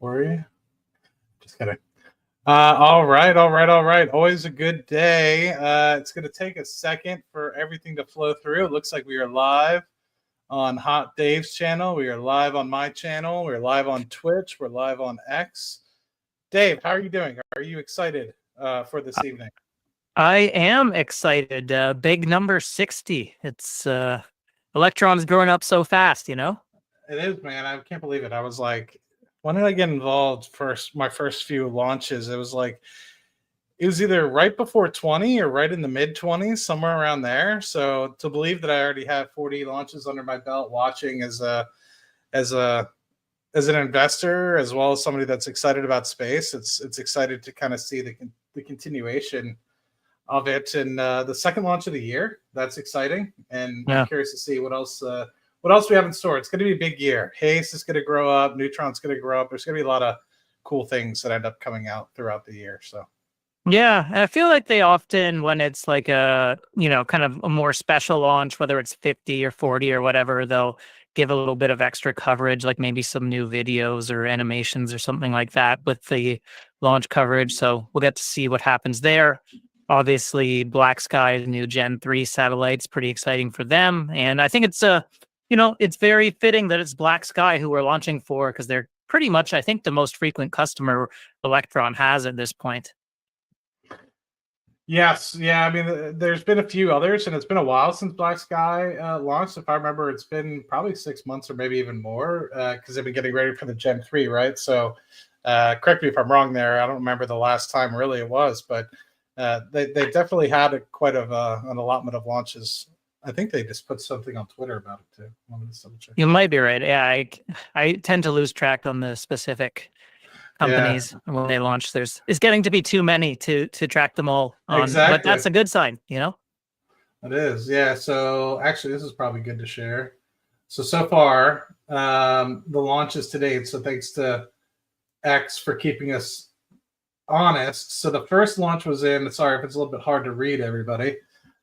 Were you? Just kidding. All right. Always a good day. It's going to take a second for everything to flow through. It looks like we are live on Hot Dave's channel. We are live on my channel. We're live on Twitch. We're live on X. Dave, how are you doing? Are you excited for this evening? I am excited. Big number 60. It's Electron's growing up so fast, you know? It is, man. I can't believe it. I was like, when did I get involved first? My first few launches, it was either right before 20 or right in the mid 20s, somewhere around there. So to believe that I already have 40 launches under my belt, watching as an investor, as well as somebody that's excited about space, it's excited to kind of see the continuation of it. And the second launch of the year, that's exciting. And yeah. I'm curious to see what else we have in store. It's going to be a big year. HASTE is going to grow up. Neutron's going to grow up. There's going to be a lot of cool things that end up coming out throughout the year. So, yeah, I feel like they often, when it's like a, kind of a more special launch, whether it's 50 or 40 or whatever, they'll give a little bit of extra coverage, like maybe some new videos or animations or something like that with the launch coverage. So we'll get to see what happens there. Obviously, Black Sky, the new Gen 3 satellites, pretty exciting for them. And I think it's it's very fitting that it's Black Sky who we're launching for, because they're pretty much, I think, the most frequent customer Electron has at this point. Yes. Yeah. I mean, there's been a few others, and it's been a while since Black Sky launched. If I remember, it's been probably 6 months or maybe even more, because they've been getting ready for the Gen 3, right? So correct me if I'm wrong there. I don't remember the last time really it was, but they definitely had quite an allotment of launches. I think they just put something on Twitter about it too. You might be right. Yeah, I tend to lose track on the specific companies when they launch. It's getting to be too many to track them all on. Exactly. But that's a good sign, you know? It is, yeah. So actually, this is probably good to share. So far, the launches to date. So thanks to X for keeping us honest. So the first launch was in, sorry if it's a little bit hard to read, everybody.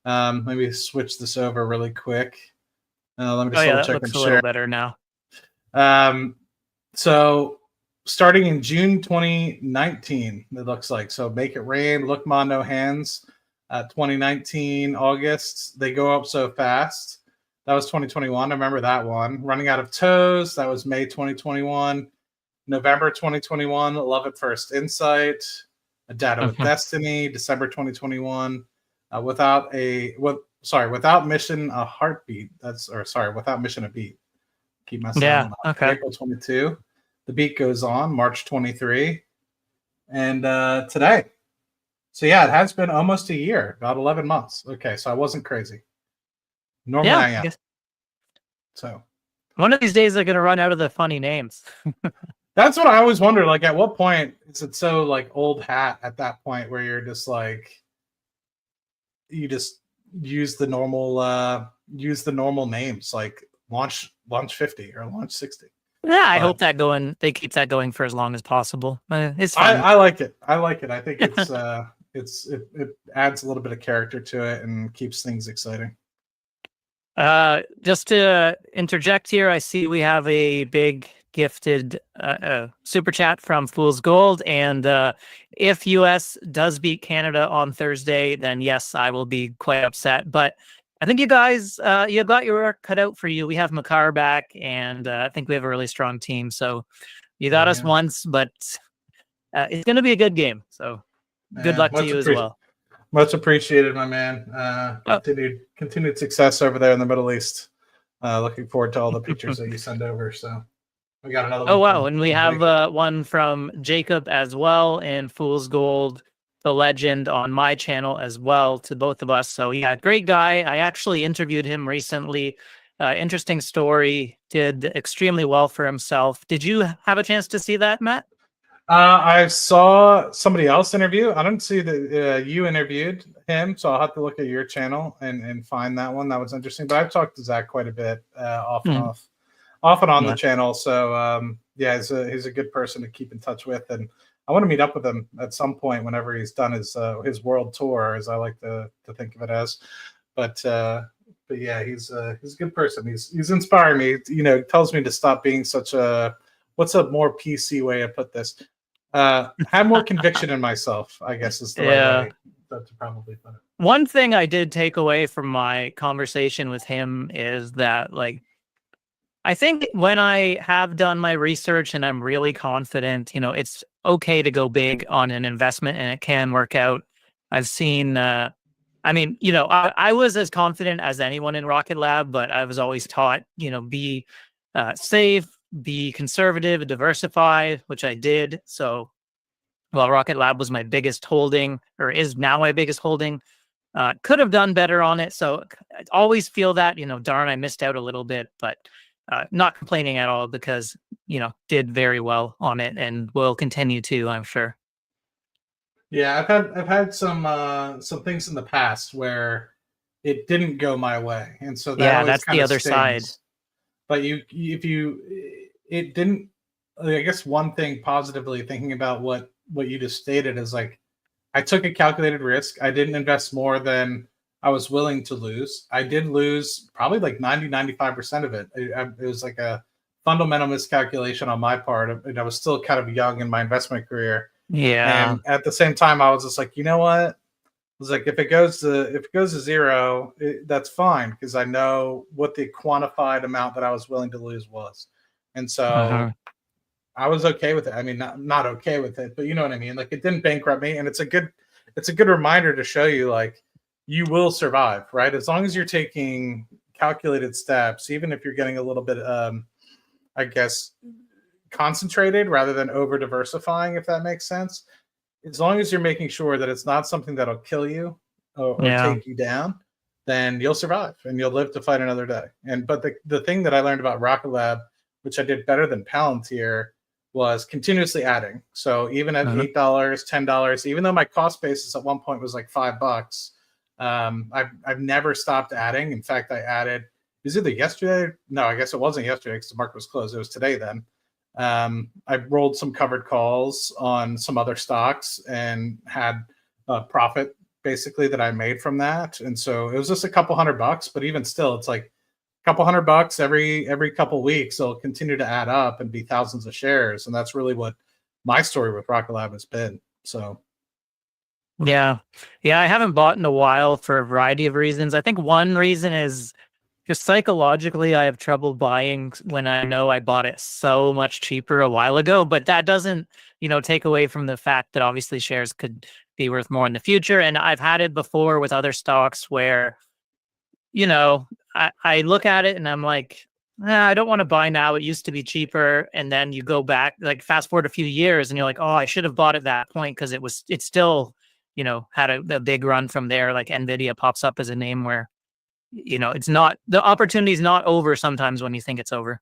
Maybe switch this over really quick. Let me just double check. That looks a little better now. So starting in June 2019, it looks like. So Make It Rain, Look Ma No Hands, 2019 August. They go up so fast. That was 2021. I remember that one. Running Out of Toes. That was May 2021. November 2021, Love at First Insight, A Data with Destiny, December 2021, Without Mission a Heartbeat. Without Mission a Beat. Keep messing up. Okay. April 22. The Beat Goes On, March 23. And today. So yeah, it has been almost a year, about 11 months. Okay, so I wasn't crazy. Normally I am. So one of these days they're going to run out of the funny names. That's what I always wonder. Like, at what point is it so like old hat at that point where you're just like, you just use the normal names, like launch 50 or launch 60. Yeah, I hope they keep that going for as long as possible. It's fun. I like it. I think it's it adds a little bit of character to it and keeps things exciting. Just to interject here, I see we have a big gifted super chat from Fool's Gold, and if US does beat Canada on Thursday, then yes, I will be quite upset. But I think you guys, you got your work cut out for you. We have Makar back, and I think we have a really strong team. So you got us once, but it's going to be a good game. So good luck to you as well. Much appreciated, my man. Continued success over there in the Middle East. Looking forward to all the pictures that you send over. So we got another one. Oh, wow. And we have one from Jacob as well, and Fool's Gold, the legend, on my channel as well, to both of us. So yeah, great guy. I actually interviewed him recently. Interesting story. Did extremely well for himself. Did you have a chance to see that, Matt? I saw somebody else interview. I didn't see that you interviewed him, so I'll have to look at your channel and find that one. That was interesting. But I've talked to Zach quite a bit, off and on the channel. So yeah, he's a good person to keep in touch with, and I want to meet up with him at some point whenever he's done his world tour, as I like to think of it as. But yeah, he's a good person. He's inspiring me. You know, tells me to stop being such a what's a more PC way to put this? Have more conviction in myself, I guess is the right way to probably put it. One thing I did take away from my conversation with him is that, like, I think when I have done my research and I'm really confident, it's okay to go big on an investment and it can work out. I've seen, I was as confident as anyone in Rocket Lab, but I was always taught, be safe, be conservative, diversify, which I did. So, well, Rocket Lab was my biggest holding, or is now my biggest holding. Could have done better on it. So I always feel that, darn, I missed out a little bit, but not complaining at all because, did very well on it and will continue to, I'm sure. Yeah, I've had some things in the past where it didn't go my way, and so that always That's kind the of other side. stings. But it didn't. I guess one thing positively thinking about what you just stated is like, I took a calculated risk. I didn't invest more than I was willing to lose. I did lose probably like 95% of it. It was like a fundamental miscalculation on my part. And I was still kind of young in my investment career. Yeah. And at the same time, I was just like, you know what? I was like, if it goes to zero, that's fine because I know what the quantified amount that I was willing to lose was, and so I was okay with it. I mean, not okay with it, but you know what I mean. Like, it didn't bankrupt me, and it's a good reminder to show you, like, you will survive, right? As long as you're taking calculated steps, even if you're getting a little bit, I guess, concentrated rather than over diversifying, if that makes sense. As long as you're making sure that it's not something that'll kill you or take you down, then you'll survive and you'll live to fight another day. But the thing that I learned about Rocket Lab, which I did better than Palantir, was continuously adding. So even at $8, $10, even though my cost basis at one point was like $5, I've never stopped adding. In fact, I added, it was either yesterday. No, I guess it wasn't yesterday because the market was closed. It was today then. I rolled some covered calls on some other stocks and had a profit basically that I made from that. And so it was just a couple $100, but even still, it's like a couple $100 every couple weeks. It'll continue to add up and be thousands of shares. And that's really what my story with Rocket Lab has been. So. Yeah. I haven't bought in a while for a variety of reasons. I think one reason is just psychologically, I have trouble buying when I know I bought it so much cheaper a while ago, but that doesn't, take away from the fact that obviously shares could be worth more in the future. And I've had it before with other stocks where, I look at it and I'm like, I don't want to buy now. It used to be cheaper. And then you go back, like fast forward a few years and you're like, oh, I should have bought at that point because it's still, had a big run from there. Like Nvidia pops up as a name where, it's not, the opportunity is not over sometimes when you think it's over.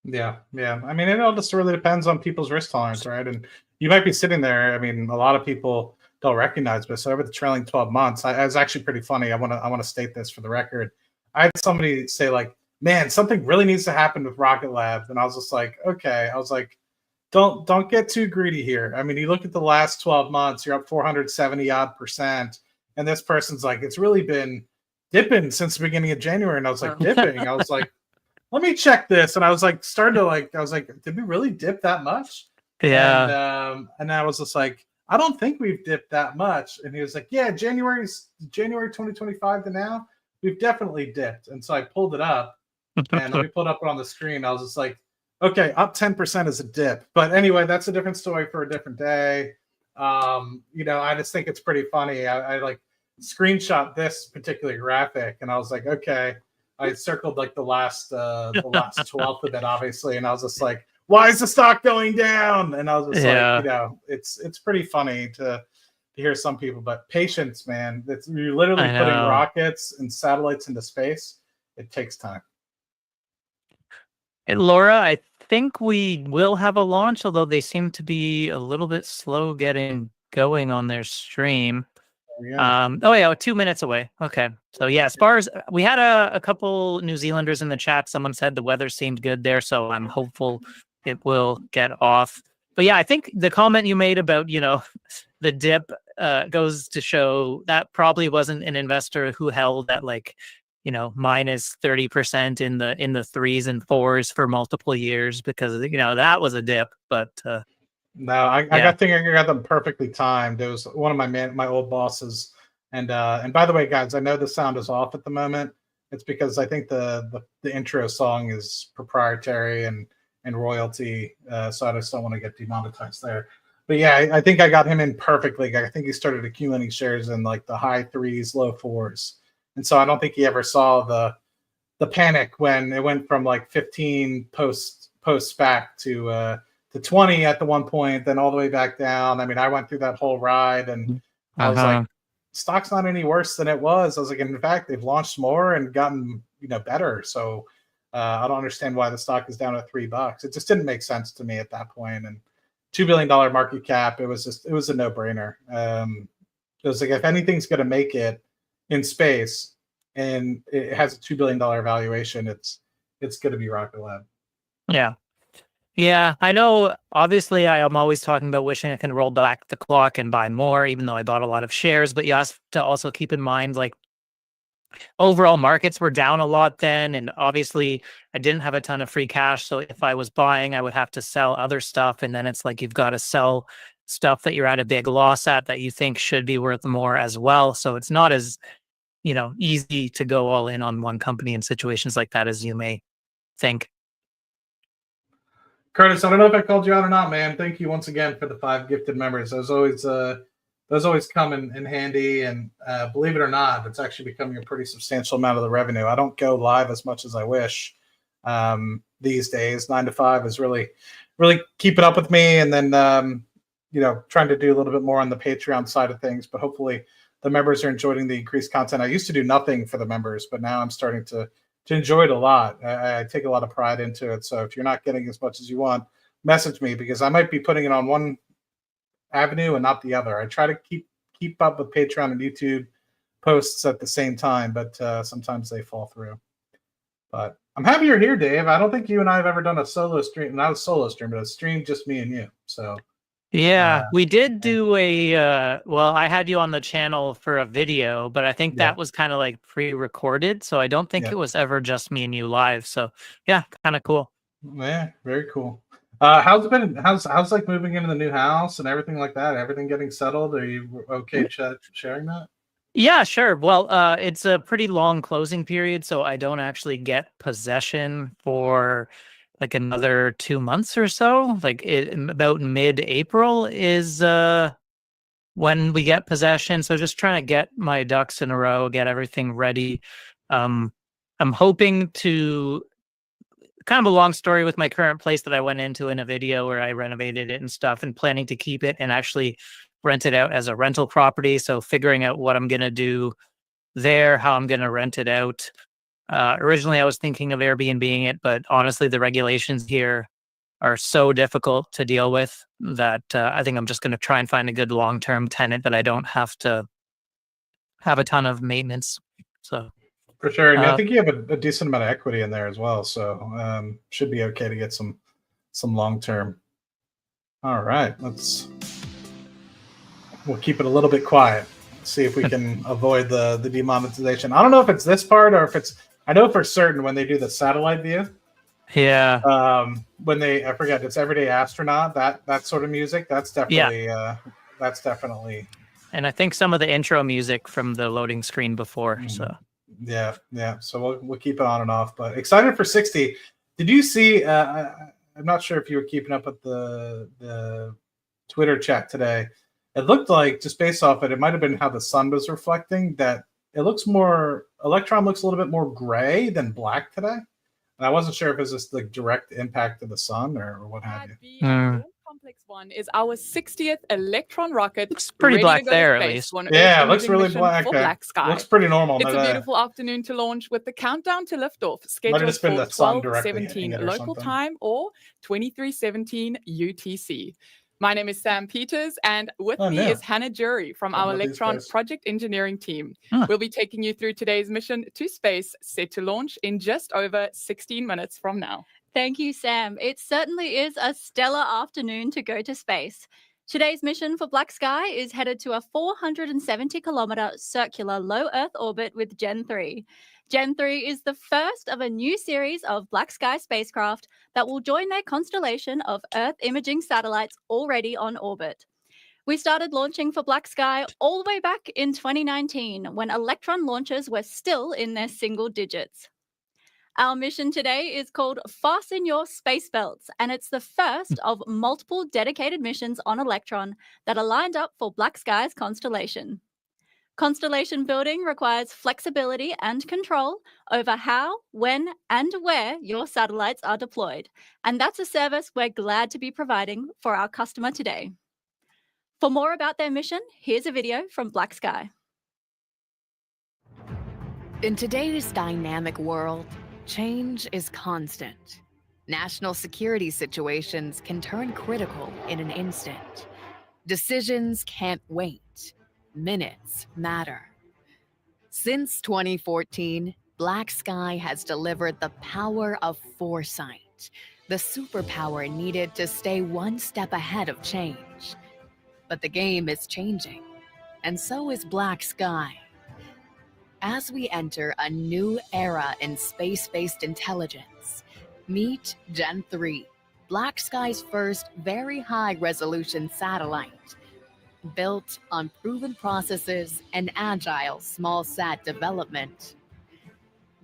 Yeah. I mean, it all just really depends on people's risk tolerance, right? And you might be sitting there. I mean, a lot of people don't recognize this. So over the trailing 12 months, I was actually pretty funny. I want to state this for the record. I had somebody say like, man, something really needs to happen with Rocket Lab. And I was just like, okay. I was like, don't get too greedy here. I mean, you look at the last 12 months, you're up 470 odd %. And this person's like, it's really been dipping since the beginning of January. And I was like, dipping. I was like, let me check this. And I was like, did we really dip that much? Yeah. And I was just like, I don't think we've dipped that much. And he was like, yeah, January 2025 to now, we've definitely dipped. And so I pulled it up and let me pull it up on the screen. I was just like, okay, up 10% is a dip. But anyway, that's a different story for a different day. I just think it's pretty funny. I like screenshot this particular graphic and I was like, okay, I circled like the last 12th of it, obviously. And I was just like, why is the stock going down? And I was just like, it's pretty funny to hear some people, but patience, man. You're literally putting rockets and satellites into space. It takes time. And Laura, I think we will have a launch, although they seem to be a little bit slow getting going on their stream. Yeah, 2 minutes away. Okay. So yeah, as far as we had a couple New Zealanders in the chat, someone said the weather seemed good there, so I'm hopeful it will get off. But yeah, I think the comment you made about, the dip goes to show that probably wasn't an investor who held at like minus 30% in the threes and fours for multiple years because that was a dip. But no, I think I got them perfectly timed. It was one of my old bosses, and by the way, guys, I know the sound is off at the moment. It's because I think the intro song is proprietary and royalty, so I just don't want to get demonetized there. But yeah, I think I got him in perfectly. I think he started accumulating shares in like the high threes, low fours, and so I don't think he ever saw the panic when it went from like 15 post SPAC to 20 at the one point, then all the way back down. I mean, I went through that whole ride, and I was like, stock's not any worse than it was. I was like, in fact, they've launched more and gotten better. So I don't understand why the stock is down at $3. It just didn't make sense to me at that point. And $2 billion market cap, it was a no brainer. It was like, if anything's going to make it in space and it has a $2 billion valuation, it's going to be Rocket Lab. Yeah, I know. Obviously, I am always talking about wishing I can roll back the clock and buy more, even though I bought a lot of shares. But you have to also keep in mind, like, overall markets were down a lot then. And obviously, I didn't have a ton of free cash. So if I was buying, I would have to sell other stuff. And then it's like you've got to sell stuff that you're at a big loss at that you think should be worth more as well. So it's not as, easy to go all in on one company in situations like that as you may think. Curtis, I don't know if I called you out or not, man. Thank you once again for the 5 gifted members. Those always come in handy, and believe it or not, it's actually becoming a pretty substantial amount of the revenue. I don't go live as much as I wish these days. 9 to 5 is really keeping up with me, and then trying to do a little bit more on the Patreon side of things. But hopefully, the members are enjoying the increased content. I used to do nothing for the members, but now I'm starting to enjoy it a lot. I take a lot of pride into it. So if you're not getting as much as you want, message me, because I might be putting it on one avenue and not the other. I try to keep up with Patreon and YouTube posts at the same time, but sometimes they fall through. But I'm happy you're here, Dave. I don't think you and I have ever done a solo stream, not a solo stream, but a stream just me and you. So yeah, we did do I had you on the channel for a video, but I think that was kind of like pre-recorded. So I don't think it was ever just me and you live. So yeah, kind of cool. Yeah, very cool. How's it been? How's like moving into the new house and everything like that? Everything getting settled? Are you okay sharing that? Yeah, sure. Well, it's a pretty long closing period, so I don't actually get possession for like another 2 months or so. Like about mid-April is when we get possession. So just trying to get my ducks in a row, get everything ready. I'm hoping to, kind of a long story with my current place that I went into in a video where I renovated it and stuff, and planning to keep it and actually rent it out as a rental property. So figuring out what I'm going to do there, how I'm going to rent it out. Originally, I was thinking of Airbnb-ing it, but honestly, the regulations here are so difficult to deal with that I think I'm just going to try and find a good long-term tenant that I don't have to have a ton of maintenance. So for sure, and I think you have a decent amount of equity in there as well, so should be okay to get some long-term. All right, we'll keep it a little bit quiet. See if we can avoid the demonetization. I don't know if it's this part or if it's. I know for certain when they do the satellite view. Yeah. When I forget, it's Everyday Astronaut. That sort of music. That's definitely. That's definitely. And I think some of the intro music from the loading screen before. Mm-hmm. So. Yeah. So we'll keep it on and off. But excited for 60. Did you see? I'm not sure if you were keeping up with the Twitter chat today. It looked like, just based off it might have been how the sun was reflecting, that it looks more, Electron looks a little bit more gray than black today. And I wasn't sure if it was just the direct impact of the sun or what have you. The complex one is our 60th Electron rocket. Looks pretty black there, at least. Yeah, it looks really black. For Black Sky. Looks pretty normal. It's a beautiful afternoon to launch with the countdown to liftoff, scheduled for 12:17 local time or 23:17 UTC. My name is Sam Peters, and with me is Hannah Jury from our Electron project engineering team. We'll be taking you through today's mission to space, set to launch in just over 16 minutes from now. Thank you, Sam. It certainly is a stellar afternoon to go to space. Today's mission for Black Sky is headed to a 470-kilometer circular low Earth orbit with Gen 3. Gen 3 is the first of a new series of Black Sky spacecraft that will join their constellation of Earth imaging satellites already on orbit. We started launching for Black Sky all the way back in 2019 when Electron launches were still in their single digits. Our mission today is called Fasten Your Seatbelts, and it's the first of multiple dedicated missions on Electron that are lined up for Black Sky's constellation. Constellation building requires flexibility and control over how, when, and where your satellites are deployed, and that's a service we're glad to be providing for our customer today. For more about their mission, here's a video from Black Sky. In today's dynamic world, change is constant. National security situations can turn critical in an instant. Decisions can't wait. Minutes matter. Since 2014, Black Sky has delivered the power of foresight, the superpower needed to stay one step ahead of change. But the game is changing, and so is Black Sky. As we enter a new era in space-based intelligence, meet Gen 3, Black Sky's first very high-resolution satellite. Built on proven processes and agile small-sat development.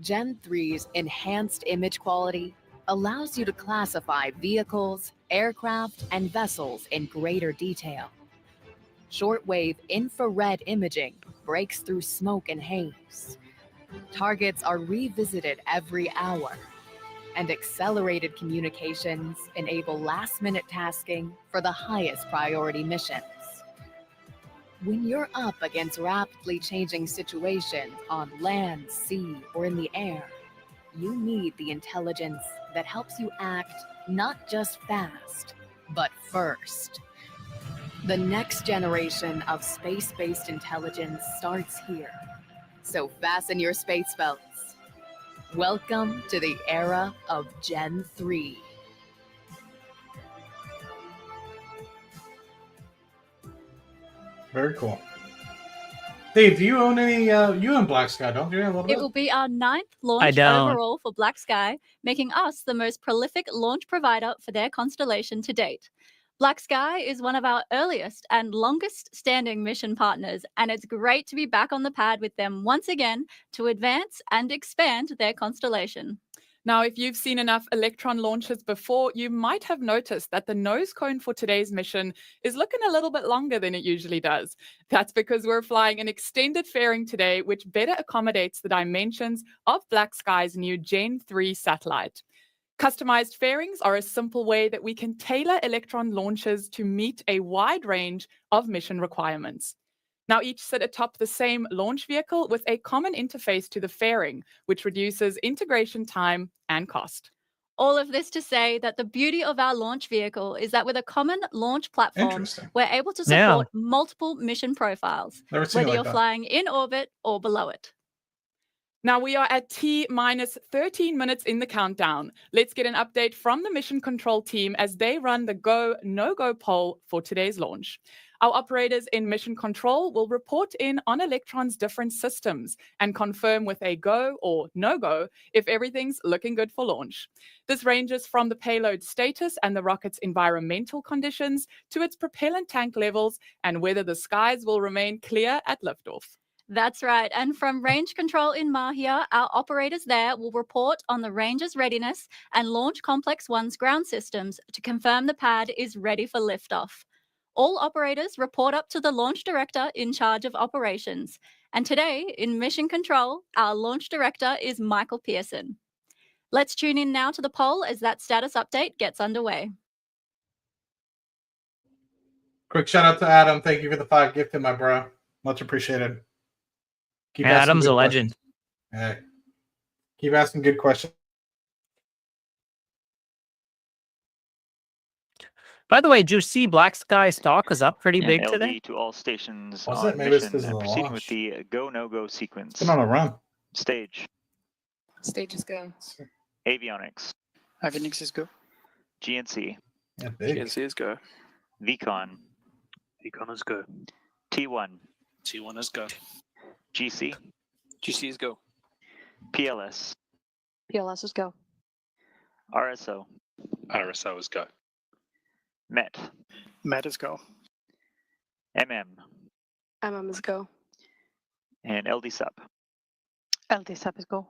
Gen 3's enhanced image quality allows you to classify vehicles, aircraft, and vessels in greater detail. Shortwave infrared imaging breaks through smoke and haze. Targets are revisited every hour, and accelerated communications enable last-minute tasking for the highest priority missions. When you're up against rapidly changing situations on land, sea, or in the air, you need the intelligence that helps you act not just fast, but first. The next generation of space-based intelligence starts here. So fasten your space belts. Welcome to the era of Gen 3. Very cool. Dave, do you own any? You own Black Sky, don't you? A little bit? It will be our 9th launch overall for Black Sky, making us the most prolific launch provider for their constellation to date. Black Sky is one of our earliest and longest standing mission partners, and it's great to be back on the pad with them once again to advance and expand their constellation. Now, if you've seen enough Electron launches before, you might have noticed that the nose cone for today's mission is looking a little bit longer than it usually does. That's because we're flying an extended fairing today, which better accommodates the dimensions of Black Sky's new Gen 3 satellite. Customized fairings are a simple way that we can tailor Electron launches to meet a wide range of mission requirements. Now, each sit atop the same launch vehicle with a common interface to the fairing, which reduces integration time and cost. All of this to say that the beauty of our launch vehicle is that with a common launch platform, we're able to support multiple mission profiles, whether you're flying in orbit or below it. Now we are at T-minus 13 minutes in the countdown. Let's get an update from the mission control team as they run the go, no-go poll for today's launch. Our operators in mission control will report in on Electron's different systems and confirm with a go or no-go if everything's looking good for launch. This ranges from the payload status and the rocket's environmental conditions to its propellant tank levels and whether the skies will remain clear at liftoff. That's right. And from range control in Mahia, our operators there will report on the range's readiness and Launch Complex 1's ground systems to confirm the pad is ready for liftoff. All operators report up to the launch director in charge of operations. And today, in mission control, our launch director is Michael Pearson. Let's tune in now to the poll as that status update gets underway. Quick shout out to Adam. Thank you for the 5 gifted, my bro. Much appreciated. Adam's a legend. Hey, keep asking good questions. By the way, did you see Black Sky stock is up pretty big LD today? to all stations Was on it? Maybe it's mission, because of the proceeding launch. with the go-no-go sequence. It's been on a run. Stage. Stages go. Avionics. Avionics is go. GNC. Yeah, big. GNC is go. VCon. VCon is go. T1. T1 is go. GC. GC is go. PLS. PLS is go. RSO. RSO is go. MET. MET is go. MM is go. And LD sub. LD sub is go.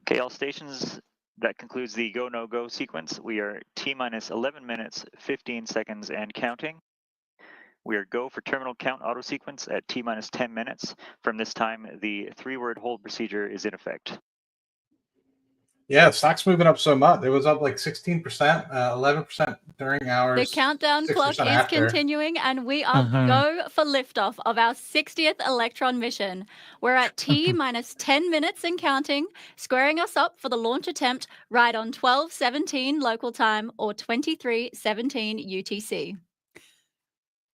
Okay, all stations, that concludes the go, no, go sequence. We are T-minus 11 minutes, 15 seconds and counting. We are go for terminal count auto sequence at T-minus 10 minutes. From this time, the 3-word hold procedure is in effect. Yeah, stock's moving up so much. It was up like 16%, 11% during hours. The countdown clock is continuing, and we are go for liftoff of our 60th Electron mission. We're at T-minus 10 minutes and counting, squaring us up for the launch attempt right on 12:17 local time or 23:17 UTC.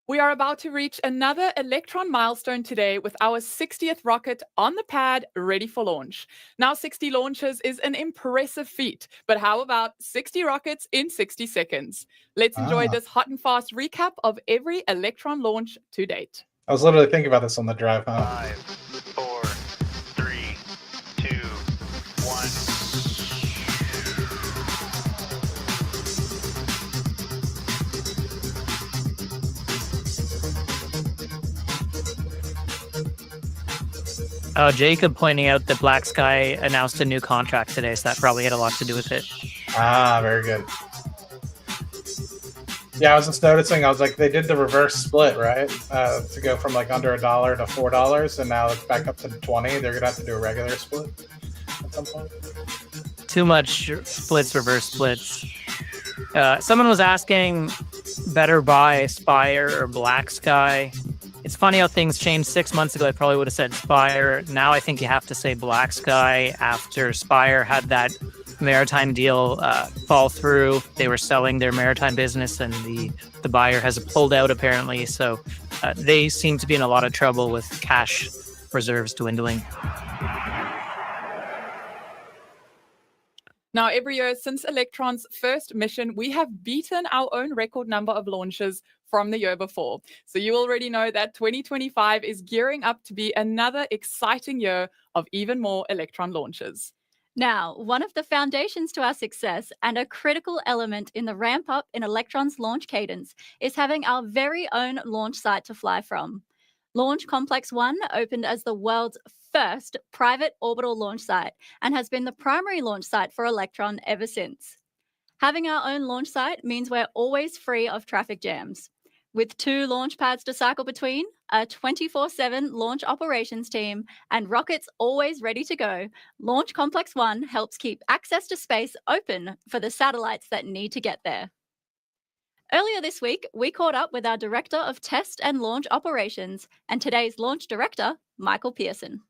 We are about to reach another Electron milestone today with our 60th rocket on the pad, ready for launch. Now 60 launches is an impressive feat, but how about 60 rockets in 60 seconds? Let's enjoy this hot and fast recap of every Electron launch to date. I was literally thinking about this on the drive home. 5, 4, 3, 2, 1. Jacob pointing out that Black Sky announced a new contract today, so that probably had a lot to do with it. Ah, very good. Yeah, I was just noticing, I was like, they did the reverse split, right? To go from like under $1 to $4, and now it's back up to 20. They're gonna have to do a regular split at some point. Too much splits, reverse splits. Someone was asking, better buy Spire or Black Sky? It's funny how things changed 6 months ago. I probably would have said Spire. Now I think you have to say Black Sky after Spire had that maritime deal fall through. They were selling their maritime business, and the buyer has pulled out apparently. So they seem to be in a lot of trouble with cash reserves dwindling. Now, every year since Electron's first mission, we have beaten our own record number of launches from the year before. So you already know that 2025 is gearing up to be another exciting year of even more Electron launches. Now, one of the foundations to our success and a critical element in the ramp up in Electron's launch cadence is having our very own launch site to fly from. Launch Complex 1 opened as the world's first private orbital launch site and has been the primary launch site for Electron ever since. Having our own launch site means we're always free of traffic jams. With 2 launch pads to cycle between, a 24/7 launch operations team, and rockets always ready to go, Launch Complex 1 helps keep access to space open for the satellites that need to get there. Earlier this week, we caught up with our Director of Test and Launch Operations and today's Launch Director, Michael Pearson.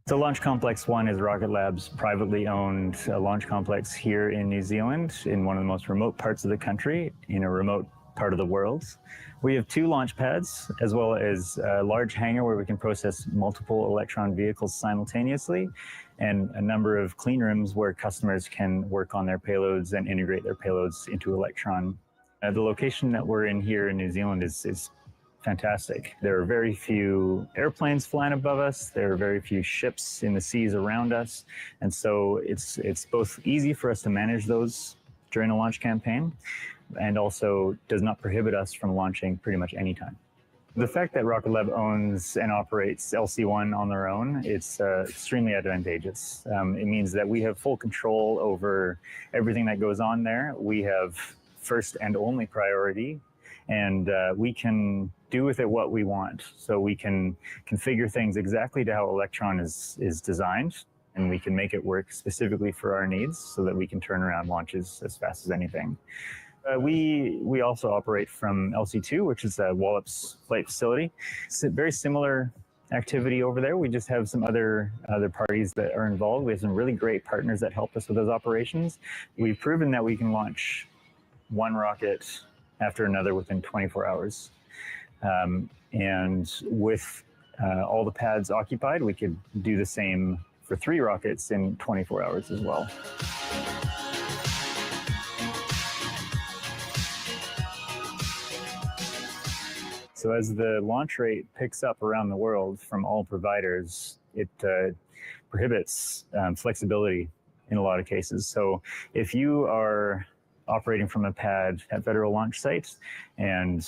So Launch Complex 1 is Rocket Lab's privately owned launch complex here in New Zealand, in one of the most remote parts of the country, in a remote part of the world. We have 2 launch pads, as well as a large hangar where we can process multiple Electron vehicles simultaneously, and a number of clean rooms where customers can work on their payloads and integrate their payloads into Electron. The location that we're in here in New Zealand is fantastic. There are very few airplanes flying above us. There are very few ships in the seas around us. And so it's both easy for us to manage those during a launch campaign, and also does not prohibit us from launching pretty much any time. The fact that Rocket Lab owns and operates LC-1 on their own, it's extremely advantageous. It means that we have full control over everything that goes on there. We have first and only priority, and we can do with it what we want. So we can configure things exactly to how Electron is designed, and we can make it work specifically for our needs so that we can turn around launches as fast as anything. We also operate from LC2, which is a Wallops flight facility. It's a very similar activity over there. We just have some other parties that are involved. We have some really great partners that help us with those operations. We've proven that we can launch one rocket after another within 24 hours. And with all the pads occupied, we could do the same for 3 rockets in 24 hours as well. So as the launch rate picks up around the world from all providers, it prohibits flexibility in a lot of cases. So if you are operating from a pad at federal launch sites and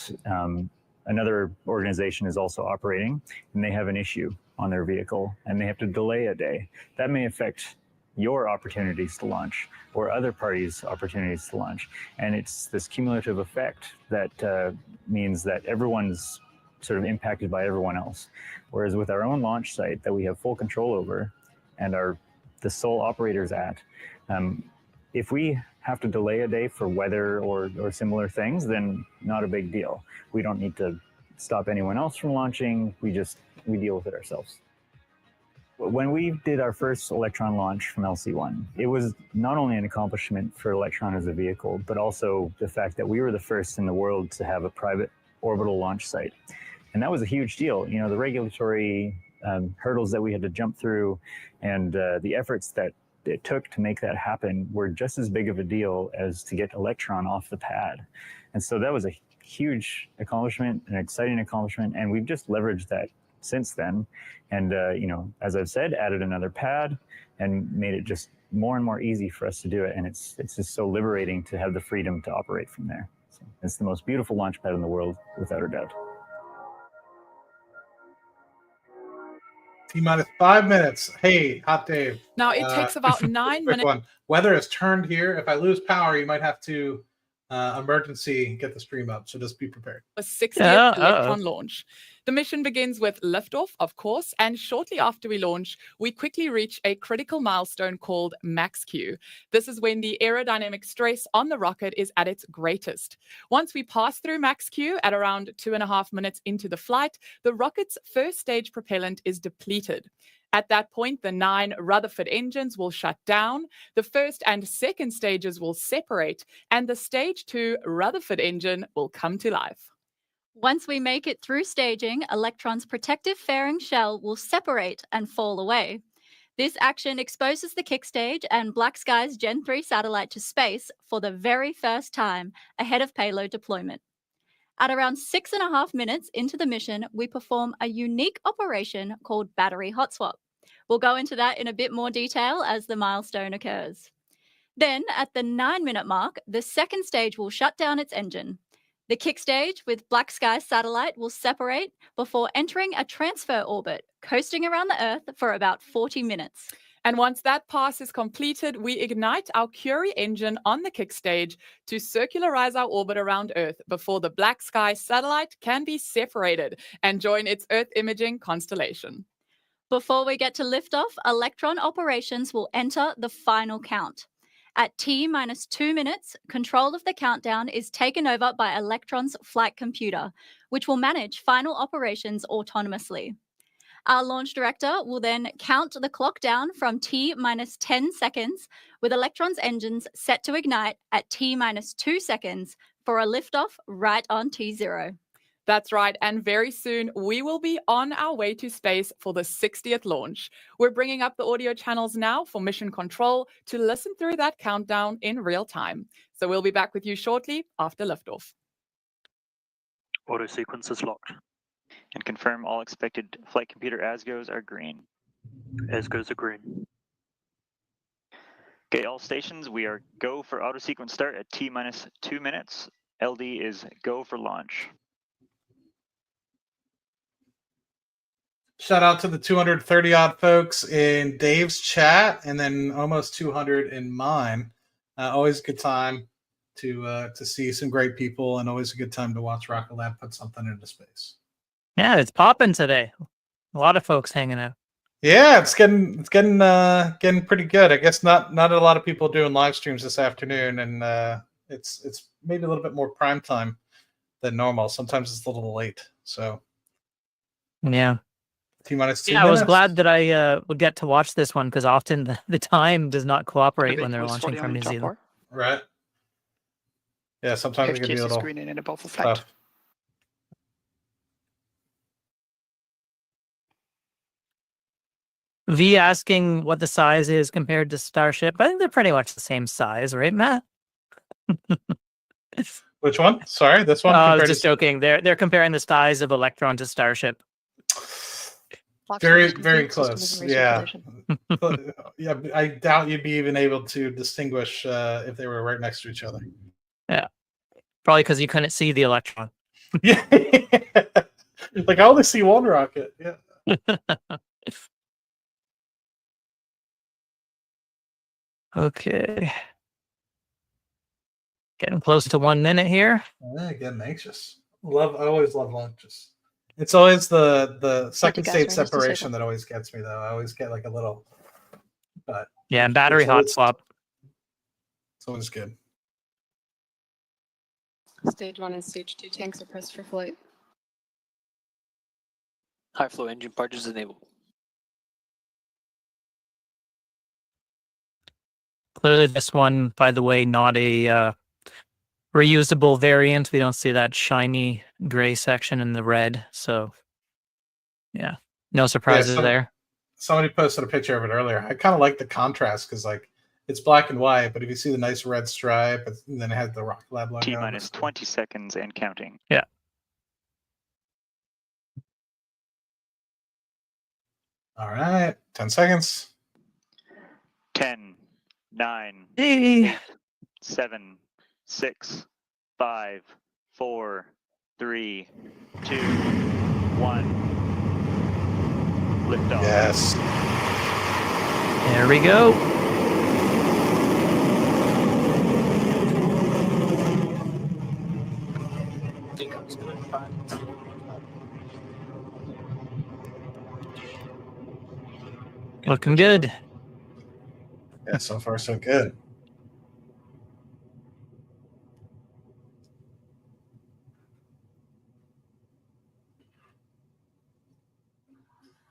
another organization is also operating and they have an issue on their vehicle and they have to delay a day, that may affect your opportunities to launch or other parties' opportunities to launch. And it's this cumulative effect that means that everyone's sort of impacted by everyone else. Whereas with our own launch site that we have full control over and are the sole operators at, if we have to delay a day for weather or similar things, then not a big deal. We don't need to stop anyone else from launching. We deal with it ourselves. When we did our first Electron launch from LC-1, it was not only an accomplishment for Electron as a vehicle, but also the fact that we were the first in the world to have a private orbital launch site. And that was a huge deal. You know, the regulatory hurdles that we had to jump through and the efforts that it took to make that happen were just as big of a deal as to get Electron off the pad. And so that was a huge accomplishment, an exciting accomplishment, and we've just leveraged that since then. And, you know, as I've said, added another pad and made it just more and more easy for us to do it. And it's just so liberating to have the freedom to operate from there. So it's the most beautiful launch pad in the world, without a doubt. T-minus 5 minutes. Hey, Hot Dave. Now it takes about 9 minutes. One. Weather has turned here. If I lose power, you might have to emergency get the stream up. So just be prepared. A 60th Electron launch. The mission begins with liftoff, of course, and shortly after we launch, we quickly reach a critical milestone called max Q. This is when the aerodynamic stress on the rocket is at its greatest. Once we pass through max Q at around 2.5 minutes into the flight, the rocket's first stage propellant is depleted. At that point, the 9 Rutherford engines will shut down, the first and second stages will separate, and the stage 2 Rutherford engine will come to life. Once we make it through staging, Electron's protective fairing shell will separate and fall away. This action exposes the kick stage and Black Sky's Gen 3 satellite to space for the very first time ahead of payload deployment. At around 6.5 minutes into the mission, we perform a unique operation called battery hot swap. We'll go into that in a bit more detail as the milestone occurs. Then, at the 9-minute mark, the second stage will shut down its engine. The kick stage with Black Sky's satellite will separate before entering a transfer orbit, coasting around the Earth for about 40 minutes. And once that pass is completed, we ignite our Curie engine on the kick stage to circularize our orbit around Earth before the Black Sky satellite can be separated and join its Earth imaging constellation. Before we get to liftoff, Electron operations will enter the final count. At T-minus 2 minutes, control of the countdown is taken over by Electron's flight computer, which will manage final operations autonomously. Our launch director will then count the clock down from T-minus 10 seconds, with Electron's engines set to ignite at T-minus 2 seconds for a liftoff right on T0. That's right, and very soon we will be on our way to space for the 60th launch. We're bringing up the audio channels now for mission control to listen through that countdown in real time. So we'll be back with you shortly after liftoff. Auto sequence is locked. And confirm all expected flight computer ASGOs are green. ASGOs are green. Okay, all stations, we are go for auto sequence start at T-minus 2 minutes. LD is go for launch. Shout out to the 230 odd folks in Dave's chat, and then almost 200 in mine. Always a good time to see some great people, and always a good time to watch Rocket Lab put something into space. Yeah, it's popping today. A lot of folks hanging out. Yeah, it's getting pretty good. I guess not a lot of people doing live streams this afternoon, and it's maybe a little bit more prime time than normal. Sometimes it's a little late. So yeah. T-minus 2 Yeah, minutes. I was glad that I would get to watch this one because often the time does not cooperate when they're launching from New Zealand. Right. Yeah, sometimes it can be a little tough. V asking what the size is compared to Starship. I think they're pretty much the same size, right, Matt? Which one? Sorry, this one. I was just joking. They're comparing the size of Electron to Starship. Very, very close. Yeah. Yeah. I doubt you'd be even able to distinguish if they were right next to each other. Yeah. Probably because you couldn't see the Electron. Yeah. Like I only see one rocket. Yeah. Okay. Getting close to 1 minute here. Yeah, getting anxious. I always love launches. It's always the second stage separation that always gets me, though. I always get like a little. But yeah, and battery hot swap. It's always good. Stage 1 and Stage 2 tanks are pressed for flight. High flow engine barges enabled. Clearly, this one, by the way, not a reusable variant. We don't see that shiny gray section in the red. So, yeah, no surprises there. Somebody posted a picture of it earlier. I kind of like the contrast because, like, it's black and white, but if you see the nice red stripe, and then it has the Rocket Lab logo. T-minus 20 seconds and counting. Yeah. All right, 10 seconds. 10, 9, Hey. 8, 7, 6, 5, 4, 3, 2, 1. Liftoff. Yes. There we go. Looking good. Yeah, so far so good.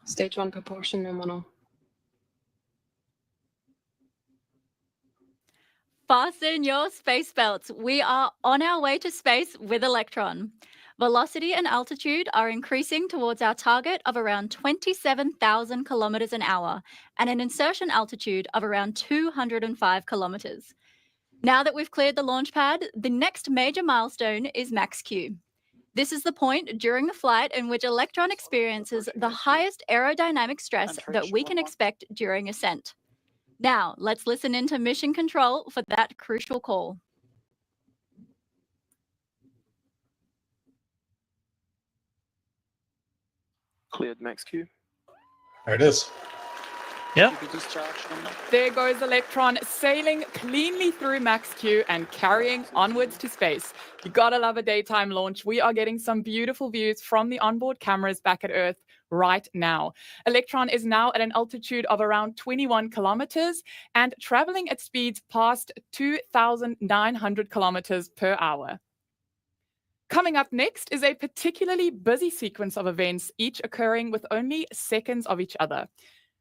Stage 1 propulsion nominal. Fasten your space belts. We are on our way to space with Electron. Velocity and altitude are increasing towards our target of around 27,000 kilometers an hour and an insertion altitude of around 205 kilometers. Now that we've cleared the launch pad, the next major milestone is max Q. This is the point during the flight in which Electron experiences the highest aerodynamic stress that we can expect during ascent. Now, let's listen into mission control for that crucial call. Cleared max Q. There it is. Yep. There goes Electron sailing cleanly through max Q and carrying onwards to space. You gotta love a daytime launch. We are getting some beautiful views from the onboard cameras back at Earth right now. Electron is now at an altitude of around 21 kilometers and traveling at speeds past 2,900 kilometers per hour. Coming up next is a particularly busy sequence of events, each occurring with only seconds of each other.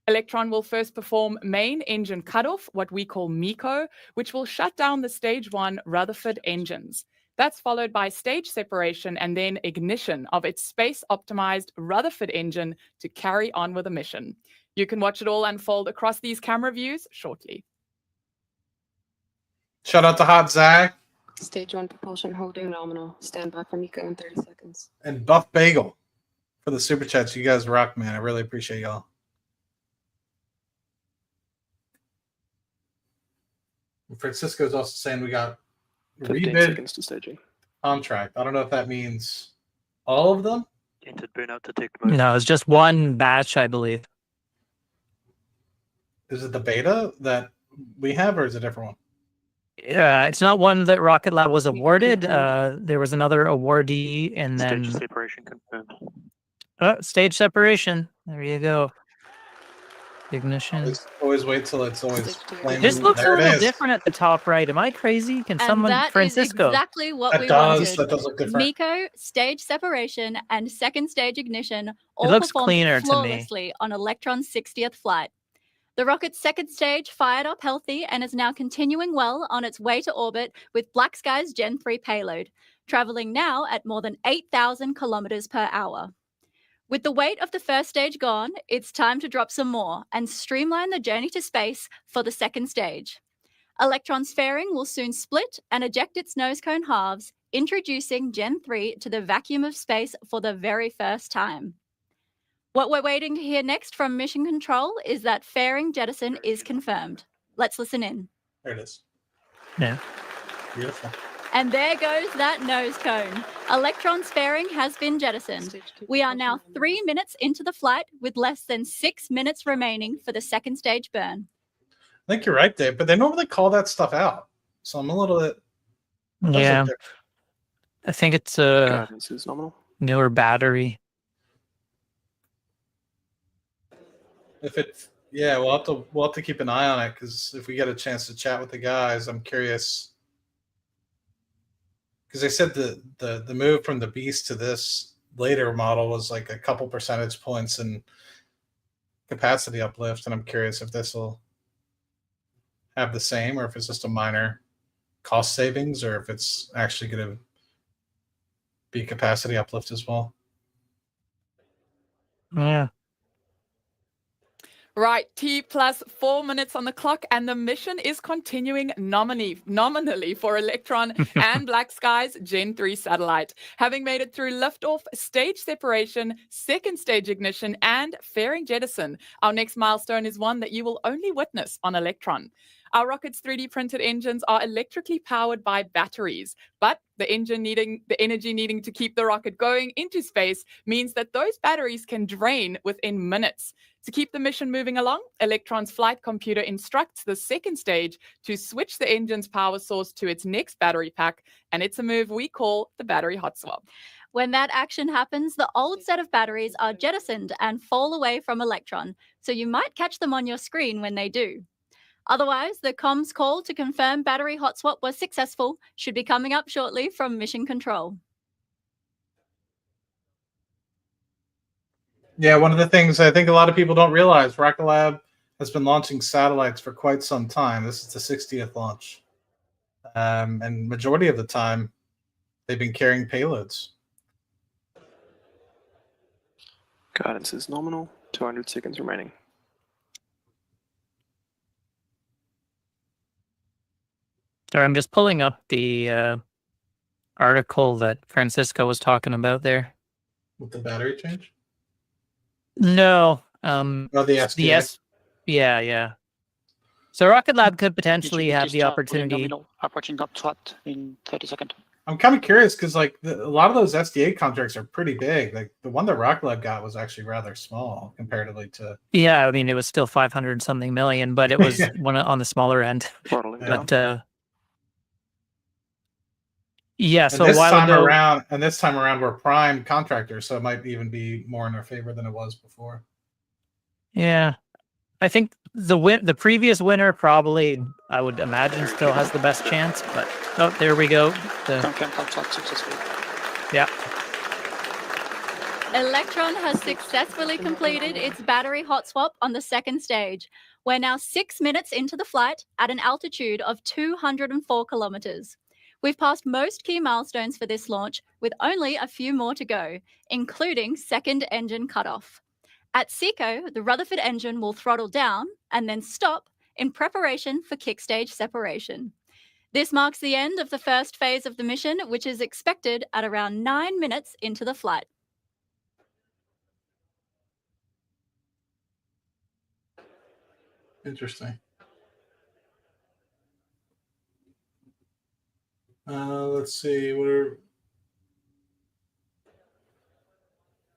Electron will first perform main engine cutoff, what we call MECO, which will shut down the Stage 1 Rutherford engines. That's followed by stage separation and then ignition of its space-optimized Rutherford engine to carry on with the mission. You can watch it all unfold across these camera views shortly. Shout out to Hot Zag. Stage 1 propulsion holding nominal. Stand by for MECO in 30 seconds. And Buff Bagel for the super chats. You guys rock, man. I really appreciate y'all. Francisco's also saying we got 15 rebid seconds to staging. contract. I don't know if that means all of them. Entered burnout detect mode. No, it's just one batch, I believe. Is it the beta that we have, or is it a different one? Yeah, it's not one that Rocket Lab was awarded. There was another awardee, and then Stage separation confirmed. stage separation. There you go. Ignition. Always wait till it's always flaming. This looks a There it little is. different at the top right. Am I crazy? Can And someone, that is Francisco? exactly what That we does wanted. look different. MECO, stage separation, and second stage ignition all looks performed cleaner to me. flawlessly on Electron's 60th flight. The rocket's second stage fired up healthy and is now continuing well on its way to orbit with Black Sky's Gen 3 payload, traveling now at more than 8,000 kilometers per hour. With the weight of the first stage gone, it's time to drop some more and streamline the journey to space for the second stage. Electron's fairing will soon split and eject its nose cone halves, introducing Gen 3 to the vacuum of space for the very first time. What we're waiting to hear next from Mission Control is that fairing jettison is confirmed. Let's listen in. There it is. Yeah. Beautiful. And there goes that nose cone. Electron's fairing has been jettisoned. We are now 3 minutes into the flight with less than 6 minutes remaining for the second stage burn. I think you're right, Dave, but they normally call that stuff out. So I'm a little bit... Yeah. I think it's a Guidance is nominal. newer battery. If it... Yeah, we'll have to keep an eye on it, because if we get a chance to chat with the guys, I'm curious... Because they said the move from the Beast to this later model was like a couple percentage points in capacity uplift, and I'm curious if this will have the same, or if it's just a minor cost savings, or if it's actually going to be capacity uplift as well. Yeah. Right, T plus 4 minutes on the clock, and the mission is continuing nominally for Electron and Black Sky's Gen 3 satellite. Having made it through liftoff, stage separation, second stage ignition, and fairing jettison, our next milestone is one that you will only witness on Electron. Our rocket's 3D printed engines are electrically powered by batteries, but the energy needing to keep the rocket going into space means that those batteries can drain within minutes. To keep the mission moving along, Electron's flight computer instructs the second stage to switch the engine's power source to its next battery pack, and it's a move we call the battery hot swap. When that action happens, the old set of batteries are jettisoned and fall away from Electron, so you might catch them on your screen when they do. Otherwise, the comms call to confirm battery hot swap was successful should be coming up shortly from Mission Control. Yeah, one of the things I think a lot of people don't realize, Rocket Lab has been launching satellites for quite some time. This is the 60th launch. And majority of the time, they've been carrying payloads. Guidance is nominal. 200 seconds remaining. Sorry, I'm just pulling up the article that Francisco was talking about there. With the battery change? No. Oh, the SDA. Yeah. So Rocket Lab could potentially have the opportunity. Approaching up SWAT in 30 seconds. I'm kind of curious because like a lot of those SDA contracts are pretty big. Like the one that Rocket Lab got was actually rather small comparatively to. Yeah, I mean it was still 500 something million, but it was one on the smaller end. Totally, but yeah, and so this time ago, around we're prime contractors, so it might even be more in our favor than it was before. Yeah, I think the previous winner probably, I would imagine, still has the best chance. But oh, there we go. Yeah. Electron has successfully completed its battery hot swap on the second stage. We're now 6 minutes into the flight at an altitude of 204 kilometers. We've passed most key milestones for this launch, with only a few more to go, including second engine cutoff. At SECO, the Rutherford engine will throttle down and then stop in preparation for kick stage separation. This marks the end of the first phase of the mission, which is expected at around 9 minutes into the flight. Interesting. Let's see.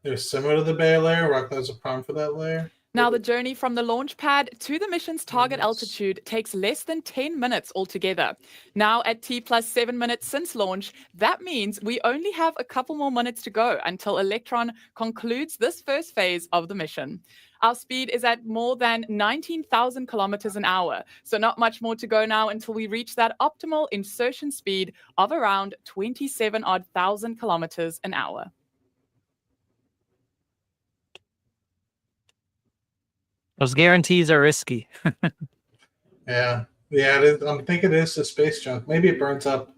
They're similar to the Bay layer. Rocket has a prime for that layer. Now, the journey from the launch pad to the mission's target altitude takes less than 10 minutes altogether. Now, at T plus 7 minutes since launch, that means we only have a couple more minutes to go until Electron concludes this first phase of the mission. Our speed is at more than 19,000 kilometers an hour, so not much more to go now until we reach that optimal insertion speed of around 27,000 kilometers an hour. Those guarantees are risky. Yeah, I think it is the space junk. Maybe it burns up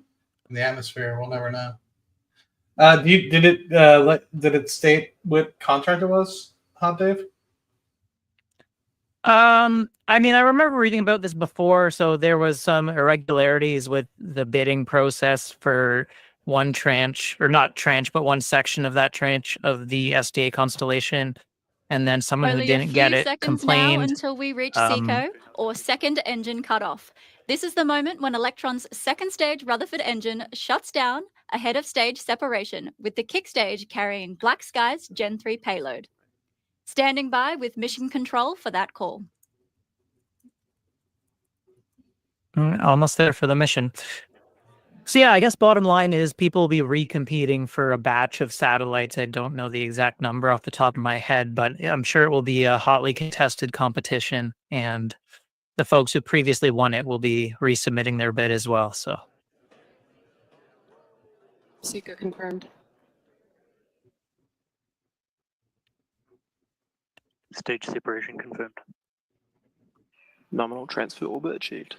in the atmosphere. We'll never know. Did it state what contract it was, Hot Dave? I mean, I remember reading about this before. So there was some irregularities with the bidding process for one tranche, or not tranche, but one section of that tranche of the SDA constellation. And then someone who Only didn't a get few it seconds now complained. until we reach SECO, or second engine cutoff. This is the moment when Electron's second stage Rutherford engine shuts down ahead of stage separation, with the kick stage carrying Black Sky's Gen 3 payload. Standing by with mission control for that call. Almost there for the mission. So yeah, I guess bottom line is people will be recompeting for a batch of satellites. I don't know the exact number off the top of my head, but I'm sure it will be a hotly contested competition, and the folks who previously won it will be resubmitting their bid as well. So Seeker confirmed. Stage separation confirmed. Nominal transfer orbit achieved.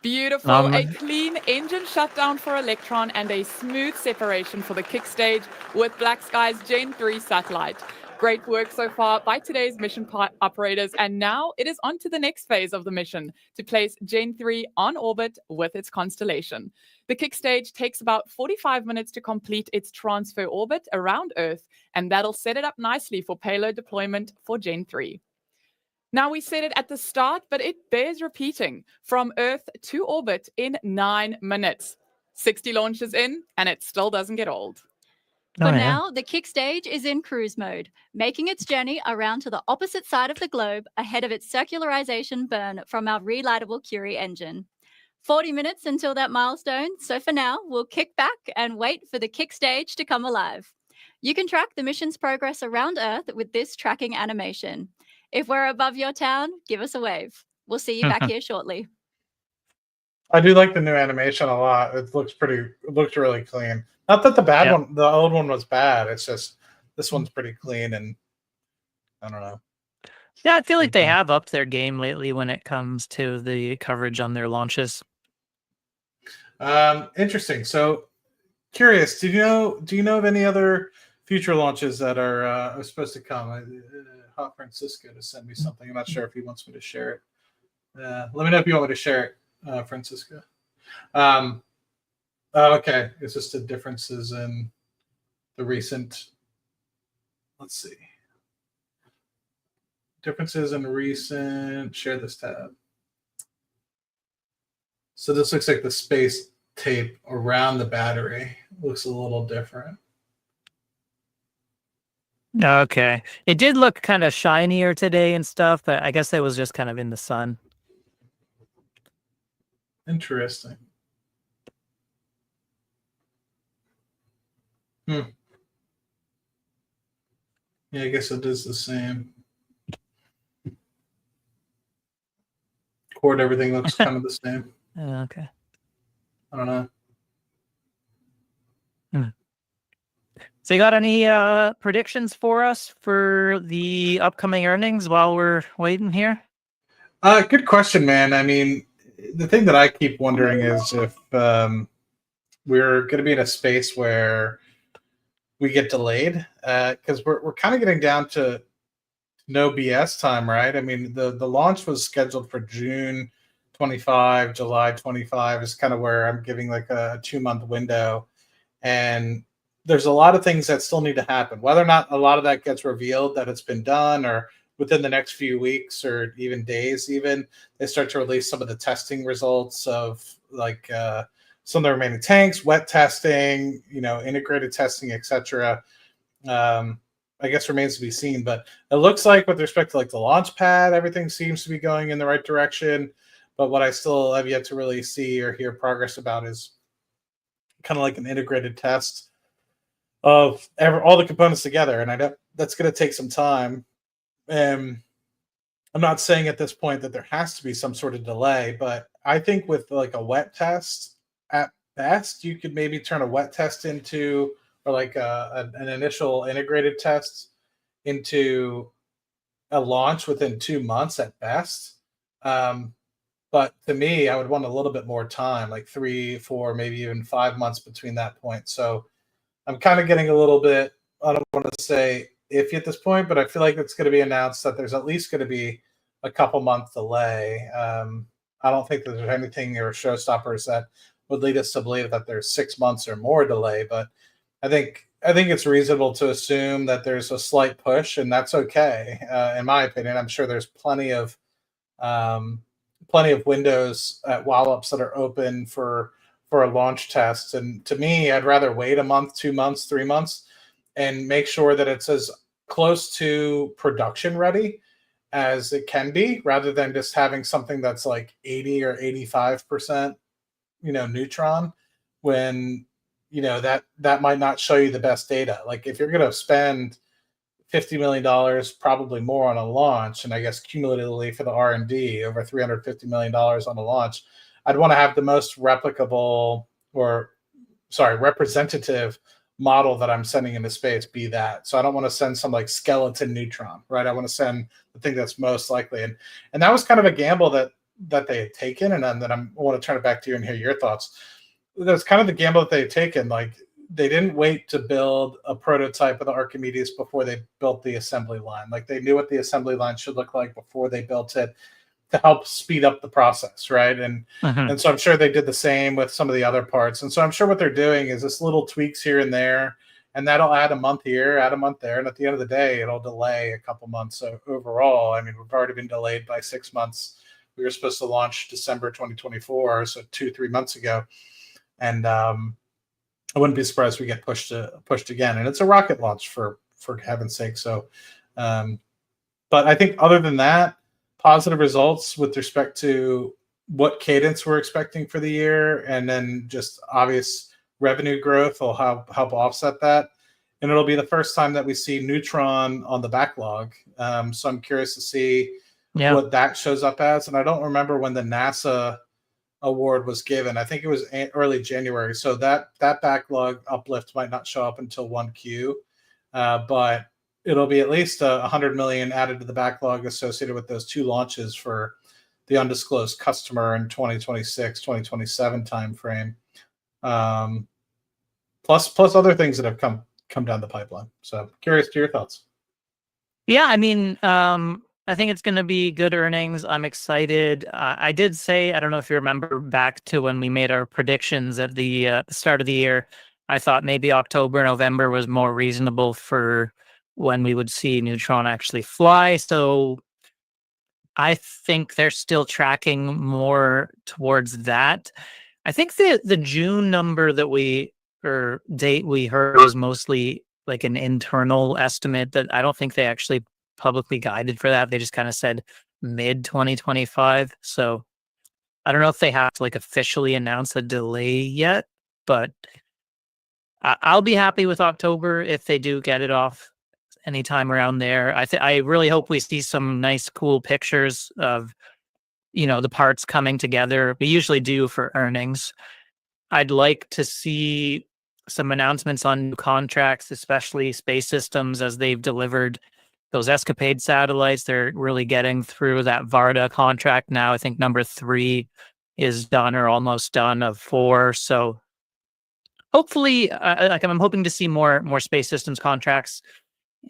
Beautiful. A clean engine shutdown for Electron and a smooth separation for the kick stage with Black Sky's Gen 3 satellite. Great work so far by today's mission operators, and now it is on to the next phase of the mission to place Gen 3 on orbit with its constellation. The kick stage takes about 45 minutes to complete its transfer orbit around Earth, and that'll set it up nicely for payload deployment for Gen 3. Now, we said it at the start, but it bears repeating. From Earth to orbit in 9 minutes. 60 launches in, and it still doesn't get old. For now, the kick stage is in cruise mode, making its journey around to the opposite side of the globe ahead of its circularization burn from our relightable Curie engine. 40 minutes until that milestone, so for now, we'll kick back and wait for the kick stage to come alive. You can track the mission's progress around Earth with this tracking animation. If we're above your town, give us a wave. We'll see you back here shortly. I do like the new animation a lot. It looks really clean. Not that the old one was bad. It's just this one's pretty clean, and I don't know. Yeah, I feel like they have upped their game lately when it comes to the coverage on their launches. Interesting. So curious, do you know of any other future launches that are supposed to come? Hot Francisco to send me something. I'm not sure if he wants me to share it. Let me know if you want me to share it, Francisco. Okay, it's just the differences in the recent. Let's see. Differences in recent. Share this tab. So this looks like the space tape around the battery looks a little different. Okay. It did look kind of shinier today and stuff, but I guess that was just kind of in the sun. Interesting. Yeah, I guess it is the same. Cord, everything looks kind of the same. Okay. I don't know. So you got any predictions for us for the upcoming earnings while we're waiting here? Good question, man. I mean, the thing that I keep wondering is if we're going to be in a space where we get delayed, because we're kind of getting down to no BS time, right? I mean, the launch was scheduled for June 25, July 25 is kind of where I'm giving like a 2-month window, and there's a lot of things that still need to happen. Whether or not a lot of that gets revealed that it's been done, or within the next few weeks or even days, even they start to release some of the testing results of like some of the remaining tanks, wet testing, integrated testing, etc. I guess remains to be seen, but it looks like with respect to like the launch pad, everything seems to be going in the right direction. But what I still have yet to really see or hear progress about is kind of like an integrated test of all the components together, and I know that's going to take some time. I'm not saying at this point that there has to be some sort of delay, but I think with like a wet test, at best, you could maybe turn a wet test into, or like an initial integrated test into a launch within 2 months at best. But to me, I would want a little bit more time, like 3, 4, maybe even 5 months between that point. So I'm kind of getting a little bit, I don't want to say iffy at this point, but I feel like it's going to be announced that there's at least going to be a couple month delay. I don't think that there's anything or showstoppers that would lead us to believe that there's 6 months or more delay, but I think it's reasonable to assume that there's a slight push, and that's okay. In my opinion, I'm sure there's plenty of windows at Wallops that are open for a launch test. And to me, I'd rather wait a month, 2 months, 3 months, and make sure that it's as close to production ready as it can be, rather than just having something that's like 80 or 85%, Neutron, when that might not show you the best data. Like if you're going to spend $50 million, probably more, on a launch, and I guess cumulatively for the R&D over $350 million on a launch, I'd want to have the most representative model that I'm sending into space be that. So I don't want to send some like skeleton Neutron, right? I want to send the thing that's most likely. And that was kind of a gamble that they had taken. And then I want to turn it back to you and hear your thoughts. That's kind of the gamble that they had taken. Like, they didn't wait to build a prototype of the Archimedes before they built the assembly line. Like, they knew what the assembly line should look like before they built it to help speed up the process, right? And so I'm sure they did the same with some of the other parts. And so I'm sure what they're doing is just little tweaks here and there, and that'll add a month here, add a month there, and at the end of the day, it'll delay a couple months. So overall, I mean, we've already been delayed by 6 months. We were supposed to launch December 2024, so 2-3 months ago, and I wouldn't be surprised if we get pushed again. And it's a rocket launch, for heaven's sake. So, but I think other than that, positive results with respect to what cadence we're expecting for the year, and then just obvious revenue growth will help offset that. And it'll be the first time that we see Neutron on the backlog. So I'm curious to see what that shows up as. And I don't remember when the NASA award was given. I think it was early January. So that backlog uplift might not show up until 1Q, but it'll be at least $100 million added to the backlog associated with those 2 launches for the undisclosed customer in 2026, 2027 timeframe. Plus other things that have come down the pipeline. So curious to your thoughts. Yeah, I mean, I think it's going to be good earnings. I'm excited. I did say, I don't know if you remember back to when we made our predictions at the start of the year, I thought maybe October, November was more reasonable for when we would see Neutron actually fly. So I think they're still tracking more towards that. I think the June number date we heard was mostly like an internal estimate that I don't think they actually publicly guided for that. They just kind of said mid 2025. So I don't know if they have to like officially announce a delay yet, but I'll be happy with October if they do get it off anytime around there. I really hope we see some nice, cool pictures of, the parts coming together. We usually do for earnings. I'd like to see some announcements on new contracts, especially Space Systems, as they've delivered those Escapade satellites. They're really getting through that Varda contract now. I think number 3 is done or almost done of 4. So hopefully, I'm hoping to see more Space Systems contracts.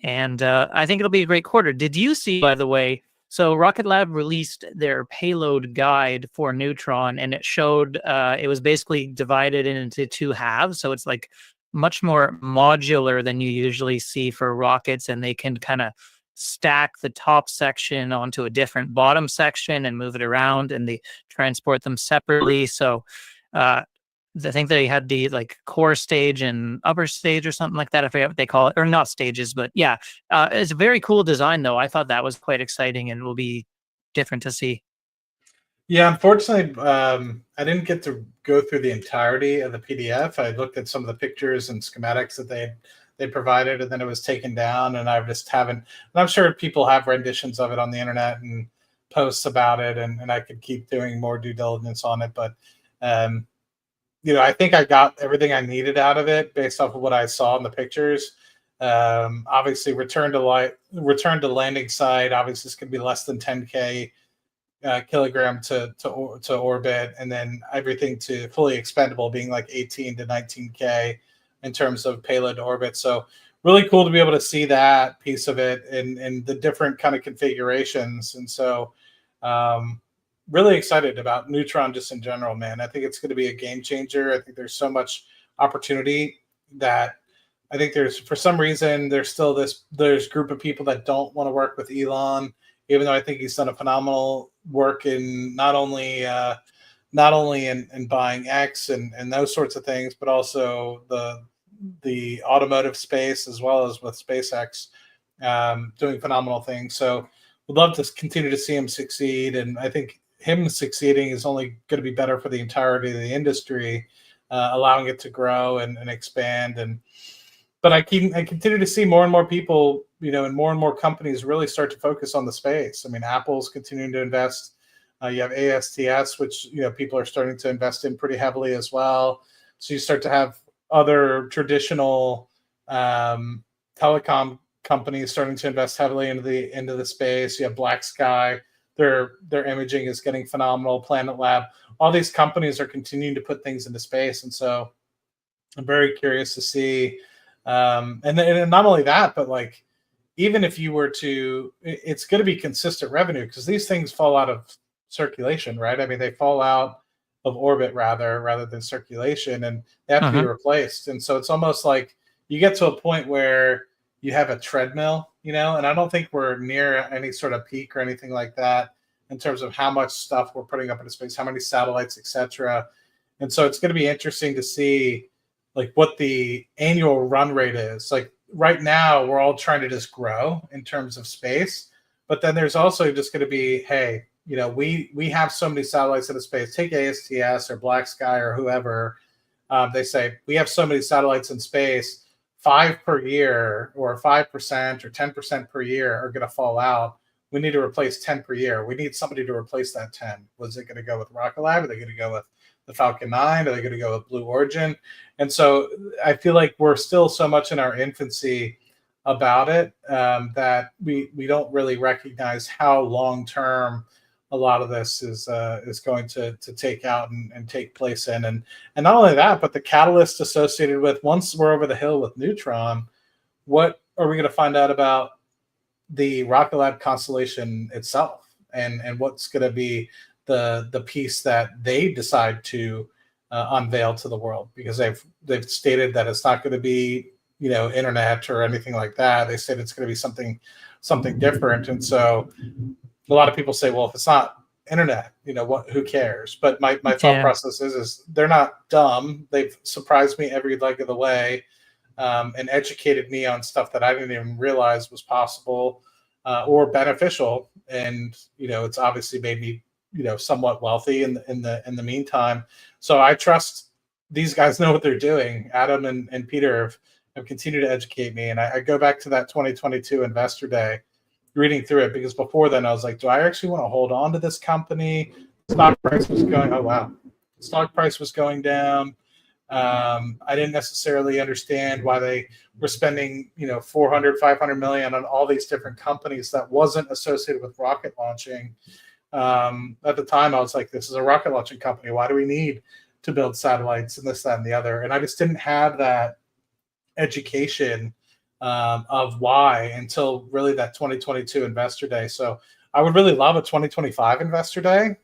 And I think it'll be a great quarter. Did you see, by the way, so Rocket Lab released their payload guide for Neutron, and it showed it was basically divided into 2 halves. So it's like much more modular than you usually see for rockets, and they can kind of stack the top section onto a different bottom section and move it around, and they transport them separately. So I think they had the like core stage and upper stage or something like that. I forget what they call it, or not stages, but yeah, it's a very cool design though. I thought that was quite exciting and will be different to see. Yeah, unfortunately, I didn't get to go through the entirety of the PDF. I looked at some of the pictures and schematics that they provided, and then it was taken down, and I just haven't. And I'm sure people have renditions of it on the internet and posts about it, and I could keep doing more due diligence on it, but. I think I got everything I needed out of it based off of what I saw in the pictures. Obviously, return to landing site. Obviously, it's going to be less than 10K kilogram to orbit, and then everything to fully expendable being like 18 to 19K in terms of payload to orbit. So really cool to be able to see that piece of it and the different kind of configurations. And so really excited about Neutron just in general, man. I think it's going to be a game changer. I think there's so much opportunity that I think there's, for some reason, there's still there's group of people that don't want to work with Elon, even though I think he's done a phenomenal work in not only in buying X and those sorts of things, but also the automotive space as well as with SpaceX doing phenomenal things. So we'd love to continue to see him succeed, and I think him succeeding is only going to be better for the entirety of the industry, allowing it to grow and expand. But I continue to see more and more people, and more companies really start to focus on the space. I mean, Apple's continuing to invest. You have ASTS, which people are starting to invest in pretty heavily as well. So you start to have other traditional telecom companies starting to invest heavily into the space. You have Black Sky. Their imaging is getting phenomenal. Planet Lab. All these companies are continuing to put things into space, and so I'm very curious to see. And not only that, but like, even if you were to, it's going to be consistent revenue because these things fall out of circulation, right? I mean, they fall out of orbit rather than circulation, and they have to be replaced. And so it's almost like you get to a point where you have a treadmill, and I don't think we're near any sort of peak or anything like that in terms of how much stuff we're putting up into space, how many satellites, etc. And so it's going to be interesting to see like what the annual run rate is. Like right now, we're all trying to just grow in terms of space, but then there's also just going to be, hey, we have so many satellites in the space. Take ASTS or Black Sky or whoever. They say we have so many satellites in space. 5 per year, or 5% or 10% per year are going to fall out. We need to replace 10 per year. We need somebody to replace that 10. Was it going to go with Rocket Lab? Are they going to go with the Falcon 9? Are they going to go with Blue Origin? And so I feel like we're still so much in our infancy about it that we don't really recognize how long term a lot of this is going to take out and take place in. And not only that, but the catalyst associated with, once we're over the hill with Neutron, what are we going to find out about the Rocket Lab constellation itself, and what's going to be the piece that they decide to unveil to the world? Because they've stated that it's not going to be internet or anything like that. They said it's going to be something different. And so a lot of people say, well, if it's not internet, who cares? But my thought process is they're not dumb. They've surprised me every leg of the way, and educated me on stuff that I didn't even realize was possible or beneficial. And it's obviously made me somewhat wealthy in the meantime. So I trust these guys know what they're doing. Adam and Peter have continued to educate me, and I go back to that 2022 Investor Day, reading through it, because before then I was like, do I actually want to hold on to this company? Stock price was going, oh wow, stock price was going down. I didn't necessarily understand why they were spending 400-500 million on all these different companies that wasn't associated with rocket launching. At the time I was like, this is a rocket launching company, why do we need to build satellites and this, that, and the other? And I just didn't have that education of why until really that 2022 Investor Day. So I would really love a 2025 Investor Day,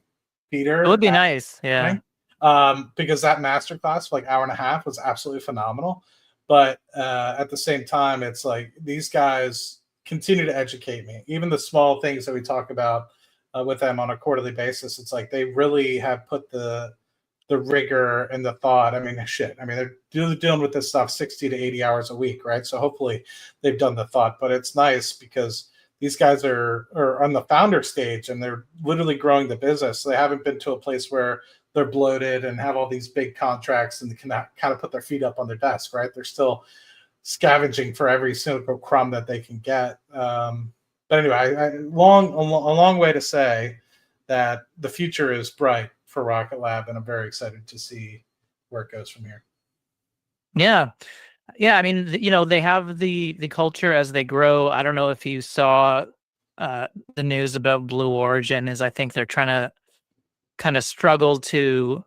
Peter. It would be nice, yeah. Because that masterclass, like hour and a half, was absolutely phenomenal. But at the same time, it's like these guys continue to educate me. Even the small things that we talk about with them on a quarterly basis, it's like they really have put the rigor and the thought. I mean, shit. I mean, they're dealing with this stuff 60 to 80 hours a week, right? So hopefully they've done the thought. But it's nice because these guys are on the founder stage and they're literally growing the business. So they haven't been to a place where they're bloated and have all these big contracts and they can kind of put their feet up on their desk, right? They're still scavenging for every single crumb that they can get. But anyway, a long way to say that the future is bright for Rocket Lab, and I'm very excited to see where it goes from here. Yeah. I mean, they have the culture as they grow. I don't know if you saw the news about Blue Origin is I think they're trying to kind of struggle to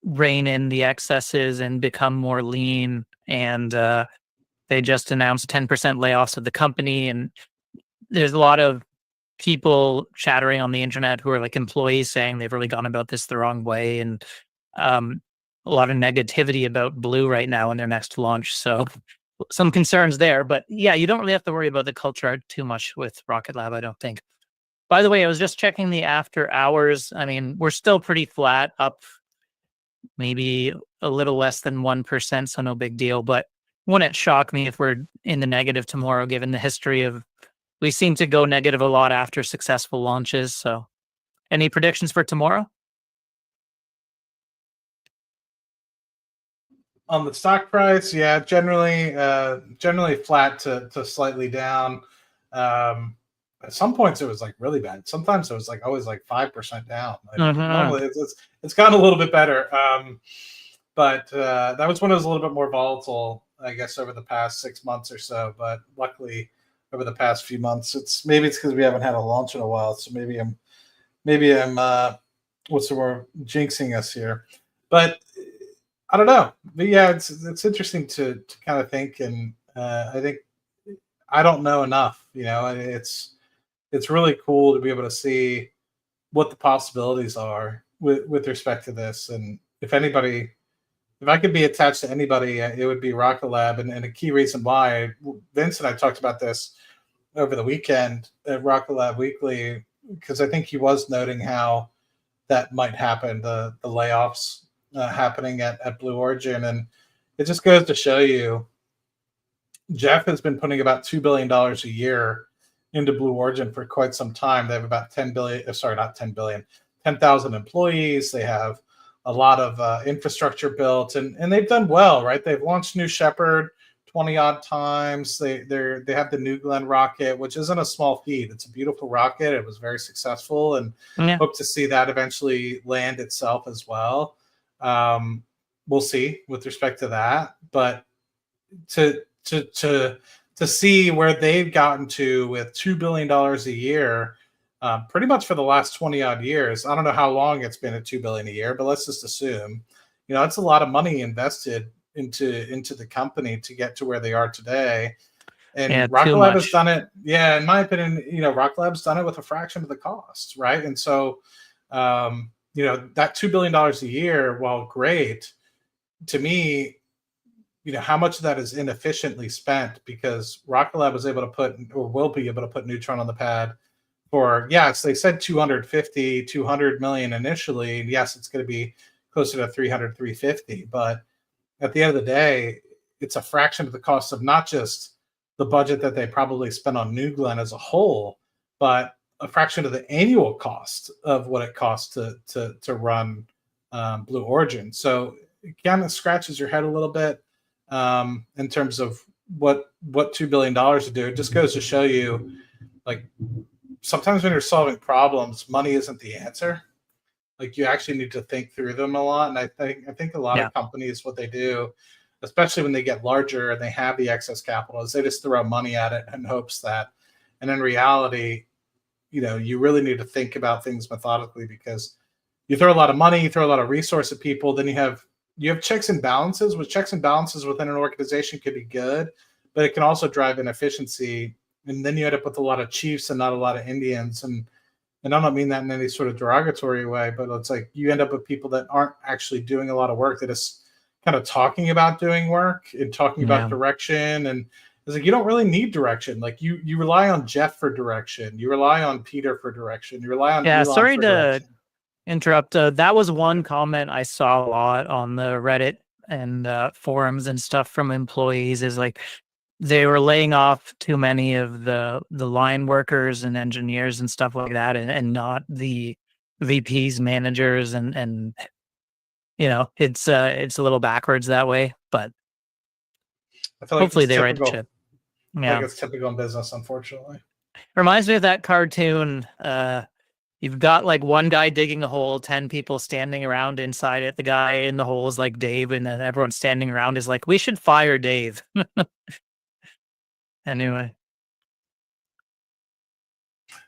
rein in the excesses and become more lean. And they just announced 10% layoffs of the company. And there's a lot of people chattering on the internet who are like employees saying they've really gone about this the wrong way. And a lot of negativity about Blue right now in their next launch. So some concerns there. But yeah, you don't really have to worry about the culture too much with Rocket Lab, I don't think. By the way, I was just checking the after hours. I mean, we're still pretty flat, up maybe a little less than 1%, so no big deal. But wouldn't shock me if we're in the negative tomorrow, given the history of, we seem to go negative a lot after successful launches. So any predictions for tomorrow? On the stock price, yeah, generally flat to slightly down. At some points it was like really bad. Sometimes it was like always like 5% down. Normally it's gotten a little bit better. But that was when it was a little bit more volatile, I guess, over the past 6 months or so. But luckily, over the past few months, it's because we haven't had a launch in a while. So maybe I'm what's the word, jinxing us here. But I don't know. But yeah, it's interesting to kind of think, and I think I don't know enough. It's really cool to be able to see what the possibilities are with respect to this. And if I could be attached to anybody, it would be Rocket Lab. And a key reason why, Vince and I talked about this over the weekend at Rocket Lab Weekly, because I think he was noting how that might happen, the layoffs happening at Blue Origin. And it just goes to show you, Jeff has been putting about $2 billion a year into Blue Origin for quite some time. They have about 10,000 employees. They have a lot of infrastructure built, and they've done well, right? They've launched New Shepard 20 odd times. They have the New Glenn rocket, which isn't a small feat. It's a beautiful rocket. It was very successful, and hope to see that eventually land itself as well. We'll see with respect to that, but to see where they've gotten to with $2 billion a year, pretty much for the last 20 odd years. I don't know how long it's been at $2 billion a year, but let's just assume, it's a lot of money invested into the company to get to where they are today. And Rocket Lab has done it. Yeah, in my opinion, Rocket Lab's done it with a fraction of the cost, right? And so, that $2 billion a year, while great, to me, how much of that is inefficiently spent, because Rocket Lab was able to put, or will be able to put Neutron on the pad for, they said 200 million initially. And yes, it's going to be closer to 300, 350. But at the end of the day, it's a fraction of the cost of not just the budget that they probably spent on New Glenn as a whole, but a fraction of the annual cost of what it costs to run Blue Origin. So it kind of scratches your head a little bit in terms of what $2 billion to do. It just goes to show you, like, sometimes when you're solving problems, money isn't the answer. Like, you actually need to think through them a lot. And I think a lot of companies, what they do, especially when they get larger and they have the excess capital, is they just throw money at it in hopes that, and in reality, you really need to think about things methodically, because you throw a lot of money, you throw a lot of resource at people, then you have checks and balances, which checks and balances within an organization could be good, but it can also drive inefficiency. And then you end up with a lot of chiefs and not a lot of Indians. And I don't mean that in any sort of derogatory way, but it's like you end up with people that aren't actually doing a lot of work, that is kind of talking about doing work and talking about direction. And it's like, you don't really need direction. Like, you rely on Jeff for direction. You rely on Peter for direction. You rely on Elon sorry for to direction. Interrupt. That was one comment I saw a lot on the Reddit and forums and stuff from employees, is like they were laying off too many of the line workers and engineers and stuff like that, and not the VPs, managers, and it's a little backwards that way, but I feel like hopefully they right the ship. Yeah, I think it's typical in business, unfortunately. Reminds me of that cartoon. You've got like one guy digging a hole, 10 people standing around inside it. The guy in the hole is like Dave, and then everyone standing around is like, we should fire Dave. Anyway.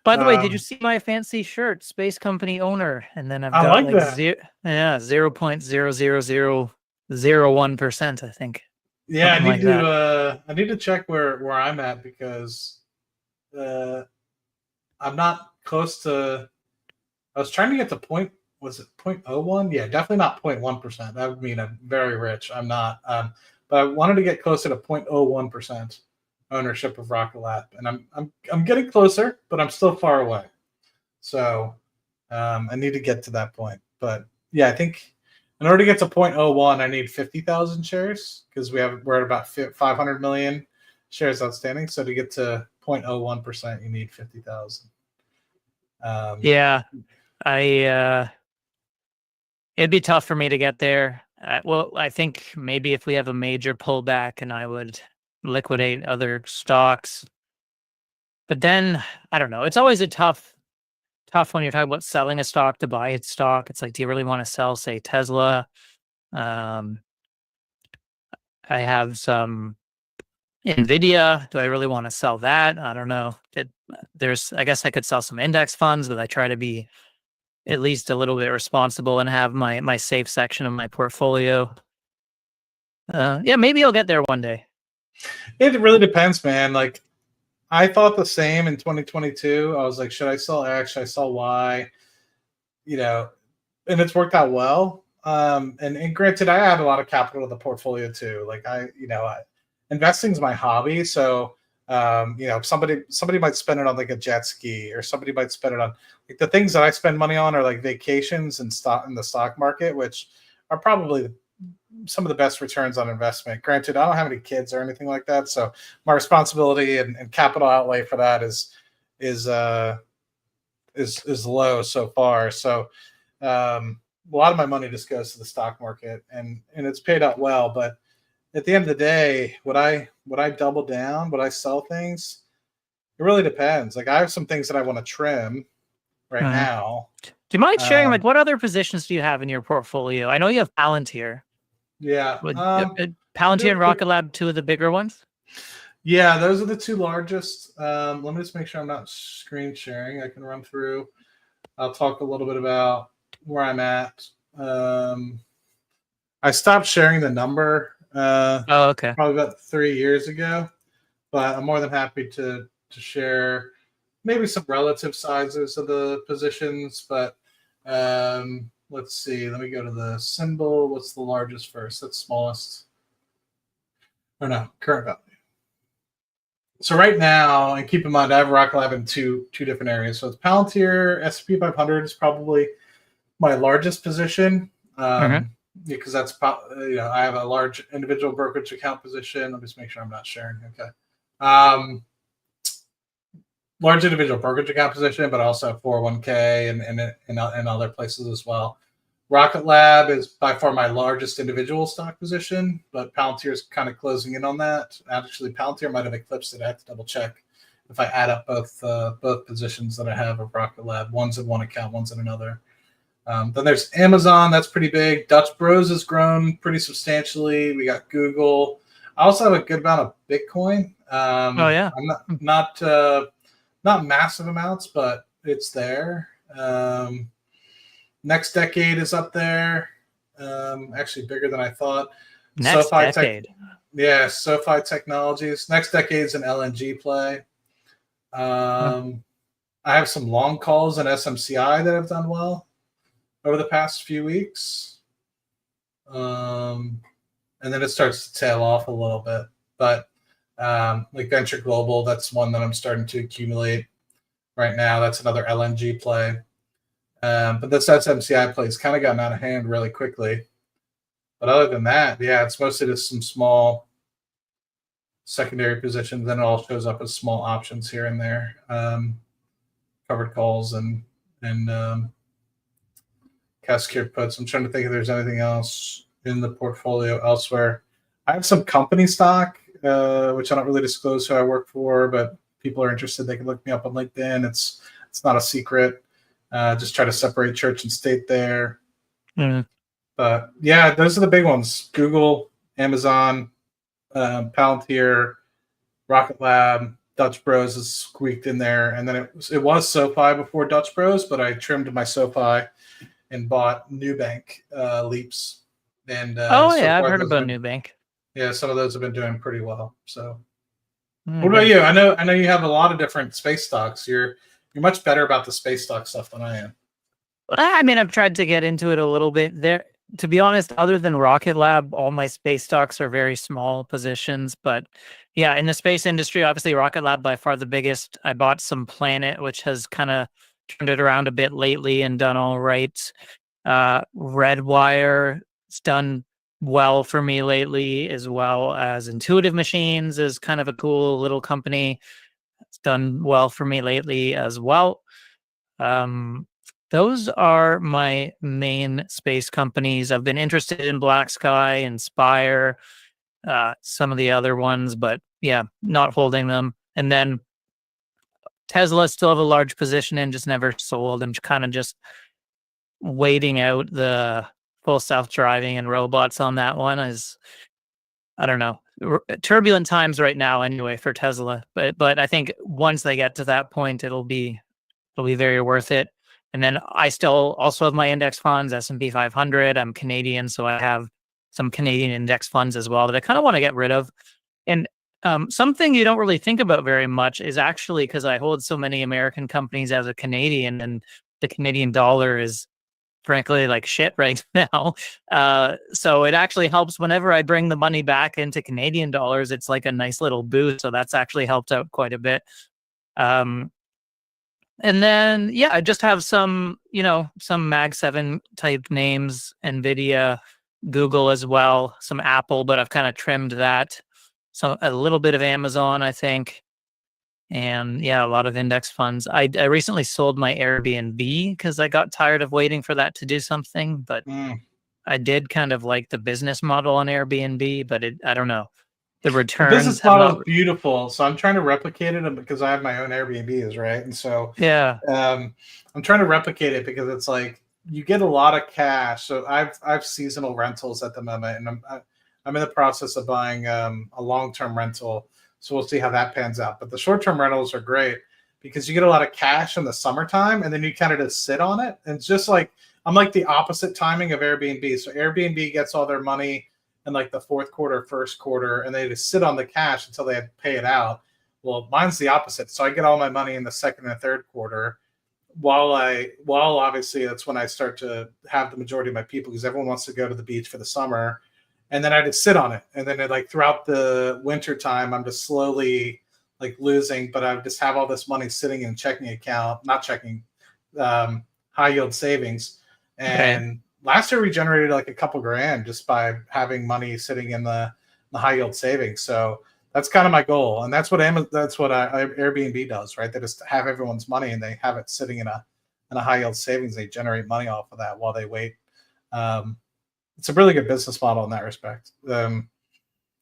By the way, did you see my fancy shirt, Space Company Owner? And then I've got like like that. 0.00001%, I think. Yeah, Something I need to check where I'm at, because I'm not close to. I was trying to get to was it 0.01? Yeah, definitely not 0.1%. That would mean I'm very rich. I'm not. But I wanted to get closer to 0.01% ownership of Rocket Lab, and I'm getting closer, but I'm still far away. So I need to get to that point. But yeah, I think in order to get to 0.01, I need 50,000 shares, because we're at about 500 million shares outstanding. So to get to 0.01%, you need 50,000. Yeah, it'd be tough for me to get there. Well, I think maybe if we have a major pullback, and I would liquidate other stocks. But then I don't know. It's always a tough when you're talking about selling a stock to buy its stock. It's like, do you really want to sell, say, Tesla? I have some Nvidia. Do I really want to sell that? I don't know. I guess I could sell some index funds, but I try to be at least a little bit responsible and have my safe section of my portfolio. Yeah, maybe I'll get there one day. It really depends, man. Like, I thought the same in 2022. I was like, should I sell X? Should I sell Y? And it's worked out well. And granted, I add a lot of capital to the portfolio too. Like, investing is my hobby. So, somebody might spend it on like a jet ski, or somebody might spend it on, like, the things that I spend money on are like vacations and stock in the stock market, which are probably some of the best returns on investment. Granted, I don't have any kids or anything like that, so my responsibility and capital outlay for that is low so far. So a lot of my money just goes to the stock market, and it's paid out well. But at the end of the day, would I double down? Would I sell things? It really depends. Like, I have some things that I want to trim right now. Do you mind sharing, like, what other positions do you have in your portfolio? I know you have Palantir. Yeah. Palantir and Rocket Lab, two of the bigger ones? Yeah, those are the two largest. Let me just make sure I'm not screen sharing. I can run through. I'll talk a little bit about where I'm at. I stopped sharing the number okay. probably about 3 years ago, but I'm more than happy to share maybe some relative sizes of the positions. But let's see. Let me go to the symbol. What's the largest first? That's smallest. Or no, current value. So right now, and keep in mind, I have Rocket Lab in two different areas. So it's Palantir. S&P 500 is probably my largest position, because that's I have a large individual brokerage account position. Let me just make sure I'm not sharing. Okay. Large individual brokerage account position, but I also have 401k and other places as well. Rocket Lab is by far my largest individual stock position, but Palantir is kind of closing in on that. Actually, Palantir might have eclipsed it. I have to double check if I add up both positions that I have of Rocket Lab. One's in one account, one's in another. Then there's Amazon. That's pretty big. Dutch Bros has grown pretty substantially. We got Google. I also have a good amount of Bitcoin. I'm not massive amounts, but it's there. Next Decade is up there. Actually bigger than I thought. Next Decade. SoFi Technologies. Next Decade's an LNG play. I have some long calls in SMCI that have done well over the past few weeks. And then it starts to tail off a little bit. But like Venture Global, that's one that I'm starting to accumulate right now. That's another LNG play. But this SMCI play has kind of gotten out of hand really quickly. But other than that, yeah, it's mostly just some small secondary positions. Then it all shows up as small options here and there, covered calls and cash-secured puts. I'm trying to think if there's anything else in the portfolio elsewhere. I have some company stock, which I don't really disclose who I work for, but people are interested. They can look me up on LinkedIn. It's not a secret. Just try to separate church and state there. But yeah, those are the big ones: Google, Amazon, Palantir, Rocket Lab, Dutch Bros is squeaked in there, and then it was SoFi before Dutch Bros, but I trimmed my SoFi and bought Nubank Leaps. And Oh so yeah, I've far heard those about have been, Nubank. yeah, some of those have been doing pretty well. So, Mm, what about good. you? I know you have a lot of different space stocks. You're much better about the space stock stuff than I am. I mean, I've tried to get into it a little bit there. To be honest, other than Rocket Lab, all my space stocks are very small positions. But yeah, in the space industry, obviously Rocket Lab by far the biggest. I bought some Planet, which has kind of turned it around a bit lately and done all right. Redwire, it's done well for me lately, as well as Intuitive Machines is kind of a cool little company. It's done well for me lately as well. Those are my main space companies. I've been interested in Black Sky and Spire, some of the other ones, but yeah, not holding them. And then Tesla still have a large position in, just never sold. I'm kind of just waiting out the full self-driving and robots on that one. I don't know, turbulent times right now anyway for Tesla. But I think once they get to that point, it'll be very worth it. And then I still also have my index funds, S&P 500. I'm Canadian, so I have some Canadian index funds as well that I kind of want to get rid of. And something you don't really think about very much is actually, because I hold so many American companies as a Canadian, and the Canadian dollar is frankly like shit right now. So it actually helps whenever I bring the money back into Canadian dollars. It's like a nice little boost. So that's actually helped out quite a bit. And then, yeah, I just have some, some Mag 7 type names, NVIDIA, Google as well, some Apple, but I've kind of trimmed that. So a little bit of Amazon, I think. And yeah, a lot of index funds. I recently sold my Airbnb because I got tired of waiting for that to do something. But I did kind of like the business model on Airbnb, but I don't know. The returns. The business model is beautiful, so I'm trying to replicate it because I have my own Airbnbs, right? And so yeah, I'm trying to replicate it because it's like you get a lot of cash. So I've seasonal rentals at the moment, and I'm in the process of buying a long-term rental. So we'll see how that pans out. But the short-term rentals are great because you get a lot of cash in the summertime, and then you kind of just sit on it. And it's just like I'm like the opposite timing of Airbnb. So Airbnb gets all their money in like the fourth quarter, first quarter, and they just sit on the cash until they pay it out. Well, mine's the opposite. So I get all my money in the second and third quarter, while obviously that's when I start to have the majority of my people, because everyone wants to go to the beach for the summer. And then I just sit on it. And then like throughout the winter time, I'm just slowly like losing, but I just have all this money sitting in checking account, not checking, high yield savings. And last year we generated like a couple grand just by having money sitting in the high yield savings. So that's kind of my goal, and that's what Airbnb does, right? They just have everyone's money and they have it sitting in a high yield savings. They generate money off of that while they wait. It's a really good business model in that respect. So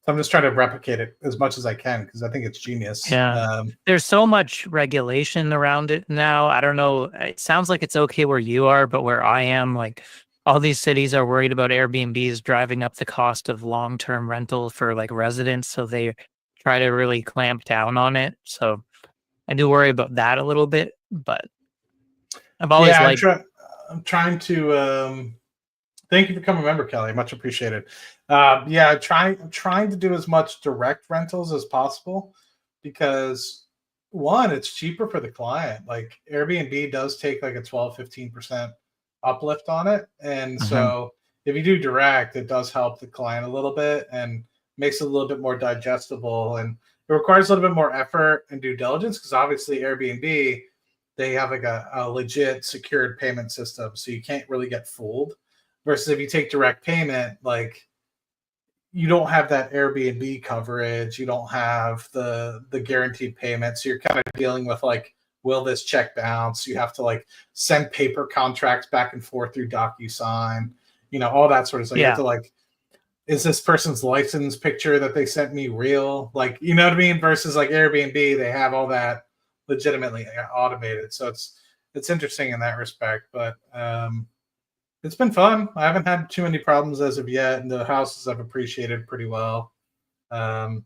I'm just trying to replicate it as much as I can because I think it's genius. Yeah. There's so much regulation around it now. I don't know. It sounds like it's okay where you are, but where I am, like all these cities are worried about Airbnbs driving up the cost of long-term rental for like residents. So they try to really clamp down on it. So I do worry about that a little bit, but I've always liked. I'm trying to. Thank you for coming, member Kelly. Much appreciated. Yeah, I'm trying to do as much direct rentals as possible because one, it's cheaper for the client. Like Airbnb does take like a 12-15% uplift on it. And so if you do direct, it does help the client a little bit and makes it a little bit more digestible. And it requires a little bit more effort and due diligence because obviously Airbnb, they have like a legit secured payment system. So you can't really get fooled. Versus if you take direct payment, like you don't have that Airbnb coverage, you don't have the guaranteed payment. So you're kind of dealing with like, will this check bounce? You have to like send paper contracts back and forth through DocuSign, all that sort of stuff. You have to like, is this person's license picture that they sent me real? Like, you know what I mean? Versus like Airbnb, they have all that legitimately automated. So it's interesting in that respect, but it's been fun. I haven't had too many problems as of yet, and the houses I've appreciated pretty well. But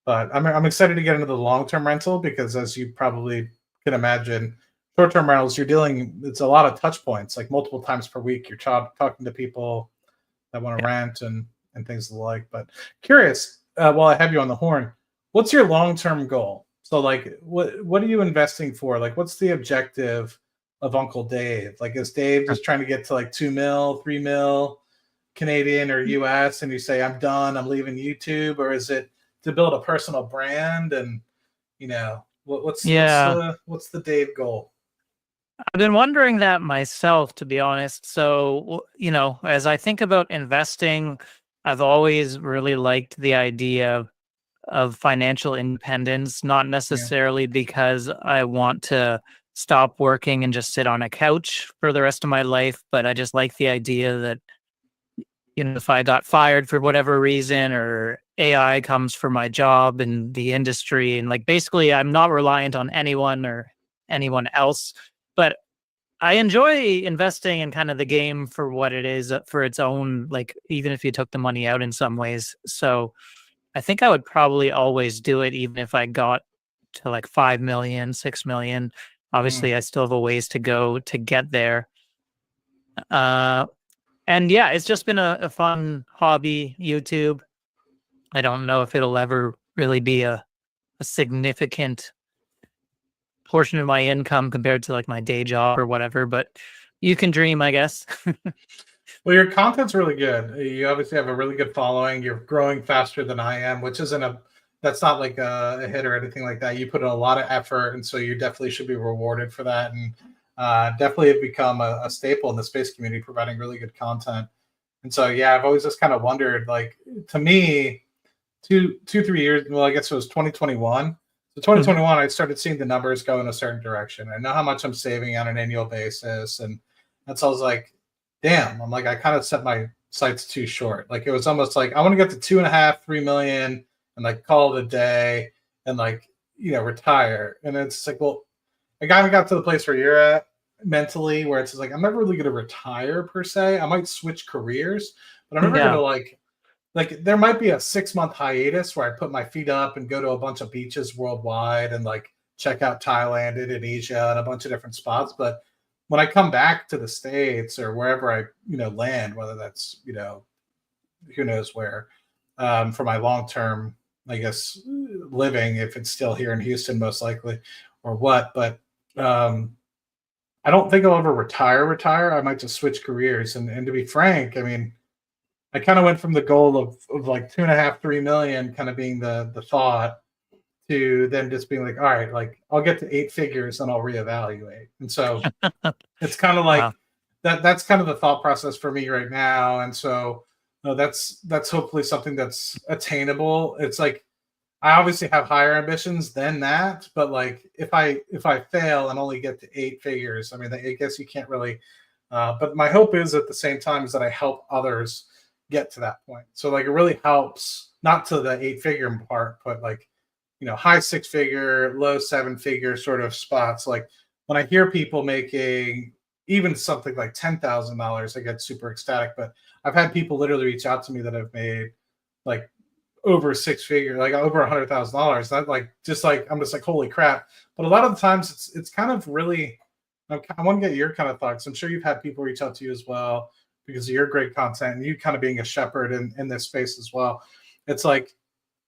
But I'm excited to get into the long-term rental because, as you probably can imagine, short-term rentals, it's a lot of touch points, like multiple times per week. You're talking to people that want to rent and things of the like. But curious, while I have you on the horn, what's your long-term goal? So like, what are you investing for? Like, what's the objective of Uncle Dave? Like, is Dave just trying to get to like 2 mil, 3 mil Canadian or US, and you say, I'm done, I'm leaving YouTube? Or is it to build a personal brand? And what's the Dave goal? I've been wondering that myself, to be honest. So, as I think about investing, I've always really liked the idea of financial independence, not necessarily because I want to stop working and just sit on a couch for the rest of my life, but I just like the idea that, if I got fired for whatever reason, or AI comes for my job in the industry, and like basically I'm not reliant on anyone or anyone else. But I enjoy investing in kind of the game for what it is, for its own, like, even if you took the money out in some ways. So I think I would probably always do it, even if I got to like 5 million, 6 million. Obviously, I still have a ways to go to get there. And yeah, it's just been a fun hobby, YouTube. I don't know if it'll ever really be a significant portion of my income compared to like my day job or whatever, but you can dream, I guess. Well, your content's really good. You obviously have a really good following. You're growing faster than I am, which that's not like a hit or anything like that. You put in a lot of effort, and so you definitely should be rewarded for that. And definitely have become a staple in the space community, providing really good content. And so, yeah, I've always just kind of wondered, like, to me, 3 years, well, I guess it was 2021. So 2021, I started seeing the numbers go in a certain direction. I know how much I'm saving on an annual basis. And that's, I was like, damn, I'm like, I kind of set my sights too short. Like, it was almost like, I want to get to 2.5, 3 million and like call it a day and like, retire. And it's like, well, I kind of got to the place where you're at mentally, where it's like, I'm never really going to retire per se. I might switch careers, but I'm never going to like there might be a 6-month hiatus where I put my feet up and go to a bunch of beaches worldwide and like check out Thailand, Indonesia, and a bunch of different spots. But when I come back to the States or wherever I, land, whether that's, who knows where, for my long-term, I guess, living, if it's still here in Houston, most likely, or what. But I don't think I'll ever retire. I might just switch careers. And to be frank, I mean, I kind of went from the goal of like 2.5, 3 million kind of being the thought, to then just being like, all right, like I'll get to 8 figures and I'll reevaluate. And so it's kind of like that's kind of the thought process for me right now. And so that's hopefully something that's attainable. It's like, I obviously have higher ambitions than that, but like if I fail and only get to 8 figures, I mean, I guess you can't really. But my hope is at the same time is that I help others get to that point. So like it really helps, not to the 8-figure part, but like, high 6-figure, low 7-figure sort of spots. Like when I hear people making even something like $10,000, I get super ecstatic. But I've had people literally reach out to me that have made like over 6-figure, like over $100,000. That like, just like, I'm just like, holy crap. But a lot of the times it's kind of really, I want to get your kind of thoughts. I'm sure you've had people reach out to you as well because of your great content and you kind of being a shepherd in this space as well. It's like,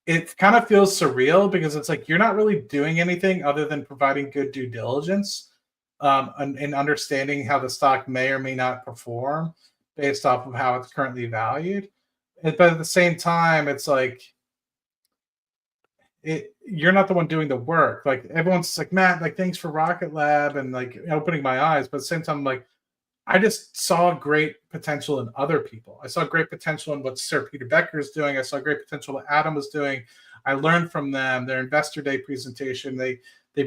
it kind of feels surreal because it's like, you're not really doing anything other than providing good due diligence and understanding how the stock may or may not perform based off of how it's currently valued. But at the same time, it's like, you're not the one doing the work. Like everyone's like, Matt, like thanks for Rocket Lab and like opening my eyes. But at the same time, like I just saw great potential in other people. I saw great potential in what Sir Peter Becker is doing. I saw great potential what Adam was doing. I learned from them. Their Investor Day presentation, they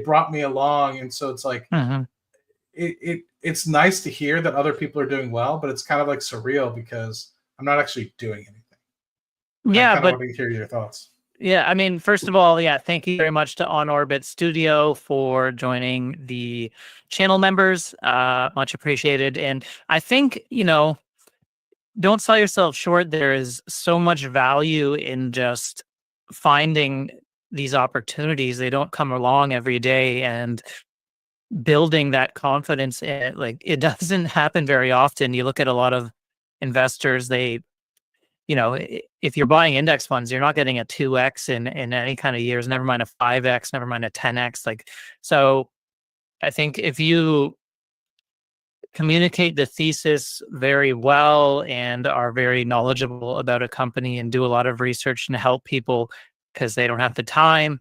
brought me along, and so it's like it's nice to hear that other people are doing well, but it's kind of like surreal because I'm not actually doing anything. Yeah, but I want to hear your thoughts. Yeah, I mean, first of all, yeah, thank you very much to On Orbit Studio for joining the channel members. Much appreciated. And I think, don't sell yourself short. There is so much value in just finding these opportunities. They don't come along every day, and building that confidence in like it doesn't happen very often. You look at a lot of investors, they, if you're buying index funds, you're not getting a 2x in any kind of years, never mind a 5x, never mind a 10x. Like, so I think if you communicate the thesis very well and are very knowledgeable about a company and do a lot of research and help people because they don't have the time,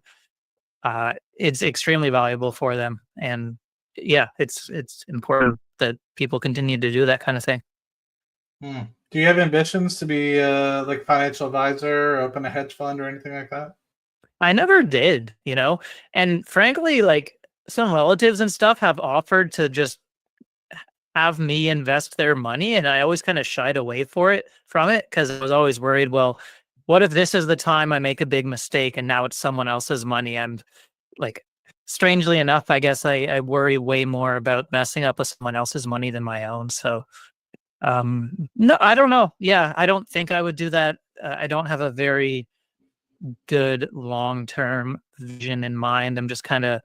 it's extremely valuable for them. And yeah, it's important that people continue to do that kind of thing. Do you have ambitions to be like financial advisor or open a hedge fund or anything like that? I never did, and frankly, like some relatives and stuff have offered to just have me invest their money, and I always kind of shied away from it because I was always worried, well, what if this is the time I make a big mistake and now it's someone else's money? I'm like, strangely enough, I guess I worry way more about messing up with someone else's money than my own. So, no, I don't know. Yeah, I don't think I would do that. I don't have a very good long-term vision in mind. I'm just kind of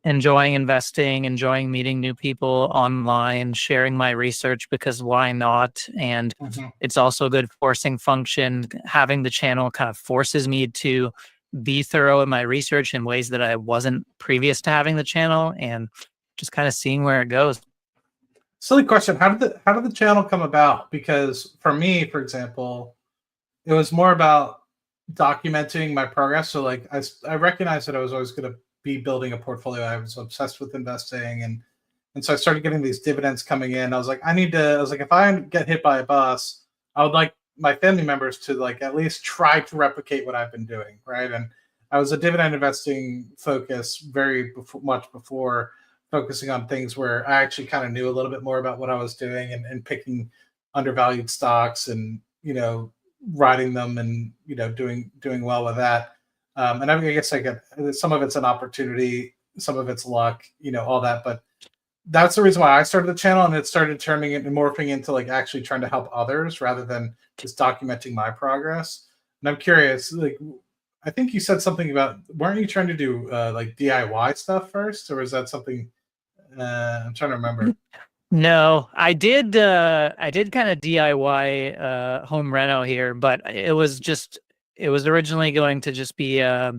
enjoying investing, enjoying meeting new people online, sharing my research because why not? And it's also a good forcing function. Having the channel kind of forces me to be thorough in my research in ways that I wasn't previous to having the channel, and just kind of seeing where it goes. Silly question. How did the channel come about? Because for me, for example, it was more about documenting my progress. So like I recognized that I was always going to be building a portfolio. I was obsessed with investing, and so I started getting these dividends coming in. I was like, if I get hit by a bus, I would like my family members to like at least try to replicate what I've been doing, right? And I was a dividend investing focus much before focusing on things where I actually kind of knew a little bit more about what I was doing and picking undervalued stocks and riding them and doing well with that. And I guess some of it's an opportunity, some of it's luck, all that. But that's the reason why I started the channel, and it started turning and morphing into like actually trying to help others rather than just documenting my progress. And I'm curious, like, I think you said something about, weren't you trying to do like DIY stuff first, or was that something? I'm trying to remember. No, I did kind of DIY home reno here, but it was originally going to just be a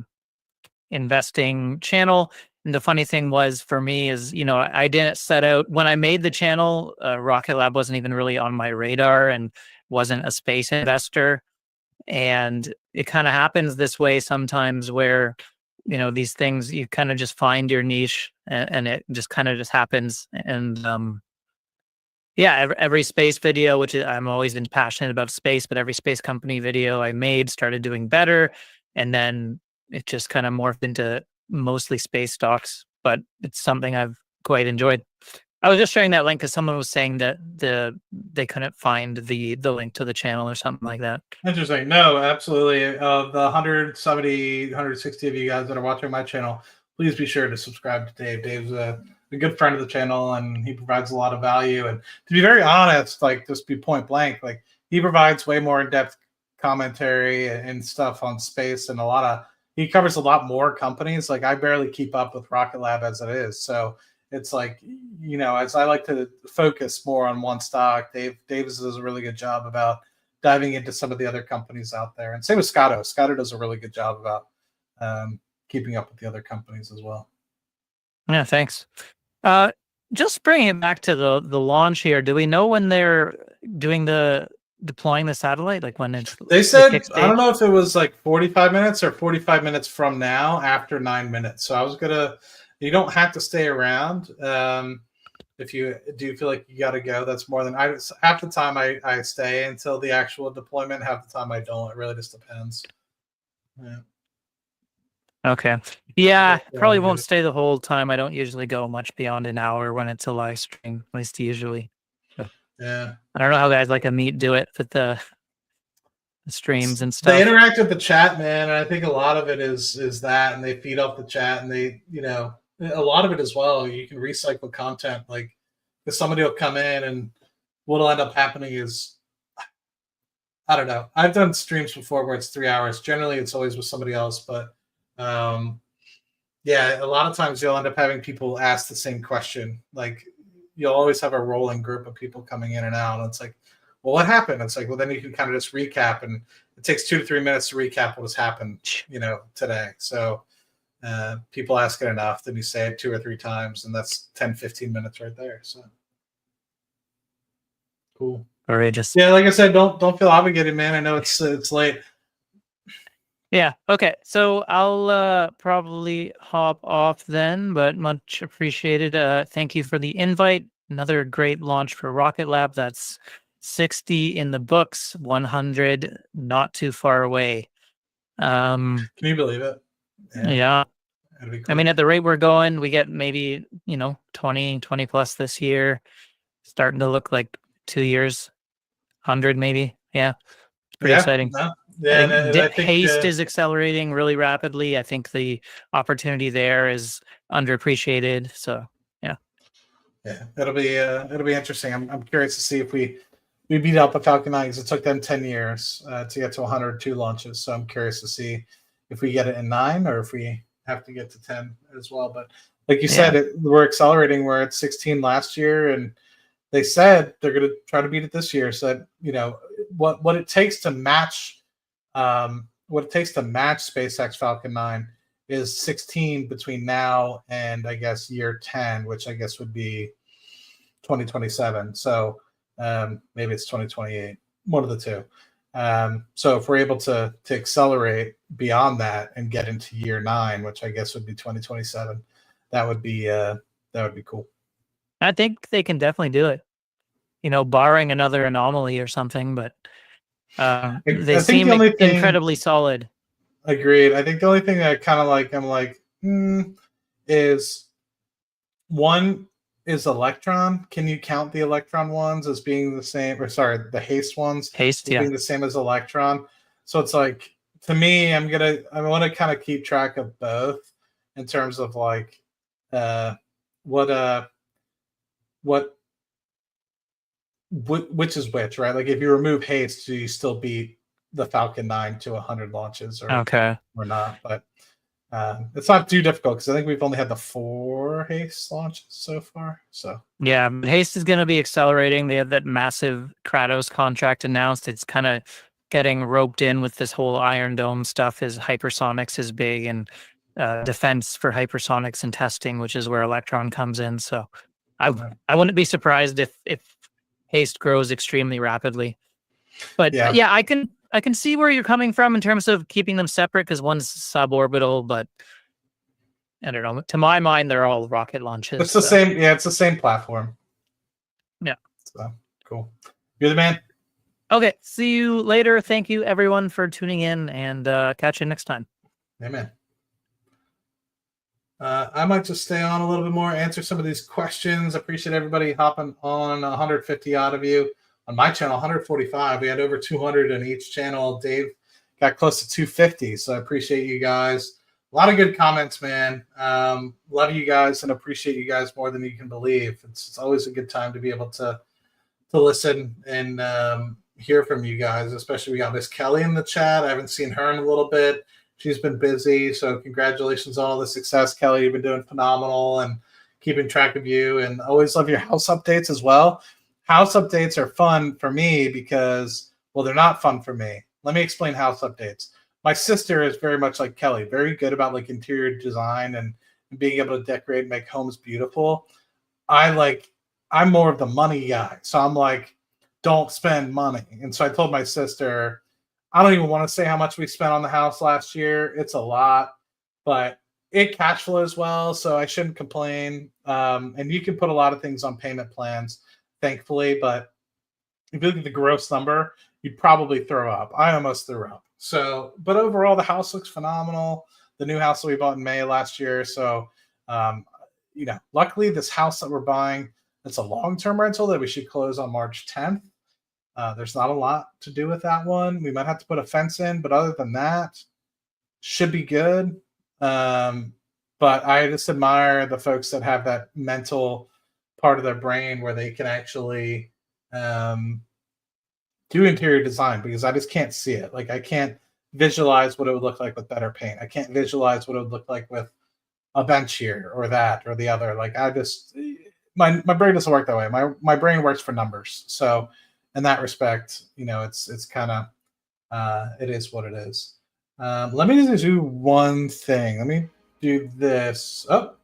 investing channel. And the funny thing was for me is, I didn't set out when I made the channel, Rocket Lab wasn't even really on my radar and wasn't a space investor. And it kind of happens this way sometimes where, these things, you kind of just find your niche and it just kind of just happens. And, yeah, every space video, which I'm always been passionate about space, but every space company video I made started doing better. And then it just kind of morphed into mostly space stocks, but it's something I've quite enjoyed. I was just sharing that link because someone was saying that they couldn't find the link to the channel or something like that. Interesting. No, absolutely. Of the 170, 160 of you guys that are watching my channel, please be sure to subscribe to Dave. Dave's a good friend of the channel, and he provides a lot of value. And to be very honest, like just be point blank, like he provides way more in-depth commentary and stuff on space, and he covers a lot more companies. Like I barely keep up with Rocket Lab as it is. So it's like, as I like to focus more on one stock, Dave does a really good job about diving into some of the other companies out there. And same with Scotto. Scotto does a really good job about keeping up with the other companies as well. Yeah, thanks. Just bringing it back to the launch here. Do we know when they're deploying the satellite? Like when it's they said, I don't know if it was like 45 minutes or 45 minutes from now after 9 minutes. So you don't have to stay around. If you do feel like you got to go, that's more than half the time I stay until the actual deployment. Half the time I don't. It really just depends. Yeah. Okay. Yeah, probably won't stay the whole time. I don't usually go much beyond an hour when it's a live stream, at least usually. Yeah. I don't know how guys like Amit do it with the streams and stuff. They interact with the chat, man, and I think a lot of it is that, and they feed off the chat, and they, a lot of it as well. You can recycle content, like if somebody will come in, and what'll end up happening is, I don't know. I've done streams before where it's 3 hours. Generally, it's always with somebody else, but Yeah, a lot of times you'll end up having people ask the same question. Like you'll always have a rolling group of people coming in and out. And it's like, well, what happened? It's like, well, then you can kind of just recap, and it takes 2 to 3 minutes to recap what has happened, today. So people ask it enough, then you say it 2 or 3 times, and that's 10, 15 minutes right there. So cool. Courageous. Yeah, like I said, don't feel obligated, man. I know it's late. Yeah. Okay. So I'll probably hop off then, but much appreciated. Thank you for the invite. Another great launch for Rocket Lab. That's 60 in the books, 100 not too far away. Can you believe it? Yeah. That'd be cool. I mean, at the rate we're going, we get maybe 20 plus this year. Starting to look like 2 years, 100 maybe. Yeah. It's pretty exciting. Yeah, I think Haste is accelerating really rapidly. I think the opportunity there is underappreciated. So yeah, it'll be interesting. I'm curious to see if we beat out the Falcon 9 because it took them 10 years to get to 102 launches. So I'm curious to see if we get it in 9 or if we have to get to 10 as well. But like you said, we're accelerating. We're at 16 last year, and they said they're going to try to beat it this year. So what it takes to match. What it takes to match SpaceX Falcon 9 is 16 between now and I guess year 10, which I guess would be 2027. So maybe it's 2028, one of the two. So if we're able to accelerate beyond that and get into year 9, which I guess would be 2027, that would be cool. I think they can definitely do it. Barring another anomaly or something, but. They seem incredibly solid. Agreed. I think the only thing that is one is Electron. Can you count the Electron ones as being the same? Or sorry, the Haste ones being the same as Electron. So it's like, to me, I want to kind of keep track of both in terms of like which is which, right? Like if you remove Haste, do you still beat the Falcon 9 to 100 launches or not? But it's not too difficult because I think we've only had the 4 Haste launches so far. So yeah, Haste is going to be accelerating. They have that massive Kratos contract announced. It's kind of getting roped in with this whole Iron Dome stuff. As hypersonics is big, and defense for hypersonics and testing, which is where Electron comes in. So I wouldn't be surprised if Haste grows extremely rapidly. But yeah, I can see where you're coming from in terms of keeping them separate because one's suborbital, but I don't know. To my mind, they're all rocket launches. It's the same. Yeah, it's the same platform. Yeah. So cool. You're the man. Okay. See you later. Thank you, everyone, for tuning in, and catch you next time. Amen. I might just stay on a little bit more, answer some of these questions. Appreciate everybody hopping on. 150 odd of you on my channel, 145. We had over 200 in each channel. Dave got close to 250, so I appreciate you guys. A lot of good comments, man. Love you guys and appreciate you guys more than you can believe. It's always a good time to be able to listen and hear from you guys, especially we got Miss Kelly in the chat. I haven't seen her in a little bit. She's been busy, so congratulations on all the success, Kelly. You've been doing phenomenal and keeping track of you, and always love your house updates as well. House updates are fun for me because, well, they're not fun for me. Let me explain house updates. My sister is very much like Kelly, very good about like interior design and being able to decorate and make homes beautiful. I'm more of the money guy, so I'm like, don't spend money. And so I told my sister, I don't even want to say how much we spent on the house last year. It's a lot, but it cash flows well, so I shouldn't complain. And you can put a lot of things on payment plans, thankfully, but if you look at the gross number, you'd probably throw up. I almost threw up. So, but overall, the house looks phenomenal. The new house that we bought in May last year. So, luckily this house that we're buying, it's a long-term rental that we should close on March 10th. There's not a lot to do with that one. We might have to put a fence in, but other than that, should be good. But I just admire the folks that have that mental part of their brain where they can actually do interior design, because I just can't see it. Like I can't visualize what it would look like with better paint. I can't visualize what it would look like with a bench here or that or the other. Like I just, my brain doesn't work that way. My brain works for numbers. So in that respect, you know, it's kind of, it is what it is. Let me just do one thing. Let me do this. Oh.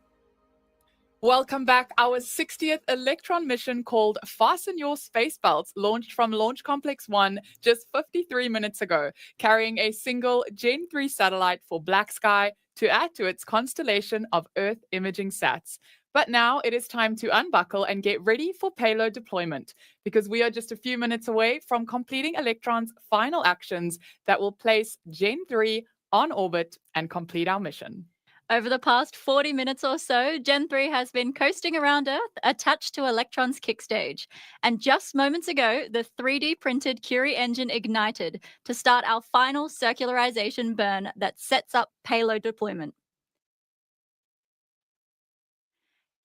Welcome back. Our 60th Electron mission called Fasten Your Seatbelts launched from Launch Complex 1 just 53 minutes ago, carrying a single Gen 3 satellite for Black Sky to add to its constellation of Earth imaging sats. But now it is time to unbuckle and get ready for payload deployment, because we are just a few minutes away from completing Electron's final actions that will place Gen 3 on orbit and complete our mission. Over the past 40 minutes or so, Gen 3 has been coasting around Earth, attached to Electron's kick stage. And just moments ago, the 3D printed Curie engine ignited to start our final circularization burn that sets up payload deployment.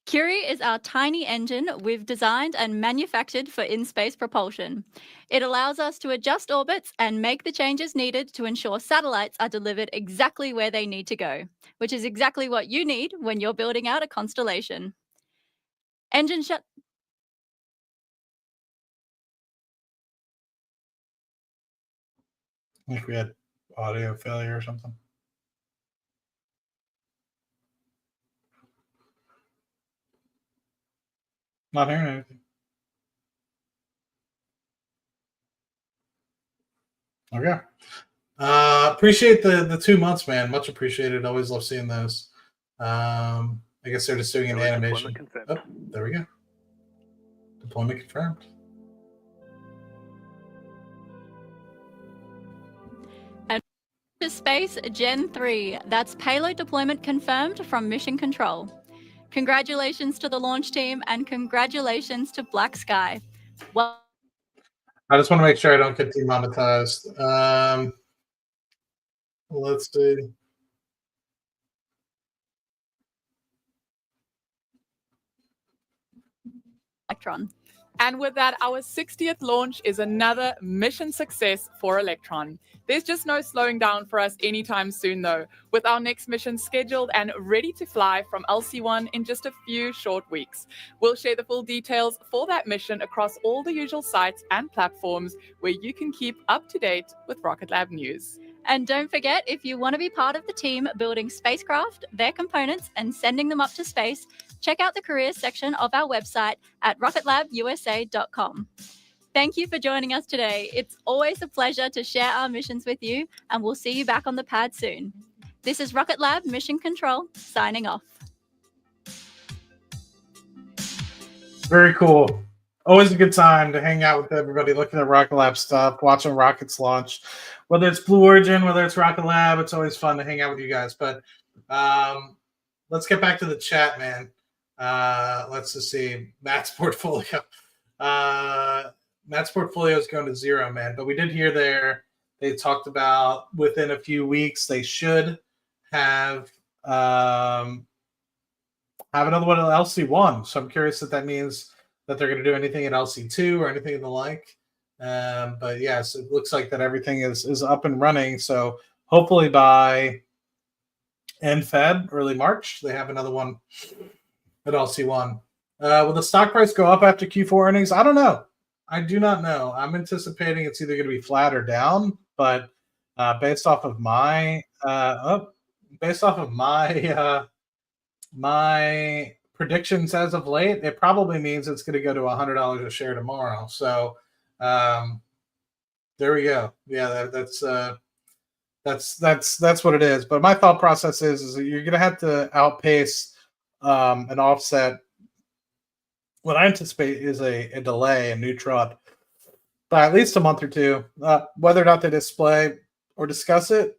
Curie is our tiny engine we've designed and manufactured for in-space propulsion. It allows us to adjust orbits and make the changes needed to ensure satellites are delivered exactly where they need to go, which is exactly what you need when you're building out a constellation. Engine shut. I think we had audio failure or something. Not hearing anything. Okay. Appreciate the 2 months, man. Much appreciated. Always love seeing those. I guess they're just doing an animation. Oh, there we go. Deployment confirmed. And to space Gen 3. That's payload deployment confirmed from Mission Control. Congratulations to the launch team and congratulations to Black Sky. Well, I just want to make sure I don't get demonetized. Let's see. Electron. And with that, our 60th launch is another mission success for Electron. There's just no slowing down for us anytime soon, though, with our next mission scheduled and ready to fly from LC1 in just a few short weeks. We'll share the full details for that mission across all the usual sites and platforms where you can keep up to date with Rocket Lab news. And don't forget, if you want to be part of the team building spacecraft, their components, and sending them up to space, check out the careers section of our website at rocketlabusa.com. Thank you for joining us today. It's always a pleasure to share our missions with you, and we'll see you back on the pad soon. This is Rocket Lab Mission Control, signing off. Very cool. Always a good time to hang out with everybody, looking at Rocket Lab stuff, watching rockets launch. Whether it's Blue Origin, whether it's Rocket Lab, it's always fun to hang out with you guys. But let's get back to the chat, man. Let's just see. Matt's portfolio. Matt's portfolio is going to 0, man. But we did hear there, they talked about within a few weeks they should have another one at LC1. So I'm curious if that means that they're going to do anything at LC2 or anything of the like. But yes, it looks like that everything is up and running. So hopefully by end Feb, early March, they have another one at LC1. Will the stock price go up after Q4 earnings? I don't know. I do not know. I'm anticipating it's either going to be flat or down, but based off of my my predictions as of late, it probably means it's going to go to $100 a share tomorrow. So there we go. Yeah, that's what it is. But my thought process is that you're going to have to outpace an offset. What I anticipate is a delay in Neutron by at least a month or two. Whether or not they display or discuss it,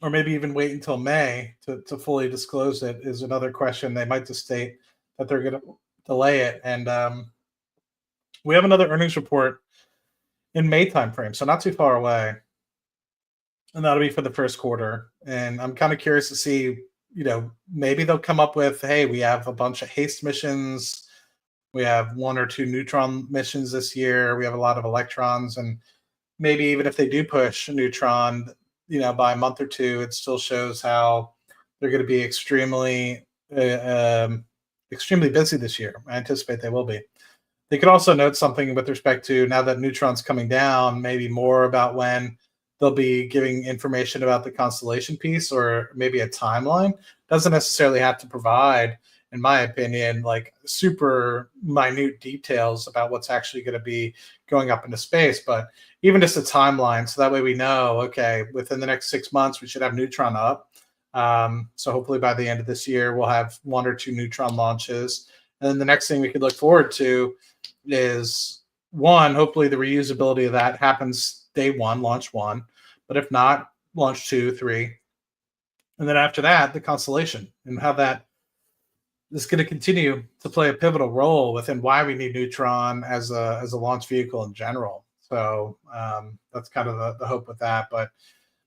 or maybe even wait until May to fully disclose it is another question. They might just state that they're going to delay it. And we have another earnings report in May timeframe, so not too far away. And that'll be for the first quarter. And I'm kind of curious to see, maybe they'll come up with, hey, we have a bunch of haste missions. We have 1 or 2 neutron missions this year. We have a lot of electrons. And maybe even if they do push Neutron, by a month or two, it still shows how they're going to be extremely busy this year. I anticipate they will be. They could also note something with respect to, now that Neutron's coming down, maybe more about when they'll be giving information about the constellation piece, or maybe a timeline. Doesn't necessarily have to provide, in my opinion, like super minute details about what's actually going to be going up into space, but even just a timeline. So that way we know, okay, within the next 6 months, we should have Neutron up. So hopefully by the end of this year, we'll have 1 or 2 Neutron launches. And then the next thing we could look forward to is, one, hopefully the reusability of that happens day 1, launch 1. But if not, launch 2, 3. And then after that, the constellation, and how that is going to continue to play a pivotal role within why we need Neutron as a launch vehicle in general. So that's kind of the hope with that. But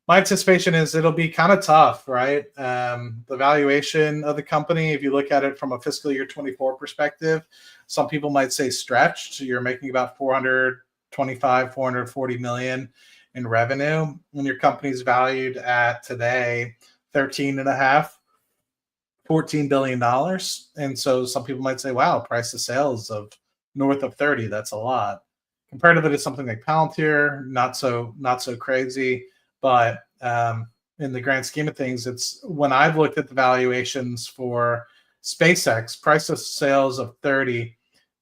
my anticipation is it'll be kind of tough, right? The valuation of the company, if you look at it from a fiscal year 24 perspective, some people might say stretched. You're making about 440 million in revenue, and your company's valued at today $13.5, $14 billion. And so some people might say, wow, price to sales of north of 30, that's a lot. Comparatively to something like Palantir, not so crazy. But in the grand scheme of things, it's, when I've looked at the valuations for SpaceX, price to sales of 30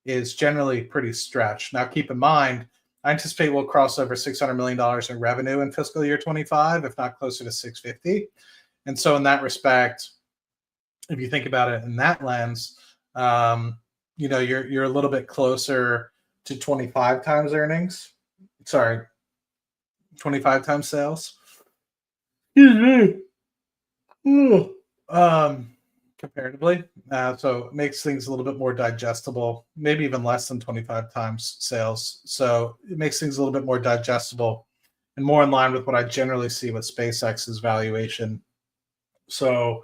is generally pretty stretched. Now, keep in mind, I anticipate we'll cross over $600 million in revenue in fiscal year 25, if not closer to 650. And so in that respect, if you think about it in that lens, you're a little bit closer to 25 times earnings. Sorry, 25 times sales. Comparatively. So it makes things a little bit more digestible, maybe even less than 25 times sales. So it makes things a little bit more digestible and more in line with what I generally see with SpaceX's valuation. So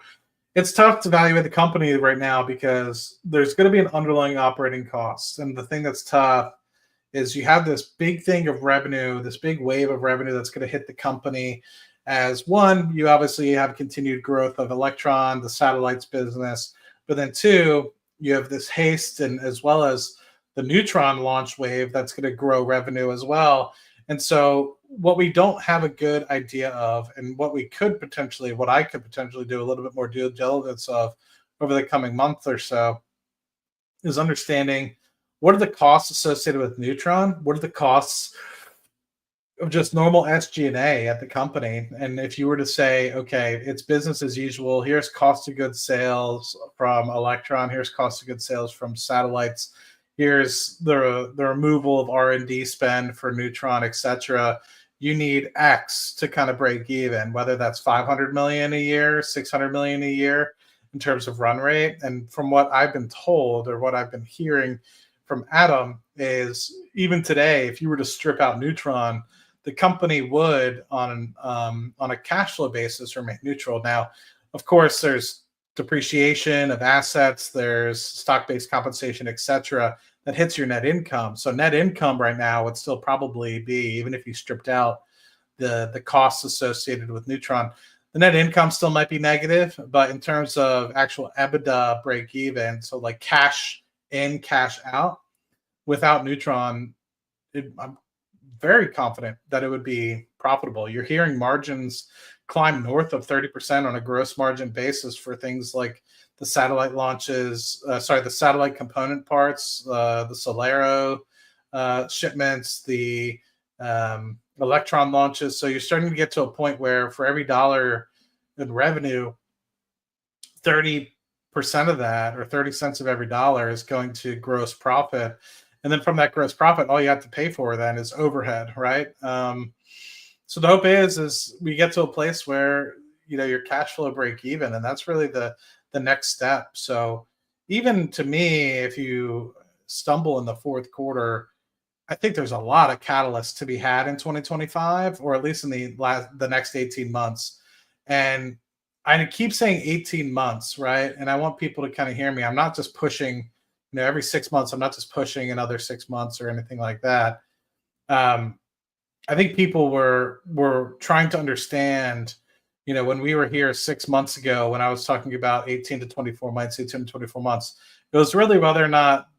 it's tough to evaluate the company right now because there's going to be an underlying operating cost. And the thing that's tough is you have this big thing of revenue, this big wave of revenue that's going to hit the company. As one, you obviously have continued growth of Electron, the satellites business, but then two, you have this haste, and as well as the Neutron launch wave that's going to grow revenue as well. And so what we don't have a good idea of, and what I could potentially do a little bit more due diligence of over the coming month or so, is understanding what are the costs associated with Neutron, what are the costs of just normal SG&A at the company. And if you were to say, okay, it's business as usual, here's cost of goods sales from Electron, here's cost of goods sales from satellites, here's the removal of R&D spend for Neutron, etc. You need X to kind of break even, whether that's 500 million a year, 600 million a year in terms of run rate. And from what I've been told, or what I've been hearing from Adam, is even today, if you were to strip out Neutron, the company would, on a cash flow basis, remain neutral. Now, of course, there's depreciation of assets, there's stock-based compensation, etc., that hits your net income. So net income right now would still probably be, even if you stripped out the costs associated with Neutron, the net income still might be negative. But in terms of actual EBITDA break even, so like cash in, cash out, without Neutron, I'm very confident that it would be profitable. You're hearing margins climb north of 30% on a gross margin basis for things like the satellite launches, the satellite component parts, the Solero shipments, the Electron launches. So you're starting to get to a point where for every dollar in revenue, 30% of that, or 30 cents of every dollar, is going to gross profit. And then from that gross profit, all you have to pay for then is overhead, right? So the hope is we get to a place where, your cash flow break even, and that's really the next step. So even to me, if you stumble in the fourth quarter, I think there's a lot of catalysts to be had in 2025, or at least in the next 18 months. And I keep saying 18 months, right? And I want people to kind of hear me. I'm not just pushing, every 6 months, I'm not just pushing another 6 months or anything like that. I think people were trying to understand, when we were here 6 months ago, when I was talking about 18 to 24 months, 18 to 24 months, it was really whether or not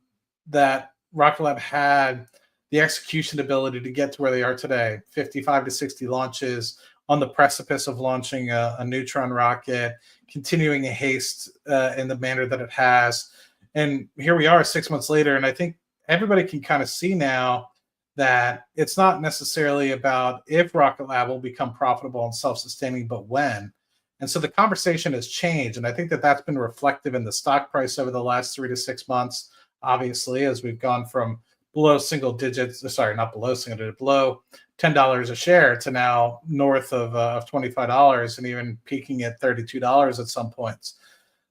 that Rocket Lab had the execution ability to get to where they are today, 55 to 60 launches, on the precipice of launching a Neutron rocket, continuing a haste in the manner that it has. And here we are 6 months later, and I think everybody can kind of see now that it's not necessarily about if Rocket Lab will become profitable and self-sustaining, but when. And so the conversation has changed, and I think that that's been reflective in the stock price over the last 3 to 6 months, obviously, as we've gone from below single digits, sorry, not below single digit, below $10 a share to now north of $25 and even peaking at $32 at some points.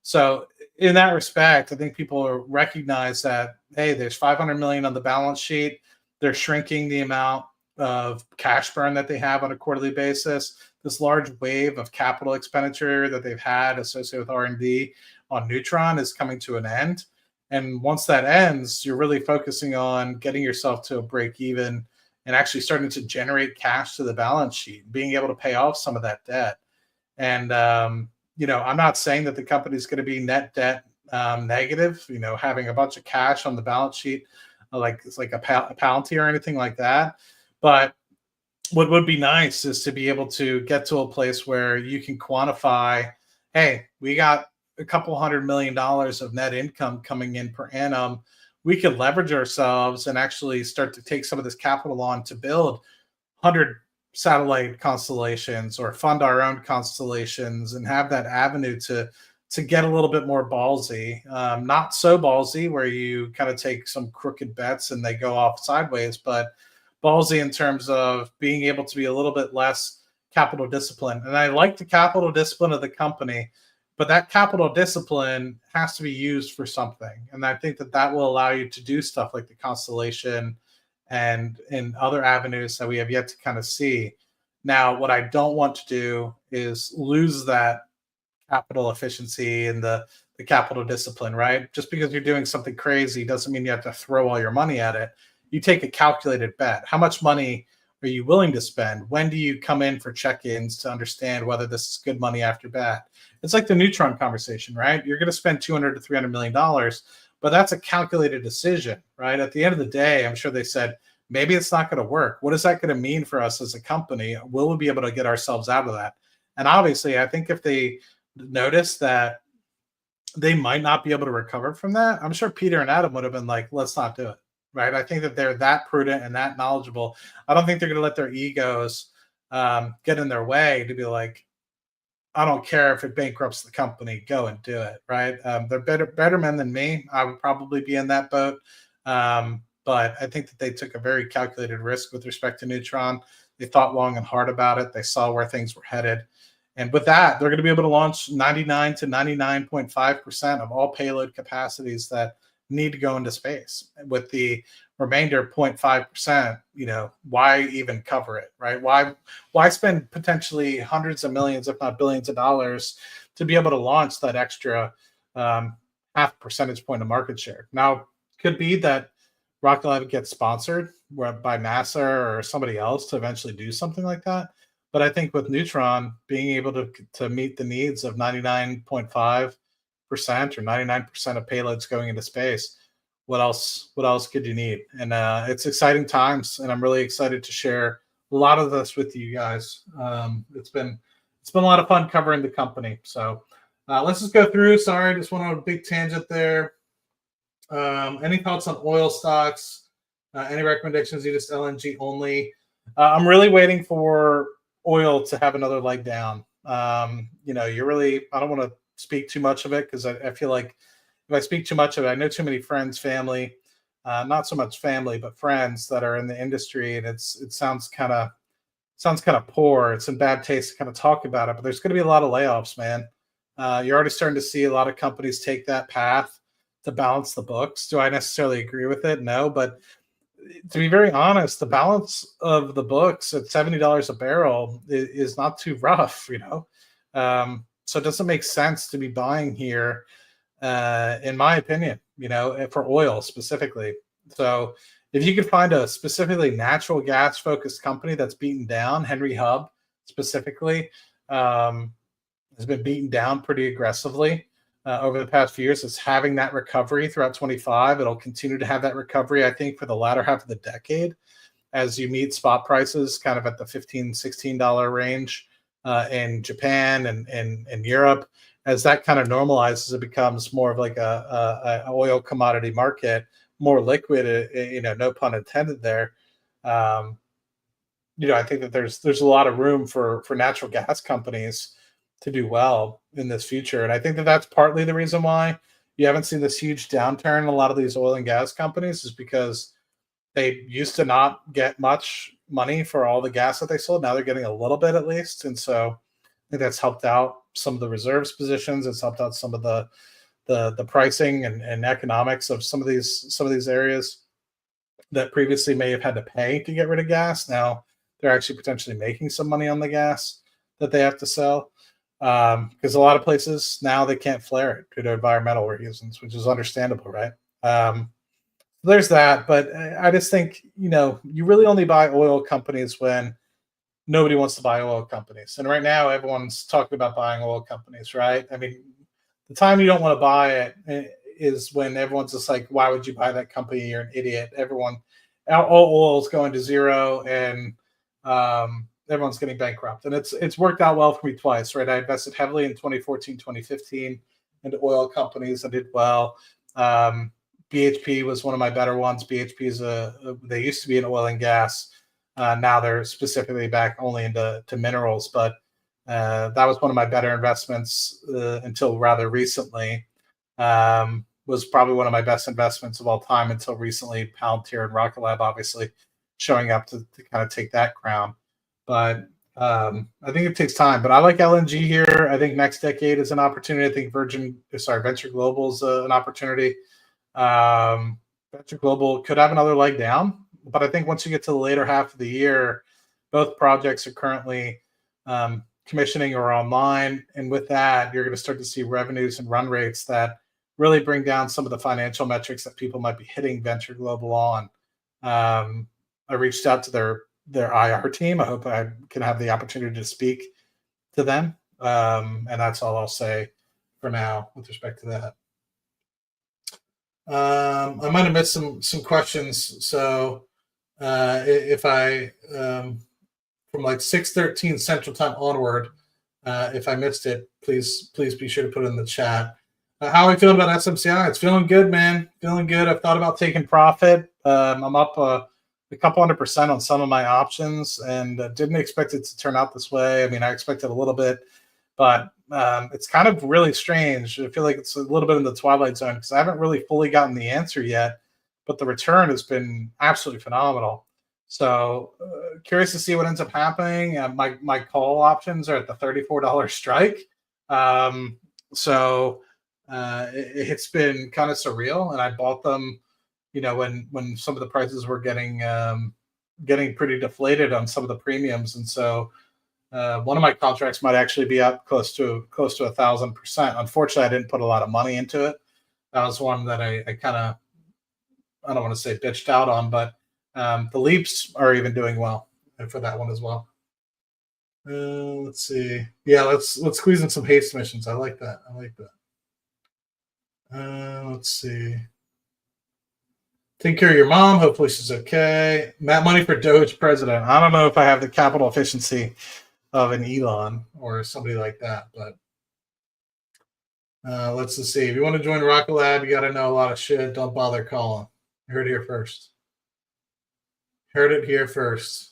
So in that respect, I think people recognize that, hey, there's $500 million on the balance sheet. They're shrinking the amount of cash burn that they have on a quarterly basis. This large wave of capital expenditure that they've had associated with R&D on Neutron is coming to an end. And once that ends, you're really focusing on getting yourself to a break even and actually starting to generate cash to the balance sheet, being able to pay off some of that debt. And, I'm not saying that the company is going to be net debt negative, having a bunch of cash on the balance sheet, like it's like a Palantir or anything like that. But what would be nice is to be able to get to a place where you can quantify, hey, we got a couple $100 million of net income coming in per annum. We could leverage ourselves and actually start to take some of this capital on to build 100 satellite constellations or fund our own constellations and have that avenue to get a little bit more ballsy. Not so ballsy where you kind of take some crooked bets and they go off sideways, but ballsy in terms of being able to be a little bit less capital discipline. And I like the capital discipline of the company, but that capital discipline has to be used for something. And I think that will allow you to do stuff like the constellation and in other avenues that we have yet to kind of see. Now, what I don't want to do is lose that capital efficiency and the capital discipline, right? Just because you're doing something crazy doesn't mean you have to throw all your money at it. You take a calculated bet. How much money are you willing to spend? When do you come in for check-ins to understand whether this is good money after bad? It's like the Neutron conversation, right? You're going to spend $200 to $300 million, but that's a calculated decision, right? At the end of the day, I'm sure they said, maybe it's not going to work. What is that going to mean for us as a company? Will we be able to get ourselves out of that? And obviously, I think if they notice that they might not be able to recover from that, I'm sure Peter and Adam would have been like, let's not do it, right? I think that they're that prudent and that knowledgeable. I don't think they're going to let their egos get in their way to be like, I don't care if it bankrupts the company, go and do it, right? They're better men than me. I would probably be in that boat. But I think that they took a very calculated risk with respect to Neutron. They thought long and hard about it. They saw where things were headed. And with that, they're going to be able to launch 99 to 99.5% of all payload capacities that need to go into space. With the remainder 0.5%, why even cover it, right? Why spend potentially hundreds of millions, if not billions of dollars to be able to launch that extra half percentage point of market share? Now, could be that Rocket Lab gets sponsored by NASA or somebody else to eventually do something like that. But I think with Neutron being able to meet the needs of 99.5% or 99% of payloads going into space, what else could you need? And it's exciting times, and I'm really excited to share a lot of this with you guys. It's been a lot of fun covering the company. So let's just go through. Sorry, I just went on a big tangent there. Any thoughts on oil stocks? Any recommendations? You just LNG only? I'm really waiting for oil to have another leg down. I don't want to speak too much of it because I feel like if I speak too much of it, I know too many friends, family, not so much family, but friends that are in the industry, and it sounds kind of poor. It's in bad taste to kind of talk about it, but there's going to be a lot of layoffs, man. You're already starting to see a lot of companies take that path to balance the books. Do I necessarily agree with it? No, but to be very honest, the balance of the books at $70 a barrel is not too rough, so it doesn't make sense to be buying here, in my opinion, for oil specifically. So if you could find a specifically natural gas focused company that's beaten down, Henry Hub specifically has been beaten down pretty aggressively over the past few years. It's having that recovery throughout 25. It'll continue to have that recovery, I think, for the latter half of the decade as you meet spot prices kind of at the $15, $16 range in Japan and Europe. As that kind of normalizes, it becomes more of like a oil commodity market, more liquid, no pun intended there. I think that there's a lot of room for natural gas companies to do well in this future. And I think that that's partly the reason why you haven't seen this huge downturn in a lot of these oil and gas companies, is because they used to not get much money for all the gas that they sold. Now they're getting a little bit at least. And so I think that's helped out some of the reserves positions. It's helped out some of the pricing and economics of some of these areas that previously may have had to pay to get rid of gas. Now they're actually potentially making some money on the gas that they have to sell. Because a lot of places now they can't flare it due to environmental reasons, which is understandable, right? There's that, but I just think, you really only buy oil companies when nobody wants to buy oil companies. And right now everyone's talking about buying oil companies, right? I mean, the time you don't want to buy it is when everyone's just like, why would you buy that company? You're an idiot. All oil is going to zero, and everyone's getting bankrupt. And it's worked out well for me twice, right? I invested heavily in 2014, 2015 into oil companies. I did well. BHP was one of my better ones. BHP is they used to be in oil and gas. Now they're specifically back only into minerals, but that was one of my better investments until rather recently. Was probably one of my best investments of all time until recently. Palantir and Rocket Lab obviously showing up to kind of take that crown. But I think it takes time. But I like LNG here. I think next decade is an opportunity. I think Venture Global is an opportunity. Venture Global could have another leg down, but I think once you get to the later half of the year, both projects are currently commissioning or online, and with that, you're going to start to see revenues and run rates that really bring down some of the financial metrics that people might be hitting Venture Global on. I reached out to their IR team. I hope I can have the opportunity to speak to them, and that's all I'll say for now with respect to that. I might have missed some questions, so if I from like 6:13 Central Time onward, if I missed it, please be sure to put it in the chat. How are we feeling about SMCI? It's feeling good, man. Feeling good. I've thought about taking profit. I'm up a couple 100% on some of my options, and didn't expect it to turn out this way. I mean, I expected a little bit, but it's kind of really strange. I feel like it's a little bit in the twilight zone because I haven't really fully gotten the answer yet, but the return has been absolutely phenomenal. So curious to see what ends up happening. My call options are at the $34 strike. So it's been kind of surreal, and I bought them, when some of the prices were getting pretty deflated on some of the premiums, and so one of my contracts might actually be up close to 1,000%. Unfortunately, I didn't put a lot of money into it. That was one that I kind of, I don't want to say bitched out on, but the leaps are even doing well for that one as well. Let's see. Yeah, let's squeeze in some haste missions. I like that. Let's see. Take care of your mom. Hopefully she's okay. Matt Money for Doge president. I don't know if I have the capital efficiency of an Elon or somebody like that, but let's just see. If you want to join Rocket Lab, you got to know a lot of shit. Don't bother calling. You heard it here first.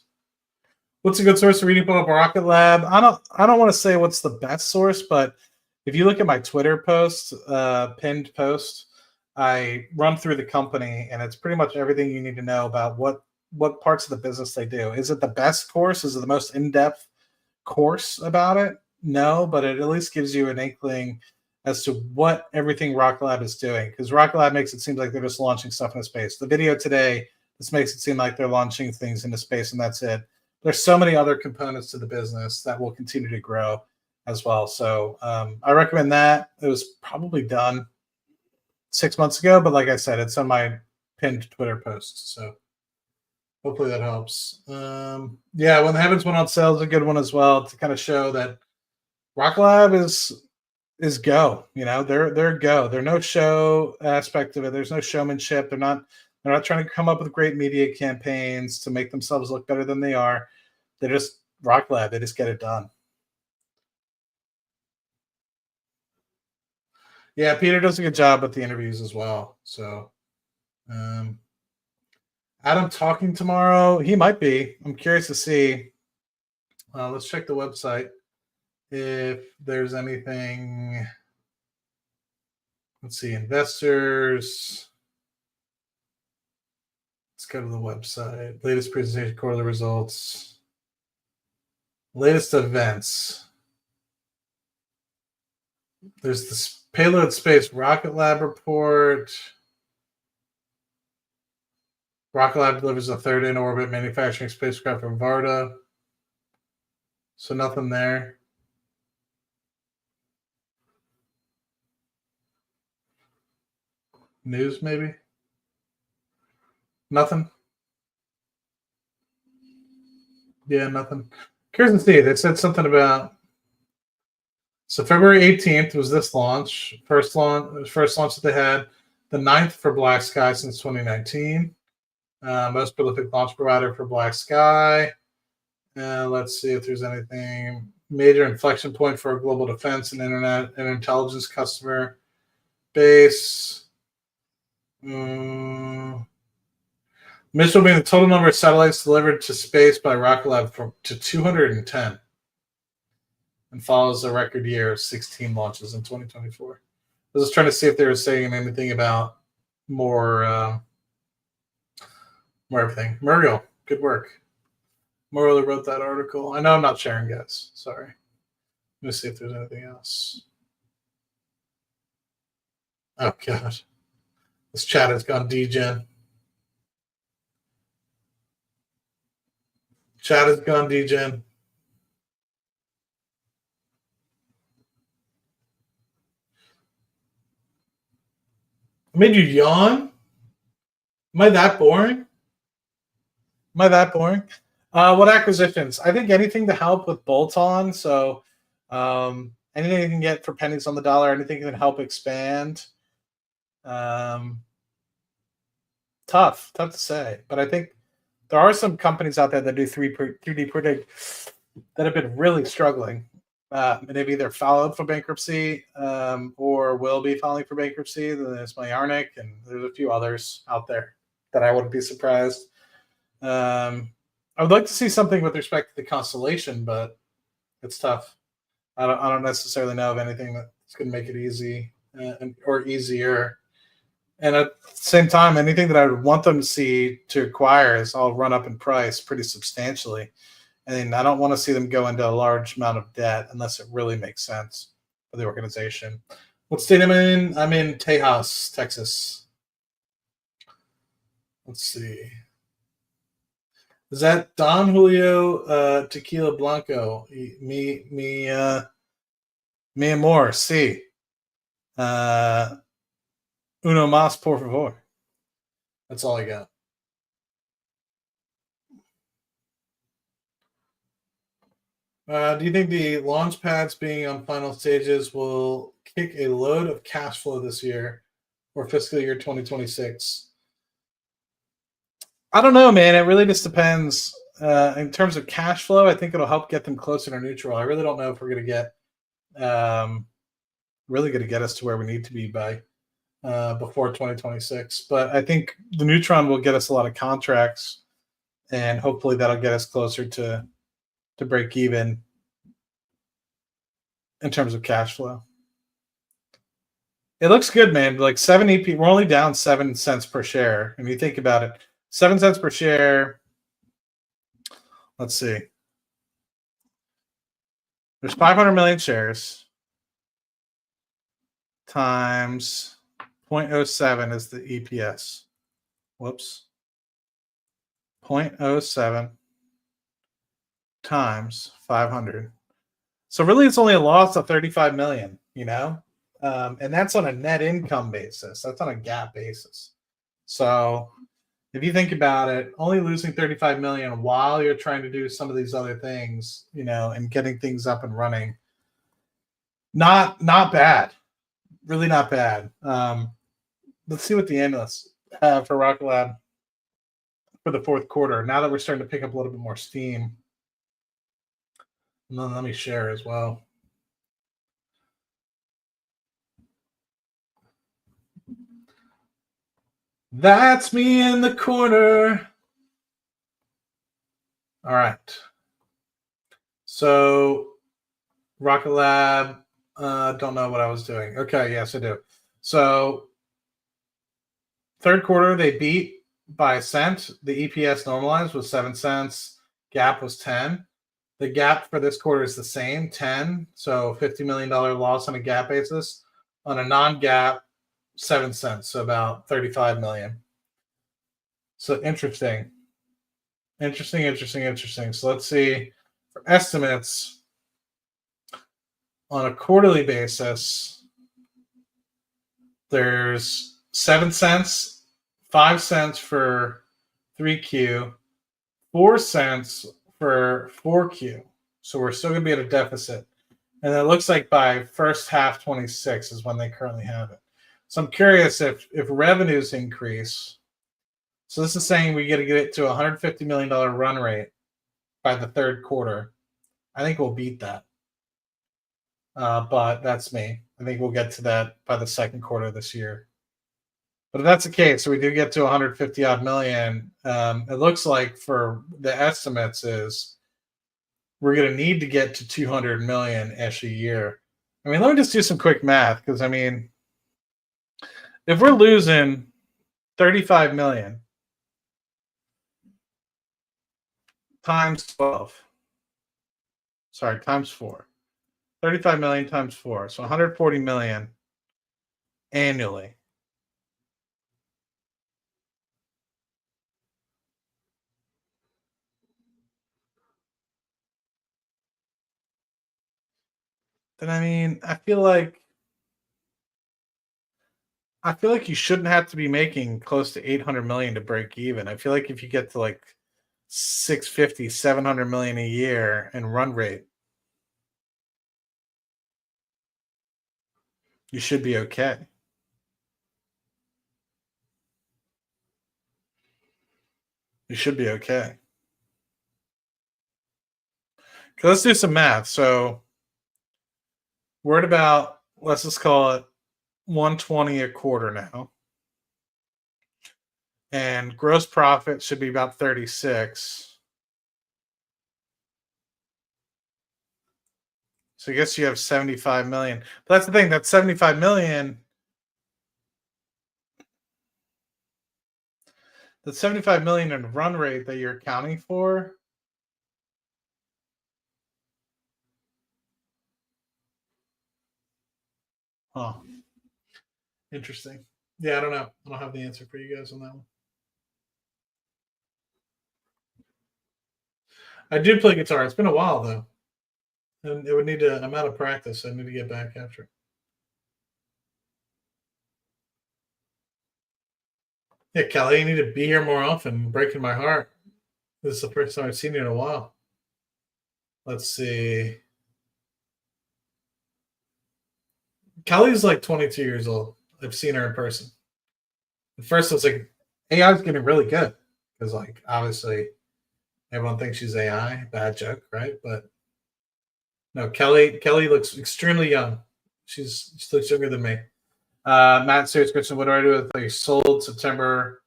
What's a good source for reading about Rocket Lab? I don't want to say what's the best source, but if you look at my Twitter post, pinned post, I run through the company, and it's pretty much everything you need to know about what parts of the business they do. Is it the best course? Is it the most in-depth course about it? No, but it at least gives you an inkling as to what everything Rocket Lab is doing, because Rocket Lab makes it seem like they're just launching stuff into space. The video today, this makes it seem like they're launching things into space and that's it. There's so many other components to the business that will continue to grow as well. So I recommend that. It was probably done 6 months ago, but like I said, it's on my pinned Twitter post. So Hopefully that helps. Yeah, when the Heavens went on sale is a good one as well to kind of show that Rocket Lab is go. You know, they're go. There's no show aspect of it. There's no showmanship. They're not trying to come up with great media campaigns to make themselves look better than they are. They're just Rocket Lab. They just get it done. Yeah, Peter does a good job with the interviews as well. So, Adam talking tomorrow? He might be. I'm curious to see. Let's check the website if there's anything. Let's see, investors. Let's go to the website. Latest presentation, quarterly results. Latest events. There's the Payload Space Rocket Lab report. Rocket Lab delivers a third in-orbit manufacturing spacecraft from Varda. So nothing there. News, maybe? Nothing? Yeah, nothing. Curious to see. They said something about... So February 18th was this launch. First launch that they had. The 9th for Black Sky since 2019. Most prolific launch provider for Black Sky. Let's see if there's anything. Major inflection point for a global defense and internet and intelligence customer base. Mission will bring the total number of satellites delivered to space by Rocket Lab to 210 and follows a record year of 16 launches in 2024. I was just trying to see if they were saying anything about more everything. Muriel, good work. Muriel wrote that article. I know I'm not sharing, guys. Sorry. Let me see if there's anything else. Oh, God. This chat has gone degen. Chat has gone degen. I made you yawn? Am I that boring? What acquisitions? I think anything to help with bolt-on. So anything you can get for pennies on the dollar, anything that can help expand. Tough to say. But I think there are some companies out there that do 3D printing that have been really struggling. And they've either filed for bankruptcy or will be filing for bankruptcy. There's Myarnic, and there's a few others out there that I wouldn't be surprised. I would like to see something with respect to the Constellation, but it's tough. I don't necessarily know of anything that's going to make it easy or easier. And at the same time, anything that I would want them to see to acquire is all run up in price pretty substantially. And I don't want to see them go into a large amount of debt unless it really makes sense for the organization. What state am I in? I'm in Tejas, Texas. Let's see. Is that Don Julio Tequila Blanco? Me amor, sí. Uno más, por favor. That's all I got. Do you think the launch pads being on final stages will kick a load of cash flow this year or fiscal year 2026? I don't know, man. It really just depends. In terms of cash flow, I think it'll help get them closer to neutral. I really don't know if we're going to get us to where we need to be by before 2026. But I think the Neutron will get us a lot of contracts, and hopefully that'll get us closer to break even in terms of cash flow. It looks good, man. Like 7 EP, we're only down 7 cents per share. If you think about it, 7 cents per share. Let's see. There's 500 million shares times 0.07 is the EPS. Whoops. 0.07 times 500. So really it's only a loss of 35 million, you know? And that's on a net income basis. That's on a GAAP basis. So if you think about it, only losing 35 million while you're trying to do some of these other things, you know, and getting things up and running, not bad, really not bad. Let's see what the analysts have for Rocket Lab for the fourth quarter. Now that we're starting to pick up a little bit more steam, and then let me share as well. That's me in the corner. All right. So Rocket Lab, don't know what I was doing. Okay, yes, I do. So third quarter, they beat by a cent. The EPS normalized was 7 cents. Gap was 10. The gap for this quarter is the same, 10. So $50 million loss on a gap basis. On a non-gap, 7 cents, so about 35 million. So interesting. So let's see for estimates on a quarterly basis. There's 7 cents, 5 cents for 3Q, 4 cents for 4Q. So we're still going to be at a deficit. And it looks like by first half 26 is when they currently have it. So I'm curious if revenues increase. So this is saying we got to get it to a $150 million run rate by the third quarter. I think we'll beat that. But that's me. I think we'll get to that by the second quarter of this year. But if that's the case, so we do get to 150 odd million. It looks like for the estimates is we're going to need to get to 200 million-ish a year. I mean, let me just do some quick math, because I mean, if we're losing 35 million times 12, sorry, times 4, 35 million times 4, so 140 million annually. Then I mean, I feel like you shouldn't have to be making close to 800 million to break even. I feel like if you get to like 650, 700 million a year in run rate, you should be okay. You should be okay. Let's do some math. So we're at about, let's just call it 120 a quarter now. And gross profit should be about 36. So I guess you have 75 million. But that's the thing, that 75 million. The 75 million in run rate that you're accounting for. Huh. Interesting. Yeah, I don't know. I don't have the answer for you guys on that one. I do play guitar. It's been a while, though. And it would need an amount of practice. I need to get back after it. Yeah, Kelly, you need to be here more often. Breaking my heart. This is the first time I've seen you in a while. Let's see. Kelly's like 22 years old. I've seen her in person. At first, I was like, AI's getting really good. Because, like, obviously, everyone thinks she's AI. Bad joke, right? But no, Kelly looks extremely young. She looks younger than me. Matt, serious question. What do I do with like sold September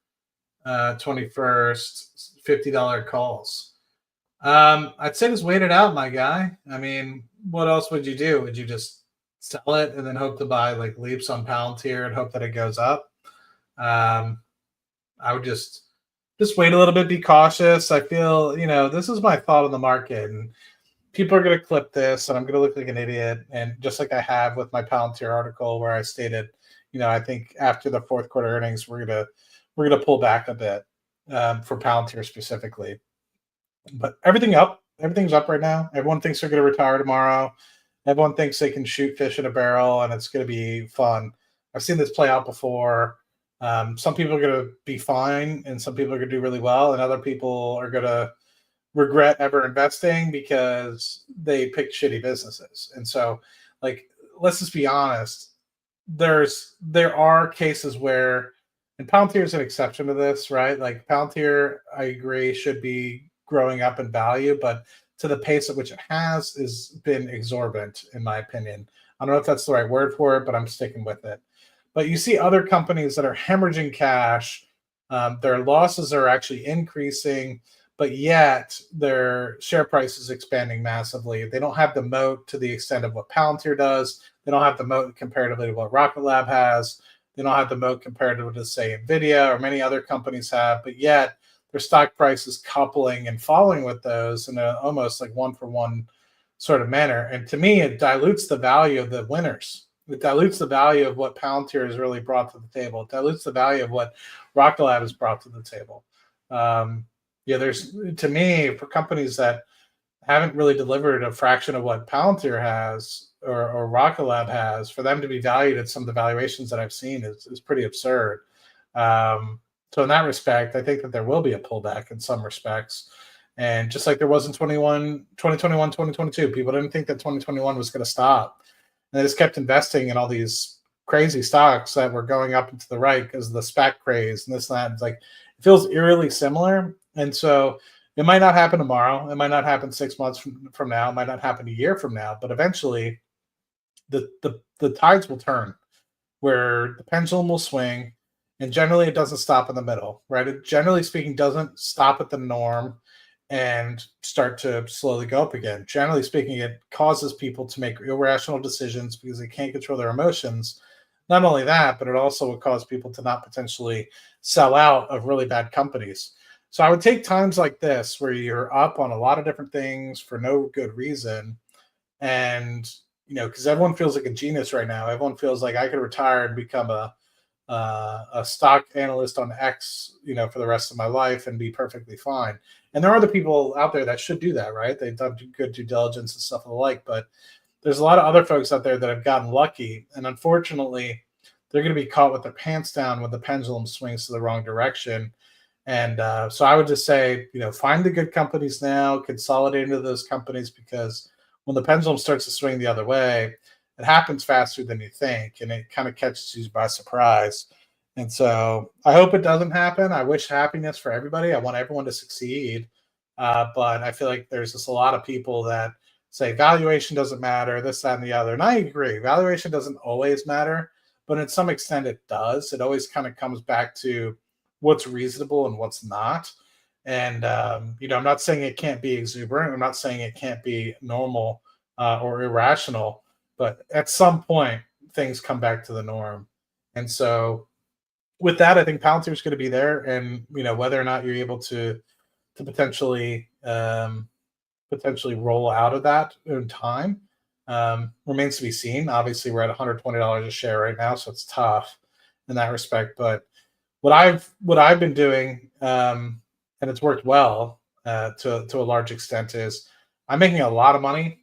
21st, $50 calls? I'd say just wait it out, my guy. I mean, what else would you do? Would you just sell it and then hope to buy like leaps on Palantir and hope that it goes up? I would just wait a little bit, be cautious. I feel, this is my thought on the market, and people are going to clip this and I'm going to look like an idiot. And just like I have with my Palantir article where I stated, I think after the fourth quarter earnings, we're going to pull back a bit for Palantir specifically. But everything's up right now. Everyone thinks they're going to retire tomorrow. Everyone thinks they can shoot fish in a barrel and it's going to be fun. I've seen this play out before. Some people are going to be fine, and some people are going to do really well, and other people are going to regret ever investing because they picked shitty businesses. And so, like, let's just be honest. There are cases where, and Palantir is an exception to this, right? Like Palantir, I agree, should be growing up in value, but to the pace at which it has been exorbitant, in my opinion. I don't know if that's the right word for it, but I'm sticking with it. But you see other companies that are hemorrhaging cash. Their losses are actually increasing, but yet their share price is expanding massively. They don't have the moat to the extent of what Palantir does. They don't have the moat comparatively to what Rocket Lab has. They don't have the moat comparatively to, say, NVIDIA or many other companies have, but yet their stock price is coupling and falling with those in a almost like one-for-one sort of manner. And to me, it dilutes the value of the winners. It dilutes the value of what Palantir has really brought to the table. It dilutes the value of what Rocket Lab has brought to the table. There's, to me, for companies that haven't really delivered a fraction of what Palantir has or Rocket Lab has, for them to be valued at some of the valuations that I've seen is pretty absurd. So in that respect, I think that there will be a pullback in some respects. And just like there was in 2021, 2022, people didn't think that 2021 was going to stop. And they just kept investing in all these crazy stocks that were going up and to the right because of the SPAC craze and this and that. It's like, it feels eerily similar. And so it might not happen tomorrow. It might not happen 6 months from now. It might not happen a year from now. But eventually, the tides will turn, where the pendulum will swing. And generally, it doesn't stop in the middle, right? It, generally speaking, doesn't stop at the norm and start to slowly go up again. Generally speaking, it causes people to make irrational decisions because they can't control their emotions. Not only that, but it also will cause people to not potentially sell out of really bad companies. So I would take times like this where you're up on a lot of different things for no good reason. And, because everyone feels like a genius right now. Everyone feels like I could retire and become a stock analyst on X, for the rest of my life and be perfectly fine. And there are other people out there that should do that, right? They've done good due diligence and stuff of the like, but there's a lot of other folks out there that have gotten lucky. And unfortunately, they're going to be caught with their pants down when the pendulum swings to the wrong direction. And so I would just say, find the good companies now, consolidate into those companies, because when the pendulum starts to swing the other way, it happens faster than you think, and it kind of catches you by surprise. And so I hope it doesn't happen. I wish happiness for everybody. I want everyone to succeed. But I feel like there's just a lot of people that say valuation doesn't matter, this, that, and the other. And I agree. Valuation doesn't always matter, but in some extent it does. It always kind of comes back to what's reasonable and what's not. And, I'm not saying it can't be exuberant. I'm not saying it can't be normal or irrational. But at some point, things come back to the norm. And so with that, I think Palantir is going to be there. And, whether or not you're able to potentially roll out of that in time remains to be seen. Obviously, we're at $120 a share right now, so it's tough in that respect. But what I've been doing, and it's worked well to a large extent, is I'm making a lot of money,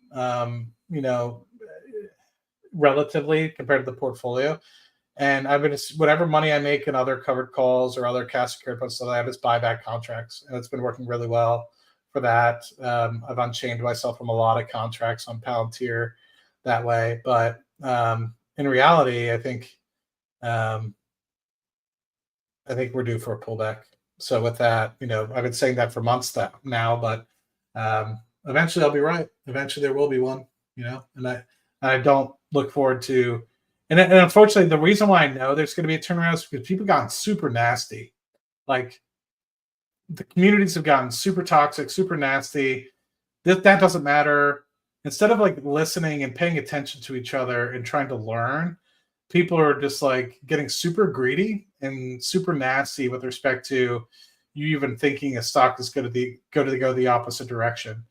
relatively compared to the portfolio. And I've been, whatever money I make in other covered calls or other cash secured puts, so I have is buyback contracts, and it's been working really well for that. I've unchained myself from a lot of contracts on Palantir that way. But in reality, I think we're due for a pullback. So with that, I've been saying that for months now, but eventually I'll be right. Eventually there will be one, and I don't look forward to, and unfortunately, the reason why I know there's going to be a turnaround is because people have gotten super nasty. Like, the communities have gotten super toxic, super nasty. That doesn't matter. Instead of like listening and paying attention to each other and trying to learn, people are just like getting super greedy and super nasty with respect to you even thinking a stock is going to go the opposite direction.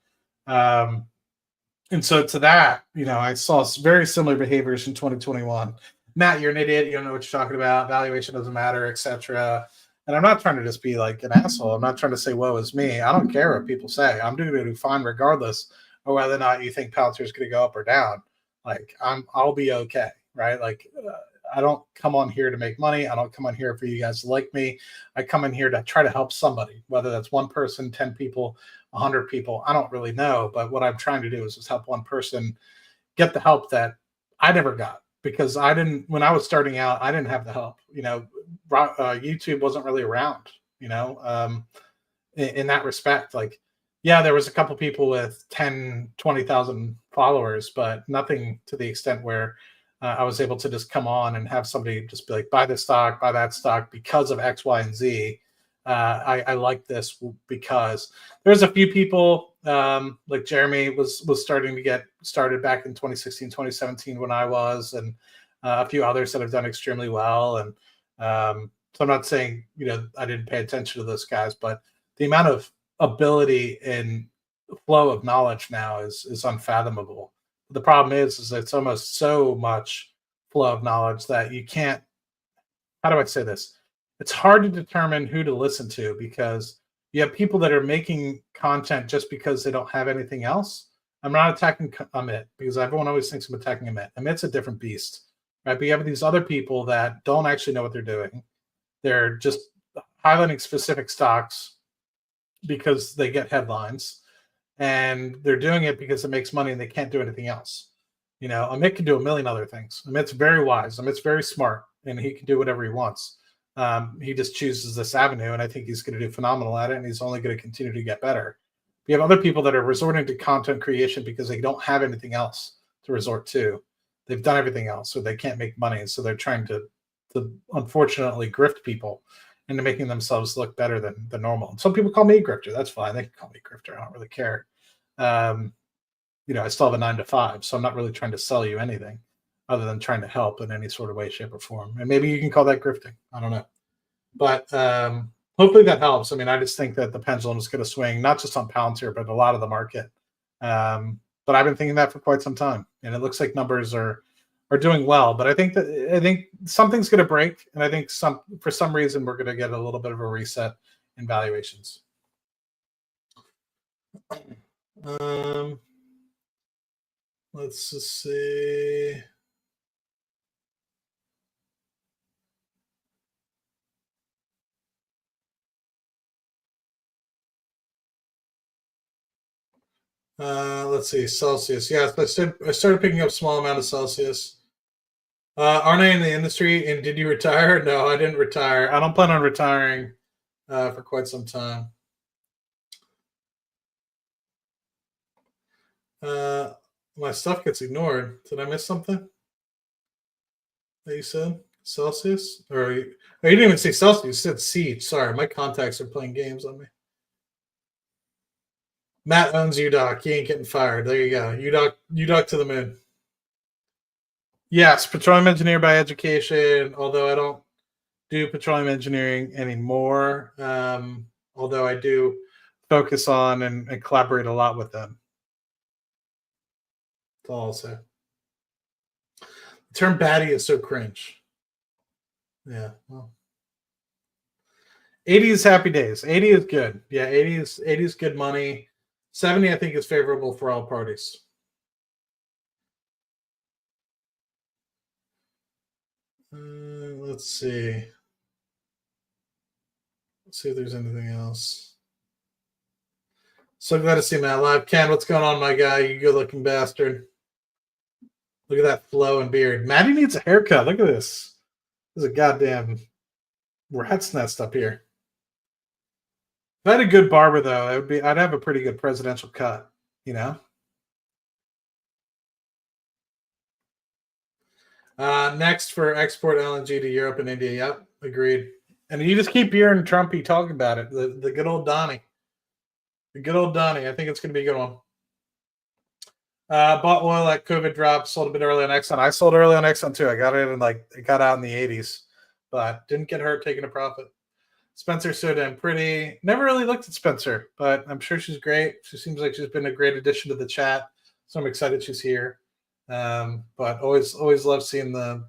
And so to that, I saw very similar behaviors in 2021. Matt, you're an idiot. You don't know what you're talking about. Valuation doesn't matter, etc. And I'm not trying to just be like an asshole. I'm not trying to say, woe is me. I don't care what people say. I'm doing it fine regardless of whether or not you think Palantir is going to go up or down. Like, I'll be okay, right? Like, I don't come on here to make money. I don't come on here for you guys to like me. I come in here to try to help somebody, whether that's one person, 10 people, 100 people. I don't really know, but what I'm trying to do is just help one person get the help that I never got, because when I was starting out, I didn't have the help. YouTube wasn't really around, in that respect. Like, yeah, there was a couple people with 10, 20,000 followers, but nothing to the extent where I was able to just come on and have somebody just be like, buy this stock, buy that stock because of X, Y, and Z. I like this because there's a few people like Jeremy was starting to get started back in 2016, 2017 when I was, and a few others that have done extremely well. And so I'm not saying, I didn't pay attention to those guys, but the amount of ability and flow of knowledge now is unfathomable. The problem is it's almost so much flow of knowledge that you can't, how do I say this? It's hard to determine who to listen to, because you have people that are making content just because they don't have anything else. I'm not attacking Amit, because everyone always thinks I'm attacking Amit. Amit's a different beast, right? But you have these other people that don't actually know what they're doing. They're just highlighting specific stocks because they get headlines, and they're doing it because it makes money and they can't do anything else. Amit can do a million other things. Amit's very wise. Amit's very smart, and he can do whatever he wants. He just chooses this avenue, and I think he's going to do phenomenal at it, and he's only going to continue to get better. You have other people that are resorting to content creation because they don't have anything else to resort to. They've done everything else, so they can't make money, so they're trying to unfortunately grift people into making themselves look better than normal. And some people call me a grifter. That's fine. They can call me a grifter. I don't really care. I still have a 9-to-5, so I'm not really trying to sell you anything other than trying to help in any sort of way, shape, or form. And maybe you can call that grifting. I don't know. But hopefully that helps. I mean, I just think that the pendulum is going to swing, not just on Palantir, but a lot of the market. But I've been thinking that for quite some time, and it looks like numbers are doing well. But I think something's going to break, and I think for some reason we're going to get a little bit of a reset in valuations. Let's just see. Let's see, Celsius. Yeah, I started picking up a small amount of Celsius. Aren't I in the industry? And did you retire? No, I didn't retire. I don't plan on retiring for quite some time. My stuff gets ignored. Did I miss something that you said? Celsius? Or you didn't even say Celsius. You said Siege. Sorry, my contacts are playing games on me. Matt owns UDOC. He ain't getting fired. There you go. UDOC to the moon. Yes, petroleum engineer by education, although I don't do petroleum engineering anymore, although I do focus on and collaborate a lot with them. That's all I'll say. The term baddie is so cringe. Yeah, well. 80 is happy days. 80 is good. Yeah, 80 is good money. 70, I think, is favorable for all parties. Let's see. Let's see if there's anything else. So glad to see Matt live. Ken, what's going on, my guy? You good-looking bastard. Look at that flow and beard. Maddie needs a haircut. Look at this. There's a goddamn rat's nest up here. If I had a good barber, though, I'd have a pretty good presidential cut, Next for export LNG to Europe and India. Yep, agreed. And you just keep hearing Trumpy talking about it. The good old Donnie. The good old Donnie. I think it's going to be a good one. Bought oil at COVID drop. Sold a bit early on Exxon. I sold early on Exxon too. I got it it got out in the 80s, but didn't get hurt taking a profit. Spencer so damn pretty. Never really looked at Spencer, but I'm sure she's great. She seems like she's been a great addition to the chat, so I'm excited she's here. But always love seeing the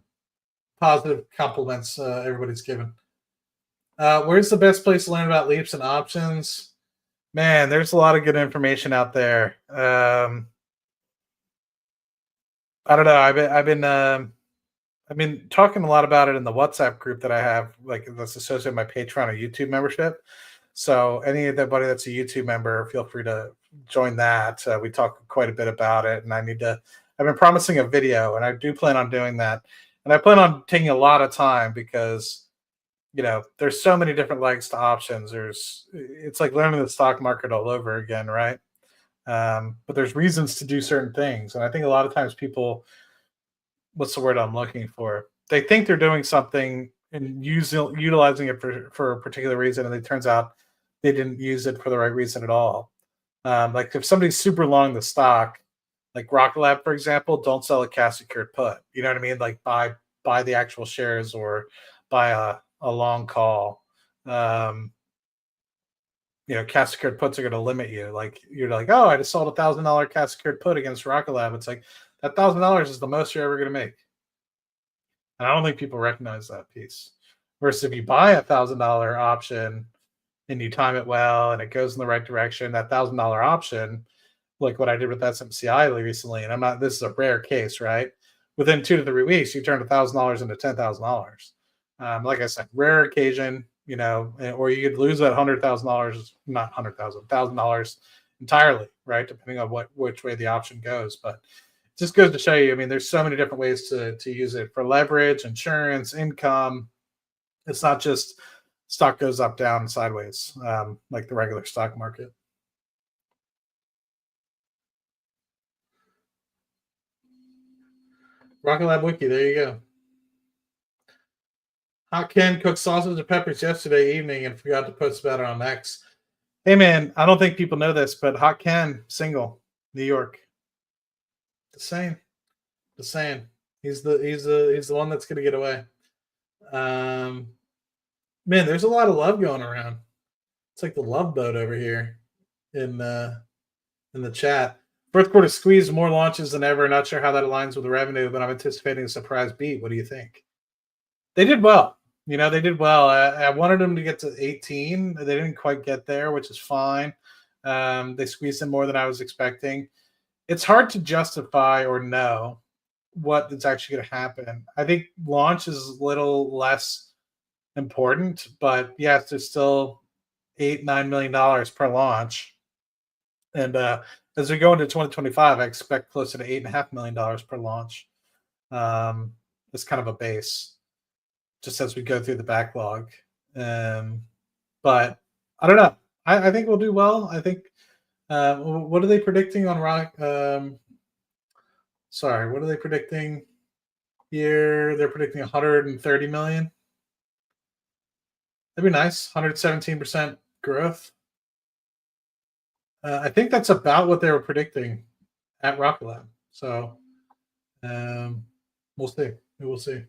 positive compliments everybody's given. Where's the best place to learn about leaps and options? Man, there's a lot of good information out there. I don't know. I've I've been talking a lot about it in the WhatsApp group that I have, like that's associated with my Patreon or YouTube membership. So anybody that's a YouTube member, feel free to join that. We talk quite a bit about it, and I've been promising a video, and I do plan on doing that. And I plan on taking a lot of time because, there's so many different legs to options. It's like learning the stock market all over again, right? But there's reasons to do certain things. And I think a lot of times people, what's the word I'm looking for? They think they're doing something and utilizing it for a particular reason, and it turns out they didn't use it for the right reason at all. Like if somebody's super long the stock, like Rocket Lab, for example, don't sell a cash secured put. You know what I mean? Like buy the actual shares or buy a long call. Cash secured puts are going to limit you. Like you're like, oh, I just sold $1,000 cash secured put against Rocket Lab. It's like that $1,000 is the most you're ever going to make. And I don't think people recognize that piece. Versus if you buy $1,000 option and you time it well and it goes in the right direction, that $1,000 option, like what I did with SMCI recently, and this is a rare case, right? Within 2 to 3 weeks, you turned $1,000 into $10,000. Like I said, rare occasion, or you could lose that $100,000, not $100,000 entirely, right? Depending on which way the option goes. But it just goes to show you, there's so many different ways to use it for leverage, insurance, income. It's not just stock goes up, down, and sideways, like the regular stock market. Rocket Lab Wiki, there you go. Hot Ken cooked sausage and peppers yesterday evening and forgot to post about it on X. Hey man, I don't think people know this, but Hot Ken, single, New York. Just saying. He's the one that's gonna get away. Man, there's a lot of love going around. It's like the love boat over here in the chat. Fourth quarter squeeze, more launches than ever. Not sure how that aligns with the revenue, but I'm anticipating a surprise beat. What do you think? They did well. They did well. I wanted them to get to 18. They didn't quite get there, which is fine. They squeezed in more than I was expecting. It's hard to justify or know what is actually going to happen. I think launch is a little less important, but yes, there's still $8-9 million per launch. And as we go into 2025, I expect closer to $8.5 million per launch. It's kind of a base, just as we go through the backlog. But I don't know. I think we'll do well. I think. What are they predicting on Rock? Sorry, what are they predicting here? They're predicting 130 million. That'd be nice. 117% growth. I think that's about what they were predicting at Rocket Lab. So we'll see. We will see.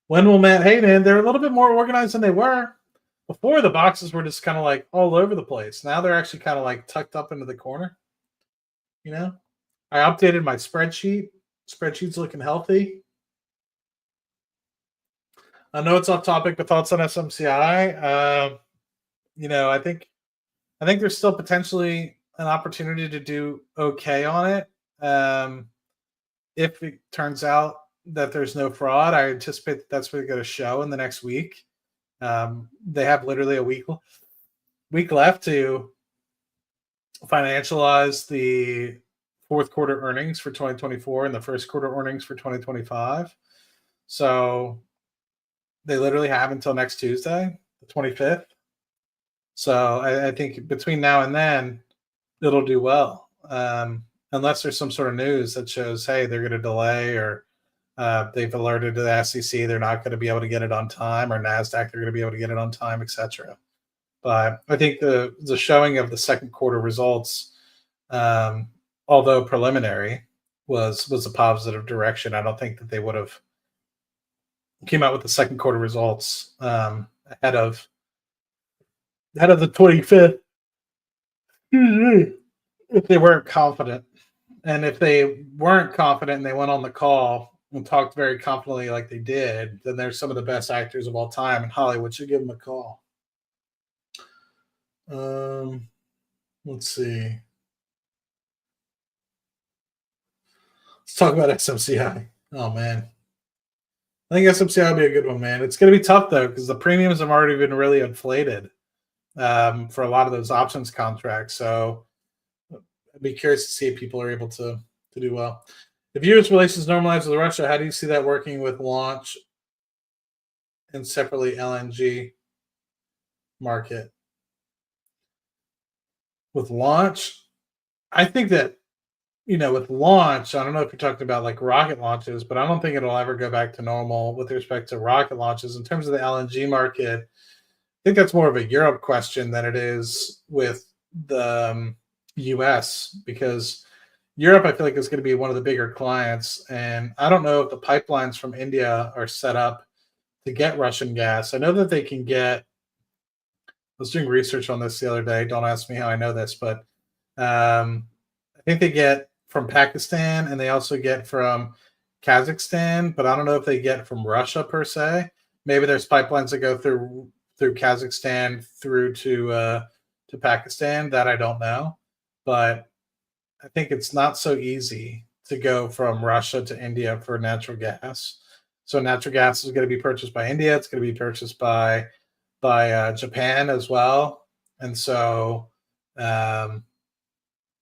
When will Matt? Hey man, they're a little bit more organized than they were. Before, the boxes were just kind of like all over the place. Now they're actually kind of like tucked up into the corner. I updated my spreadsheet. Spreadsheet's looking healthy. I know it's off topic, but thoughts on SMCI? I think there's still potentially an opportunity to do okay on it. If it turns out that there's no fraud, I anticipate that's what they're going to show in the next week. They have literally a week left to financialize the fourth quarter earnings for 2024 and the first quarter earnings for 2025. So they literally have until next Tuesday, the 25th. So I think between now and then, it'll do well. Unless there's some sort of news that shows, hey, they're going to delay, or they've alerted to the SEC they're not going to be able to get it on time, or NASDAQ they're going to be able to get it on time, etc. But I think the showing of the second quarter results, although preliminary, was a positive direction. I don't think that they would have came out with the second quarter results ahead of the 25th if they weren't confident. And if they weren't confident and they went on the call and talked very confidently like they did, then they're some of the best actors of all time, and Hollywood should give them a call. Let's see. Let's talk about XMCI. Oh, man. I think SMCI will be a good one, man. It's going to be tough, though, because the premiums have already been really inflated for a lot of those options contracts. So I'd be curious to see if people are able to do well. If U.S. relations normalize with Russia, how do you see that working with launch and separately LNG market? With launch, I think that, with launch, I don't know if you're talking about like rocket launches, but I don't think it'll ever go back to normal with respect to rocket launches. In terms of the LNG market, I think that's more of a Europe question than it is with the US, because Europe, I feel like, is going to be one of the bigger clients. And I don't know if the pipelines from India are set up to get Russian gas. I know that they can get, I was doing research on this the other day. Don't ask me how I know this, but I think they get from Pakistan and they also get from Kazakhstan, but I don't know if they get from Russia per se. Maybe there's pipelines that go through Kazakhstan through to Pakistan. That I don't know, but I think it's not so easy to go from Russia to India for natural gas. So natural gas is going to be purchased by India. It's going to be purchased by Japan as well, and so.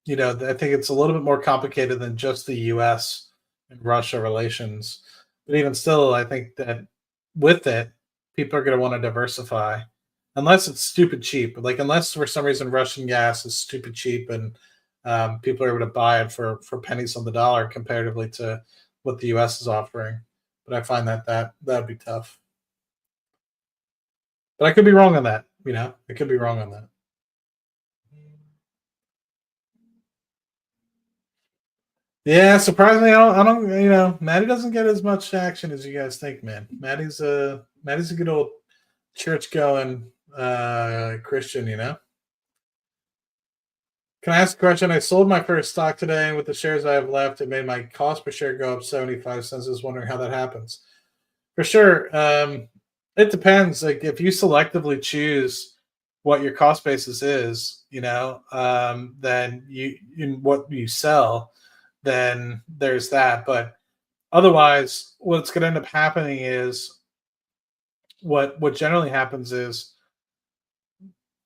I think it's a little bit more complicated than just the U.S. and Russia relations. But even still, I think that with it, people are going to want to diversify, unless it's stupid cheap. Like unless for some reason Russian gas is stupid cheap and people are able to buy it for pennies on the dollar comparatively to what the U.S. is offering. But I find that would be tough. But I could be wrong on that. I could be wrong on that. Yeah, surprisingly, I don't. Maddie doesn't get as much action as you guys think, man. Maddie's a good old church-going Christian, Can I ask a question? I sold my first stock today, and with the shares I have left, it made my cost per share go up 75 cents. I was wondering how that happens. For sure, it depends. Like if you selectively choose what your cost basis is, then what you sell. Then there's that. But otherwise, what's going to end up happening is what generally happens is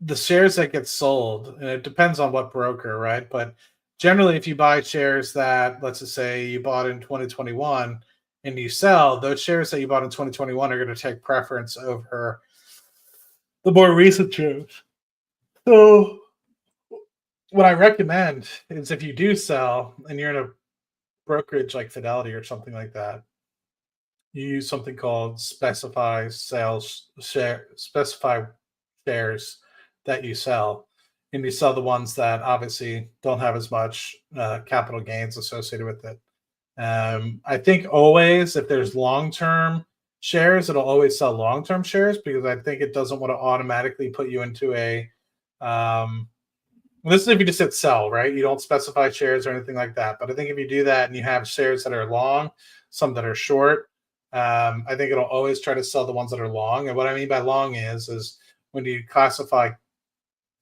the shares that get sold, and it depends on what broker, right? But generally, if you buy shares that, let's just say you bought in 2021 and you sell, those shares that you bought in 2021 are going to take preference over the more recent shares. So what I recommend is if you do sell and you're in a brokerage like Fidelity or something like that, you use something called specify shares that you sell, and you sell the ones that obviously don't have as much capital gains associated with it. I think always if there's long-term shares, it'll always sell long-term shares because I think it doesn't want to automatically put you into a this is if you just hit sell, right? You don't specify shares or anything like that. But I think if you do that and you have shares that are long, some that are short, I think it'll always try to sell the ones that are long. And what I mean by long is when you classify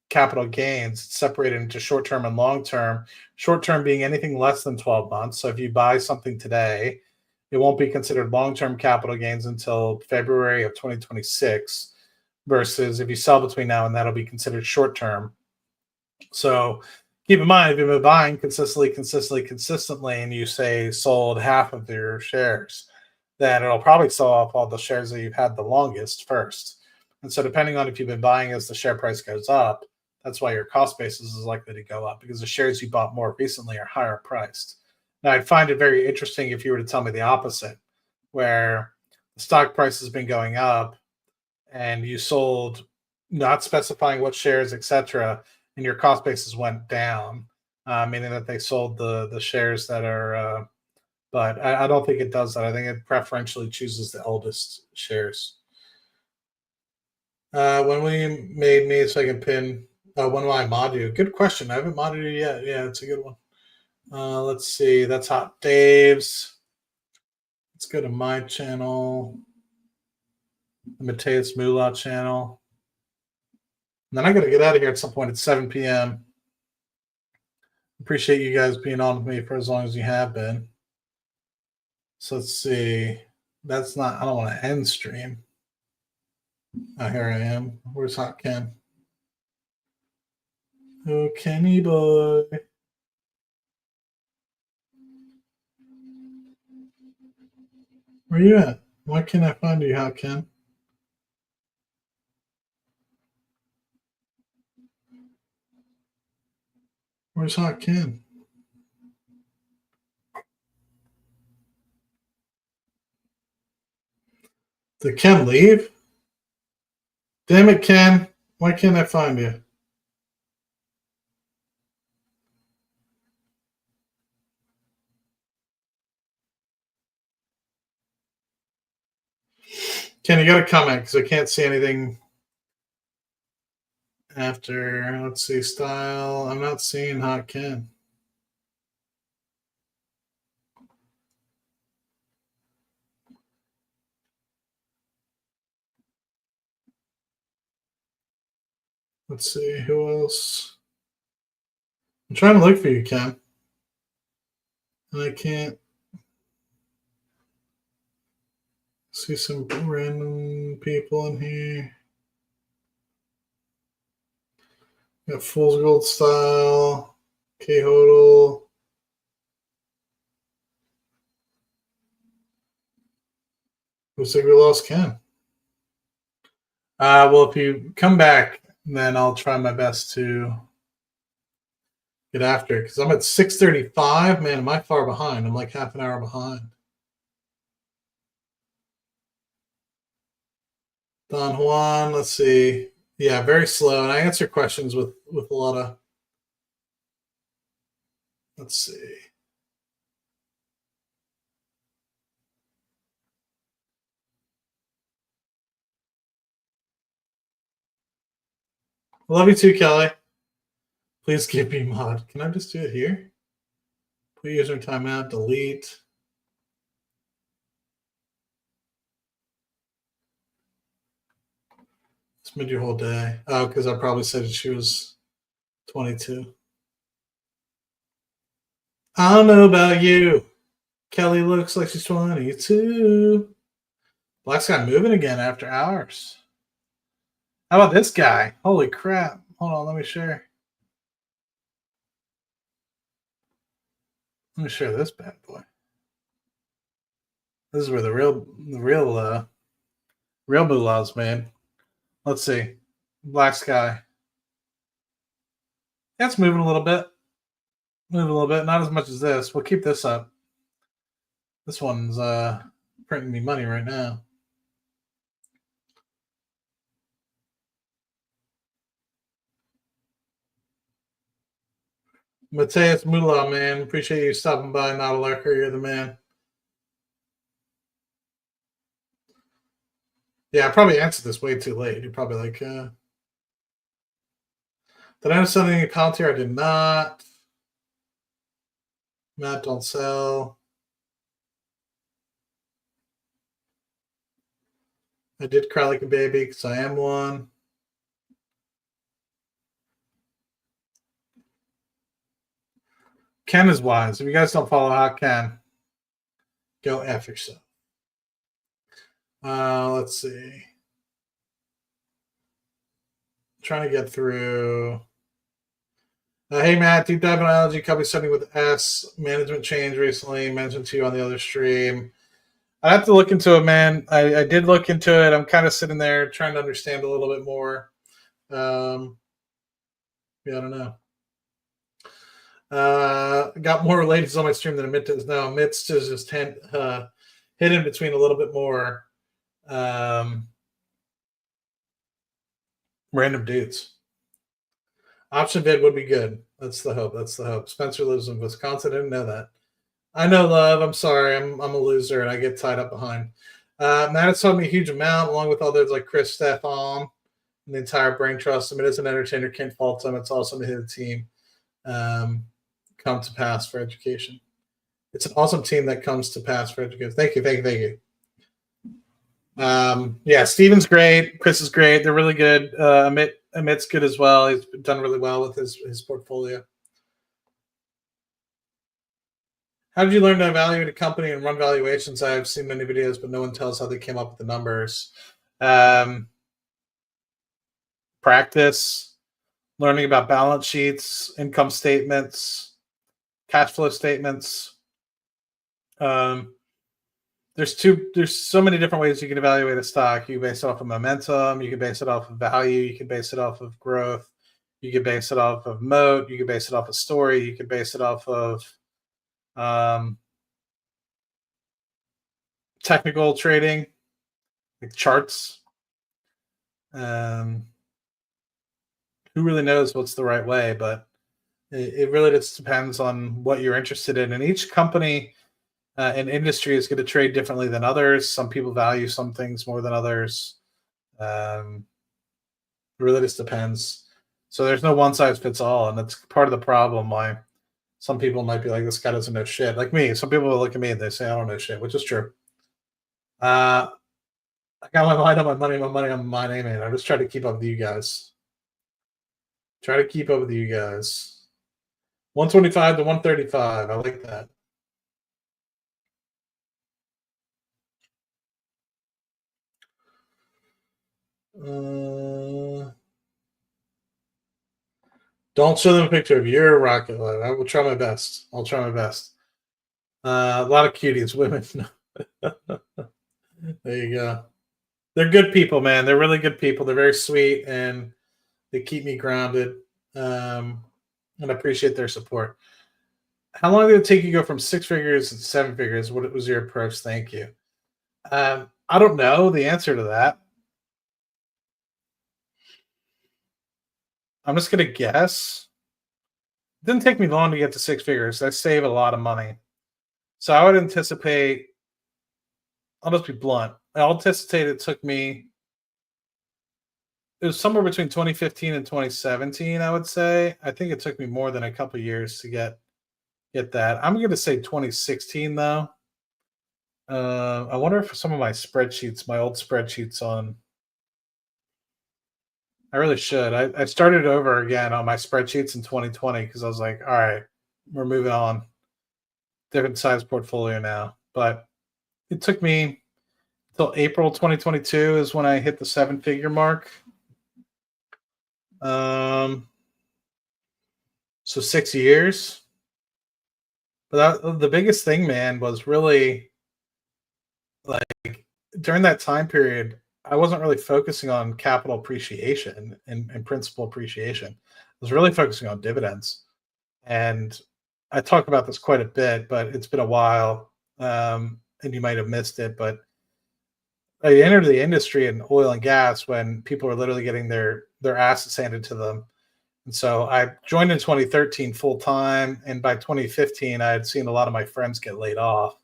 capital gains, it's separated into short-term and long-term. Short-term being anything less than 12 months. So if you buy something today, it won't be considered long-term capital gains until February of 2026, versus if you sell between now and then, it'll be considered short-term. So keep in mind, if you've been buying consistently, and you say sold half of your shares, then it'll probably sell off all the shares that you've had the longest first. And so depending on if you've been buying as the share price goes up, that's why your cost basis is likely to go up, because the shares you bought more recently are higher priced. Now, I'd find it very interesting if you were to tell me the opposite, where the stock price has been going up and you sold not specifying what shares, etc., and your cost basis went down, meaning that they sold the shares that are, but I don't think it does that. I think it preferentially chooses the oldest shares. When will you made me so I can pin? When will I mod you? Good question. I haven't modded you yet. Yeah, it's a good one. Let's see. That's Hot Dave's. Let's go to my channel, the Mateus Moolah channel. And then I got to get out of here at some point at 7 p.m. Appreciate you guys being on with me for as long as you have been. So let's see. That's not, I don't want to end stream. Oh, here I am. Where's Hot Ken? Oh, Kenny boy. Where you at? Why can't I find you, Hot Ken? Where's Hot Ken? Did Ken leave? Damn it, Ken. Why can't I find you? Ken, you got to comment because I can't see anything after. Let's see, style. I'm not seeing Hot Ken. Let's see, who else? I'm trying to look for you, Ken. And I can't see some random people in here. Got Fool's Gold Style, K-Hodl. Looks like we lost Ken. Well, if you come back, then I'll try my best to get after it. Because I'm at 6:35. Man, am I far behind? I'm like half an hour behind. Don Juan, let's see. Yeah, very slow. And I answer questions with a lot of... Let's see. Love you too, Kelly. Please give me mod. Can I just do it here? Put user timeout, delete. Spend your whole day. Oh, because I probably said she was 22. I don't know about you. Kelly looks like she's 22. Black Sky moving again after hours. How about this guy? Holy crap. Hold on, let me share. Let me share this bad boy. This is where the real moolah's made. Let's see. Black Sky. That's moving a little bit. Moving a little bit. Not as much as this. We'll keep this up. This one's printing me money right now. Mateus Moolah, man. Appreciate you stopping by. Not a lurker. You're the man. Yeah, I probably answered this way too late. You're probably like, did I understand any commentary? I did not. Matt, don't sell. I did cry like a baby because I am one. Ken is wise. If you guys don't follow Hot Ken, go F yourself. Let's see. I'm trying to get through. Hey, Matt, deep dive biology, company studying with S. Management change recently. Mentioned to you on the other stream. I have to look into it, man. I did look into it. I'm kind of sitting there trying to understand a little bit more. Yeah, I don't know. Got more ladies on my stream than Amit does now. Amit's just hidden between a little bit more random dudes. Option bid would be good. That's the hope. That's the hope. Spencer lives in Wisconsin. I didn't know that. I know, love. I'm sorry. I'm a loser and I get tied up behind. Matt has taught me a huge amount, along with others like Chris Stefan and the entire Brain Trust. It is an entertainer. Can't fault him. It's awesome to hit a team come to pass for education. It's an awesome team that comes to pass for education. Thank you. Yeah, Steven's great. Chris is great. They're really good. Amit's good as well. He's done really well with his portfolio. How did you learn to evaluate a company and run valuations? I've seen many videos, but no one tells how they came up with the numbers. Practice, learning about balance sheets, income statements, cash flow statements. There's so many different ways you can evaluate a stock. You can base it off of momentum. You can base it off of value. You can base it off of growth. You can base it off of moat. You can base it off of story. You can base it off of technical trading, like charts. Who really knows what's the right way? But it really just depends on what you're interested in. And each company and industry is going to trade differently than others. Some people value some things more than others. It really just depends. So there's no one size fits all, and that's part of the problem why some people might be like, this guy doesn't know shit. Like me, some people will look at me and they say, I don't know shit, which is true. I got my mind on my money on my name, man. I'm just trying to keep up with you guys. 125 to 135. I like that. Don't show them a picture of your rocket lab. I will try my best. A lot of cuties, women. There you go. They're good people, man. They're really good people. They're very sweet, and they keep me grounded. And I appreciate their support. How long did it take you to go from 6 figures to 7 figures? What was your approach? Thank you. I don't know the answer to that. I'm just going to guess. It didn't take me long to get to 6 figures. I save a lot of money. So I would anticipate, I'll just be blunt. I'll anticipate it took me, it was somewhere between 2015 and 2017, I would say. I think it took me more than a couple years to get that. I'm going to say 2016, though. I wonder if some of my spreadsheets, my old spreadsheets on, I really should. I started over again on my spreadsheets in 2020 because I was like, all right, we're moving on. Different size portfolio now. But it took me until April 2022 is when I hit the 7-figure mark. So 6 years. But the biggest thing, man, was really like during that time period, I wasn't really focusing on capital appreciation and principal appreciation. I was really focusing on dividends. And I talk about this quite a bit, but it's been a while, and you might have missed it. But I entered the industry in oil and gas when people were literally getting their assets handed to them. And so I joined in 2013 full time. And by 2015, I had seen a lot of my friends get laid off.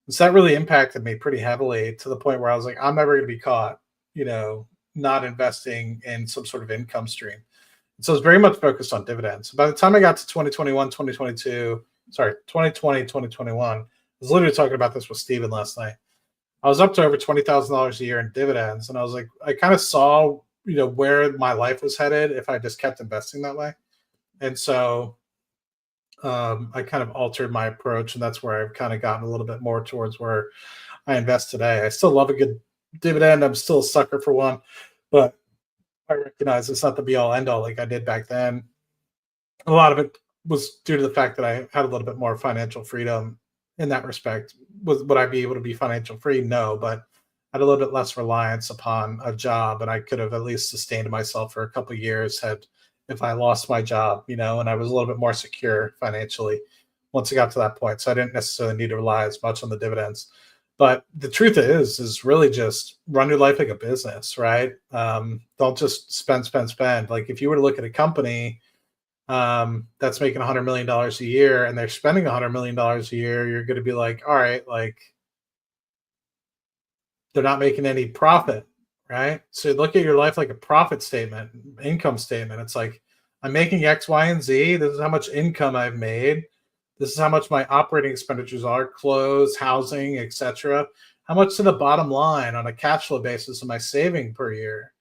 So that really impacted me pretty heavily to the point where I was like, I'm never going to be caught, not investing in some sort of income stream. And so I was very much focused on dividends. By the time I got to 2020, 2021, I was literally talking about this with Steven last night. I was up to over $20,000 a year in dividends. And I was like, I kind of saw, where my life was headed if I just kept investing that way. And so I kind of altered my approach, and that's where I've kind of gotten a little bit more towards where I invest today. I still love a good dividend. I'm still a sucker for one, but I recognize it's not the be all end all like I did back then. A lot of it was due to the fact that I had a little bit more financial freedom in that respect. Would I be able to be financial free? No, but I had a little bit less reliance upon a job, and I could have at least sustained myself for a couple of years if I lost my job, and I was a little bit more secure financially once I got to that point. So I didn't necessarily need to rely as much on the dividends. But the truth is really just run your life like a business, right? Don't just spend. Like if you were to look at a company that's making $100 million a year and they're spending $100 million a year, you're going to be like, all right, like they're not making any profit. Right. So look at your life like a profit statement, income statement. It's like, I'm making X, Y, and Z. This is how much income I've made. This is how much my operating expenditures are, clothes, housing, etc. How much to the bottom line on a cash flow basis am I saving per year?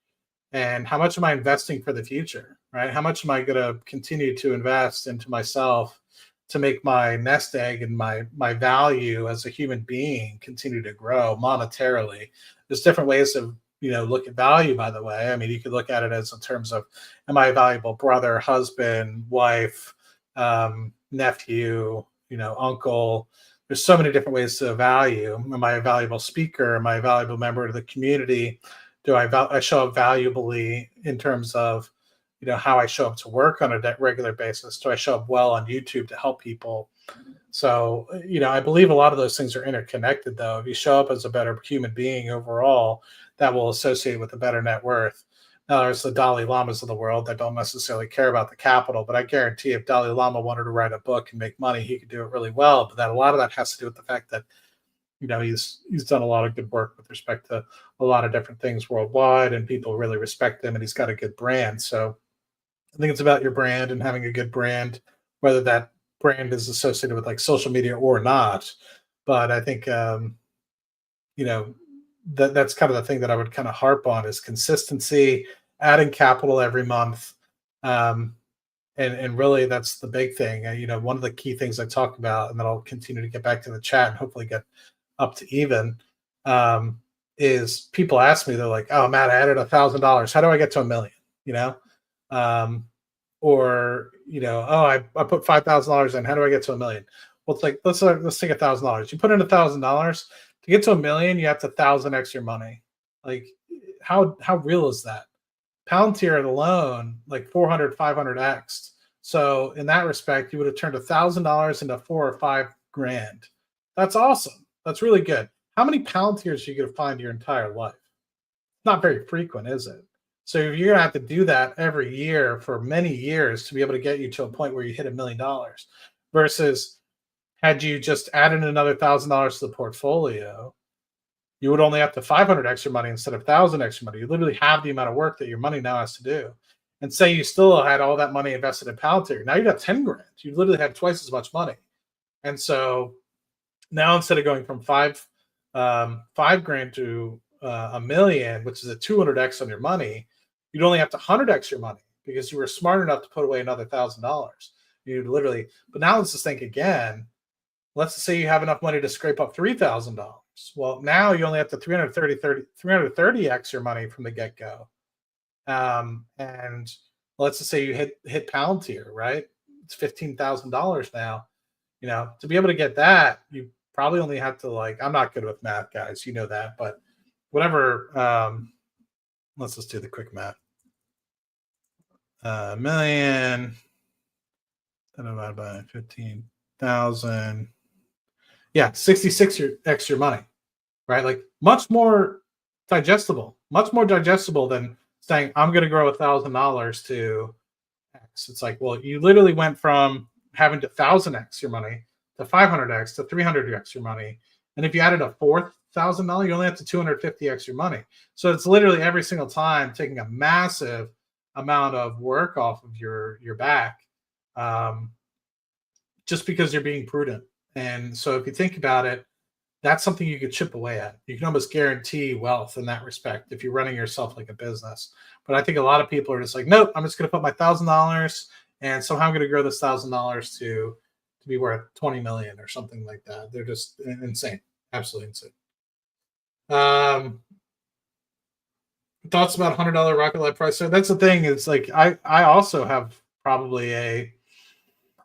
And how much am I investing for the future? Right. How much am I going to continue to invest into myself to make my nest egg and my value as a human being continue to grow monetarily. There's different ways to look at value, by the way. I mean, you could look at it as in terms of, am I a valuable brother, husband, wife, nephew, uncle? There's so many different ways to value. Am I a valuable speaker? Am I a valuable member of the community? Do I show up valuably in terms of, how I show up to work on a regular basis? Do I show up well on YouTube to help people? So, I believe a lot of those things are interconnected, though. If you show up as a better human being overall, that will associate with a better net worth. Now, there's the Dalai Lamas of the world that don't necessarily care about the capital, but I guarantee if Dalai Lama wanted to write a book and make money, he could do it really well. But a lot of that has to do with the fact that, he's done a lot of good work with respect to a lot of different things worldwide, and people really respect him, and he's got a good brand. So I think it's about your brand and having a good brand, whether that brand is associated with like social media or not. But I think, that's kind of the thing that I would kind of harp on is consistency, adding capital every month. And really that's the big thing. One of the key things I talk about, and then I'll continue to get back to the chat and hopefully get up to even, is people ask me, they're like, oh, Matt, I added $1,000. How do I get to $1 million? Or, I put $5,000 in. How do I get to $1 million? Well, it's like, let's take $1,000. You put in $1,000 to get to $1 million. You have to 1,000x your money. Like, how real is that? Palantir alone, like 400, 500x. So in that respect, you would have turned $1,000 into $4 or $5 grand. That's awesome. That's really good. How many Palantirs are you going to find your entire life? Not very frequent, is it? So you're going to have to do that every year for many years to be able to get you to a point where you hit $1 million, versus had you just added another $1,000 to the portfolio, you would only have to 500 extra money instead of 1,000 extra money. You literally have the amount of work that your money now has to do. And say you still had all that money invested in Palantir. Now you got 10 grand. You literally have twice as much money. And so now instead of going from five grand to $1 million, which is a 200x on your money, you'd only have to 100x your money because you were smart enough to put away another $1,000. You'd literally, but now let's just think again. Let's just say you have enough money to scrape up $3,000. Well, now you only have to 330x your money from the get-go. And let's just say you hit Palantir, right? It's $15,000 now. To be able to get that, you probably only have to, like, I'm not good with math, guys. You know that, but whatever. Let's just do the quick math. $1 million divided by 15,000. Yeah, 66x your money, right? Like much more digestible than saying I'm going to grow $1,000 to X. It's like, well, you literally went from having to 1,000x your money to 500x to 300x your money, and if you added a $4,000, you only have to 250x your money. So it's literally every single time taking a massive amount of work off of your back, just because you're being prudent. And so if you think about it, that's something you could chip away at. You can almost guarantee wealth in that respect if you're running yourself like a business. But I think a lot of people are just like, nope, I'm just going to put my $1,000 and somehow I'm going to grow this $1,000 to be worth 20 million or something like that. They're just insane, absolutely insane. Thoughts about $100 Rocket Lab price? So that's the thing. It's like I also have probably a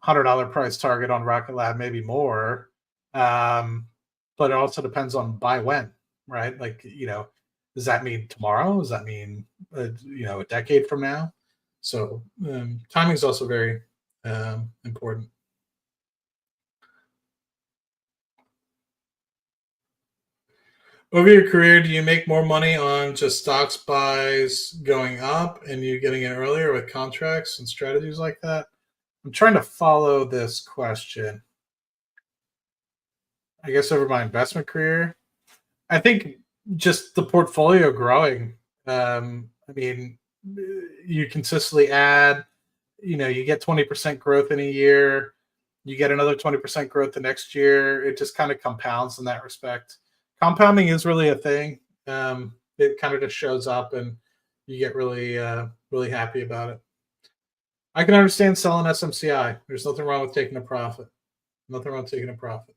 $100 price target on Rocket Lab, maybe more. But it also depends on by when, right? Like, does that mean tomorrow? Does that mean, a decade from now? So timing is also very important. Over your career, do you make more money on just stocks buys going up and you getting in earlier with contracts and strategies like that? I'm trying to follow this question. I guess over my investment career, I think just the portfolio growing. I mean, you consistently add, you get 20% growth in a year, you get another 20% growth the next year. It just kind of compounds in that respect. Compounding is really a thing. It kind of just shows up and you get really, really happy about it. I can understand selling SMCI. There's nothing wrong with taking a profit. Nothing wrong with taking a profit.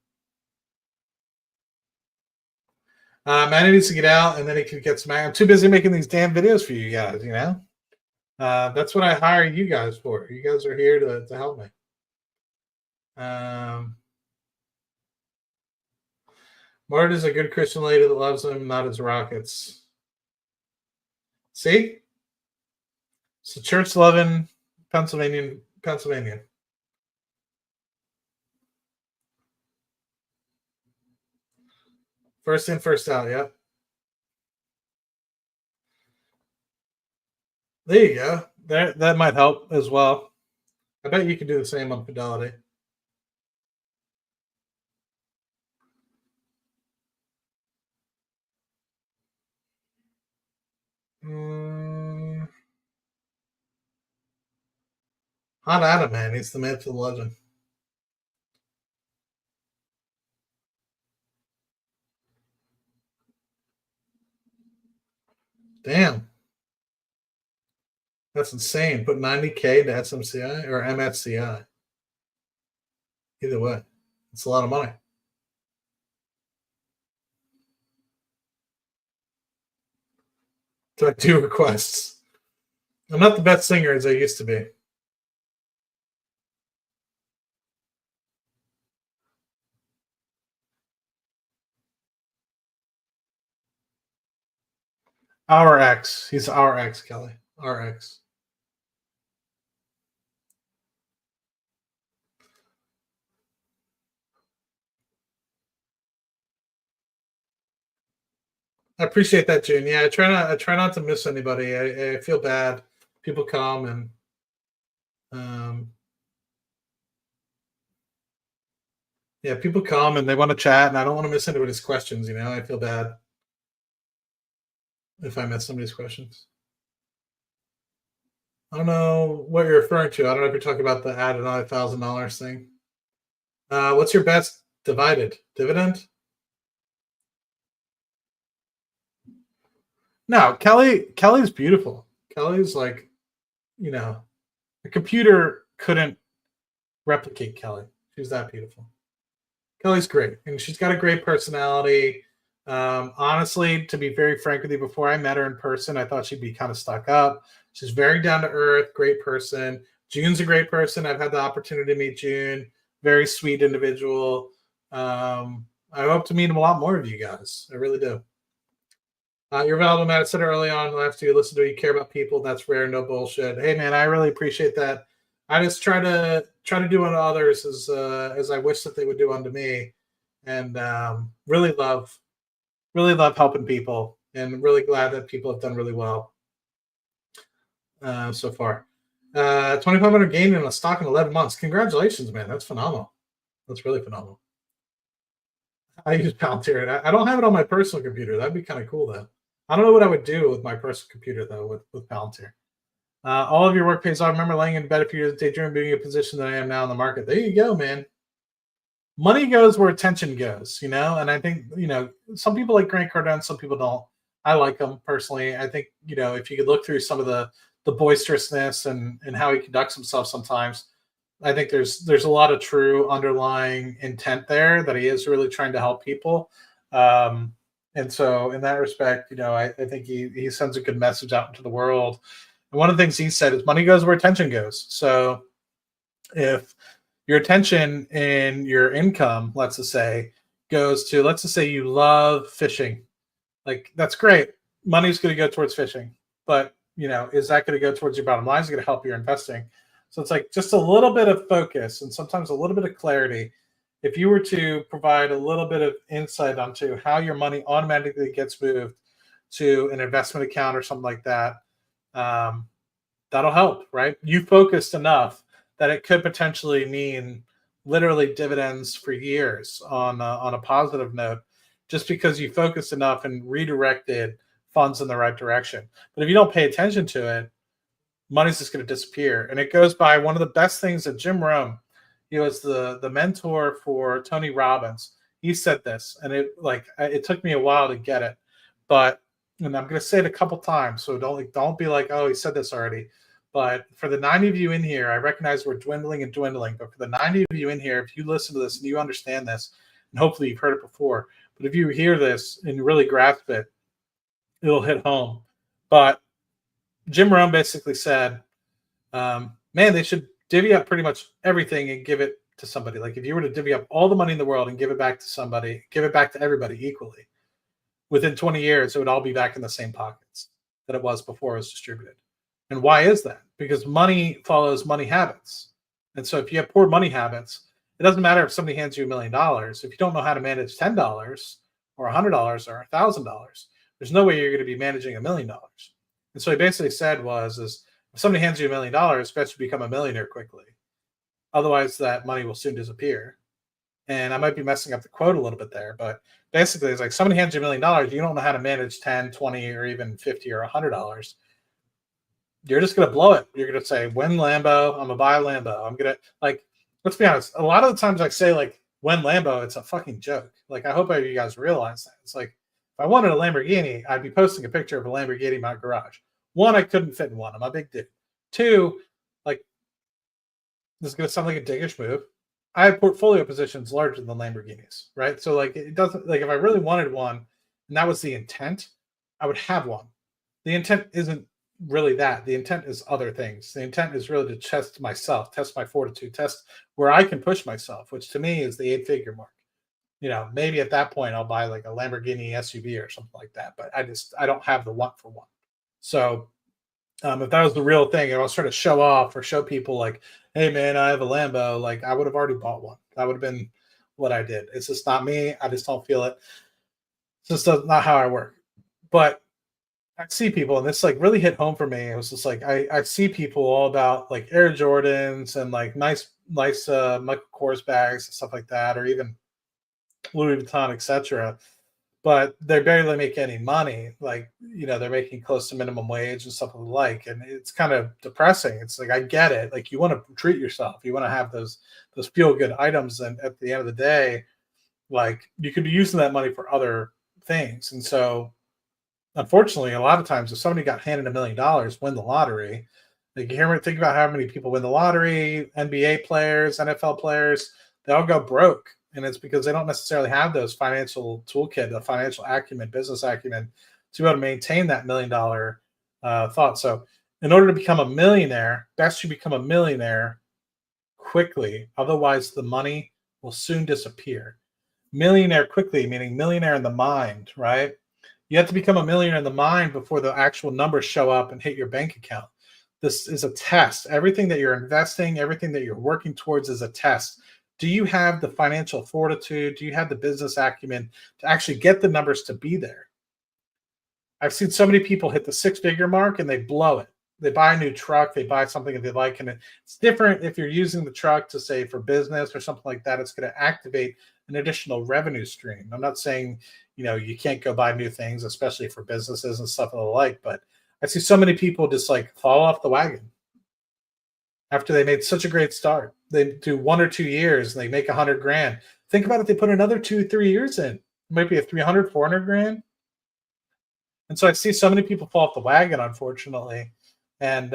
Manny needs to get out, and then he can get some. I'm too busy making these damn videos for you guys. You know, that's what I hire you guys for. You guys are here to help me. Martin is a good Christian lady that loves him, not his rockets. See? It's a church-loving Pennsylvanian. First in, first out, yep. There you go. That might help as well. I bet you can do the same on Fidelity. Hot Adam, man. He's the man for the legend. Damn. That's insane. Put 90K to SMCI or MSCI. Either way, it's a lot of money. So I do requests. I'm not the best singer as I used to be. Our ex. He's our ex, Kelly. Our ex. I appreciate that, June. Yeah, I try not to miss anybody. I feel bad. People come and yeah, people come and they want to chat, and I don't want to miss anybody's questions. You know, I feel bad if I miss somebody's questions. I don't know what you're referring to. I don't know if you're talking about the add another $1,000 thing. What's your best dividend? No, Kelly's beautiful. Kelly's like, you know, the computer couldn't replicate Kelly. She's that beautiful. Kelly's great, and she's got a great personality. Honestly, to be very frank with you, before I met her in person, I thought she'd be kind of stuck up. She's very down to earth, great person. June's a great person. I've had the opportunity to meet June. Very sweet individual. I hope to meet a lot more of you guys. I really do. You're valuable, Matt. I said it early on. I'll have to listen to you. Care about people. That's rare. No bullshit. Hey, man, I really appreciate that. I just try to do unto others as I wish that they would do unto me, and really love helping people, and really glad that people have done really well so far. 2,500 gain in a stock in 11 months. Congratulations, man. That's phenomenal. That's really phenomenal. I use Palantir. I don't have it on my personal computer. That'd be kind of cool, though. I don't know what I would do with my personal computer, though, with Palantir. All of your work pays off. I remember laying in bed a few years daydreaming being in a position that I am now in the market. There you go, man. Money goes where attention goes, you know? And I think, you know, some people like Grant Cardone, some people don't. I like him personally. I think, you know, if you could look through some of the boisterousness and how he conducts himself sometimes, I think there's a lot of true underlying intent there that he is really trying to help people. And so in that respect, you know, I think he sends a good message out into the world. And one of the things he said is money goes where attention goes. So if your attention and your income, let's just say, goes to, let's just say you love fishing, like that's great. Money's going to go towards fishing, but you know, is that going to go towards your bottom line? Is it going to help your investing? So it's like just a little bit of focus and sometimes a little bit of clarity. If you were to provide a little bit of insight onto how your money automatically gets moved to an investment account or something like that, that'll help, right? You focused enough that it could potentially mean literally dividends for years on a positive note, just because you focused enough and redirected funds in the right direction. But if you don't pay attention to it, money's just going to disappear. And it goes by one of the best things that Jim Rome, he was the mentor for Tony Robbins. He said this, and it took me a while to get it, and I'm going to say it a couple times, so don't be like, oh, he said this already. But for the 90 of you in here, I recognize we're dwindling and dwindling. But for the 90 of you in here, if you listen to this and you understand this, and hopefully you've heard it before, but if you hear this and really grasp it, it'll hit home. But Jim Rome basically said, man, they should divvy up pretty much everything and give it to somebody. Like if you were to divvy up all the money in the world and give it back to somebody, give it back to everybody equally, within 20 years, it would all be back in the same pockets that it was before it was distributed. And why is that? Because money follows money habits. And so if you have poor money habits, it doesn't matter if somebody hands you $1 million. If you don't know how to manage $10 or $100 or $1,000, there's no way you're going to be managing $1 million. And so he basically said is if somebody hands you $1 million, best you become a millionaire quickly. Otherwise, that money will soon disappear. And I might be messing up the quote a little bit there, but basically it's like somebody hands you $1 million, you don't know how to manage 10, 20, or even 50 or $100. You're just going to blow it. You're going to say, win Lambo, I'm going to buy a Lambo. I'm going to, like, let's be honest. A lot of the times I say, like, win Lambo, it's a fucking joke. Like, I hope you guys realize that. It's like, if I wanted a Lamborghini, I'd be posting a picture of a Lamborghini in my garage. One, I couldn't fit in one. I'm a big dude. Two, like, this is going to sound like a dickish move. I have portfolio positions larger than Lamborghinis, right? So, like, it doesn't, like, if I really wanted one, and that was the intent, I would have one. The intent isn't really that. The intent is other things. The intent is really to test myself, test my fortitude, test where I can push myself, which to me is the 8-figure mark. You know, maybe at that point I'll buy like a Lamborghini SUV or something like that, but I don't have the one for one. So if that was the real thing, and I was trying to show off or show people like, hey man, I have a Lambo, like I would have already bought one. That would have been what I did. It's just not me. I just don't feel it. It's just not how I work. But I see people, and this like really hit home for me. It was just like I see people all about like Air Jordans and like nice Michael Kors bags and stuff like that, or even Louis Vuitton, etc. But they barely make any money. Like, you know, they're making close to minimum wage and stuff like, and it's kind of depressing. It's like, I get it. Like, you want to treat yourself. You want to have those feel good items. And at the end of the day, like, you could be using that money for other things. And so, unfortunately, a lot of times if somebody got handed $1 million, win the lottery, like, you hear me think about how many people win the lottery, NBA players, NFL players, they all go broke. And it's because they don't necessarily have those financial toolkit, the financial acumen, business acumen to be able to maintain that $1 million thought. So in order to become a millionaire, best you become a millionaire quickly. Otherwise, the money will soon disappear. Millionaire quickly, meaning millionaire in the mind, right? You have to become a millionaire in the mind before the actual numbers show up and hit your bank account. This is a test. Everything that you're investing, everything that you're working towards is a test. Do you have the financial fortitude? Do you have the business acumen to actually get the numbers to be there? I've seen so many people hit the 6-figure mark and they blow it. They buy a new truck, they buy something that they like, and it's different if you're using the truck to say for business or something like that. It's going to activate an additional revenue stream. I'm not saying, you know, you can't go buy new things, especially for businesses and stuff of the like, but I see so many people just like fall off the wagon after they made such a great start. They do 1 or 2 years and they make $100,000. Think about if they put another 2-3 years in, it might be a 300, 400 grand. And so I see so many people fall off the wagon, unfortunately. And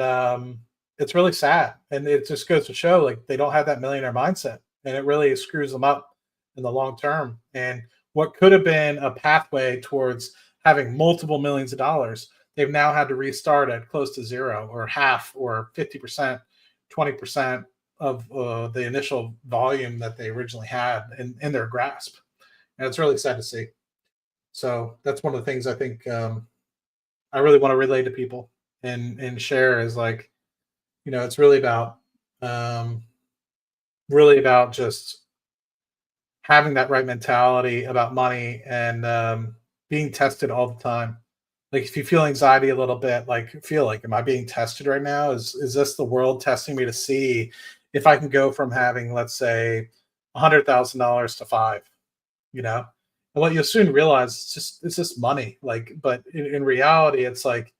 it's really sad. And it just goes to show like they don't have that millionaire mindset, and it really screws them up in the long term. And what could have been a pathway towards having multiple millions of dollars, they've now had to restart at close to zero or half or 50%, 20% of the initial volume that they originally had in their grasp. And it's really sad to see. So that's one of the things I think I really want to relay to people and share is like, you know, it's really about just having that right mentality about money and being tested all the time. Like if you feel anxiety a little bit, like feel like, am I being tested right now? Is this the world testing me to see if I can go from having, let's say, $100,000 to $5 million, you know? And what you'll soon realize it's just money. Like, but in reality, it's like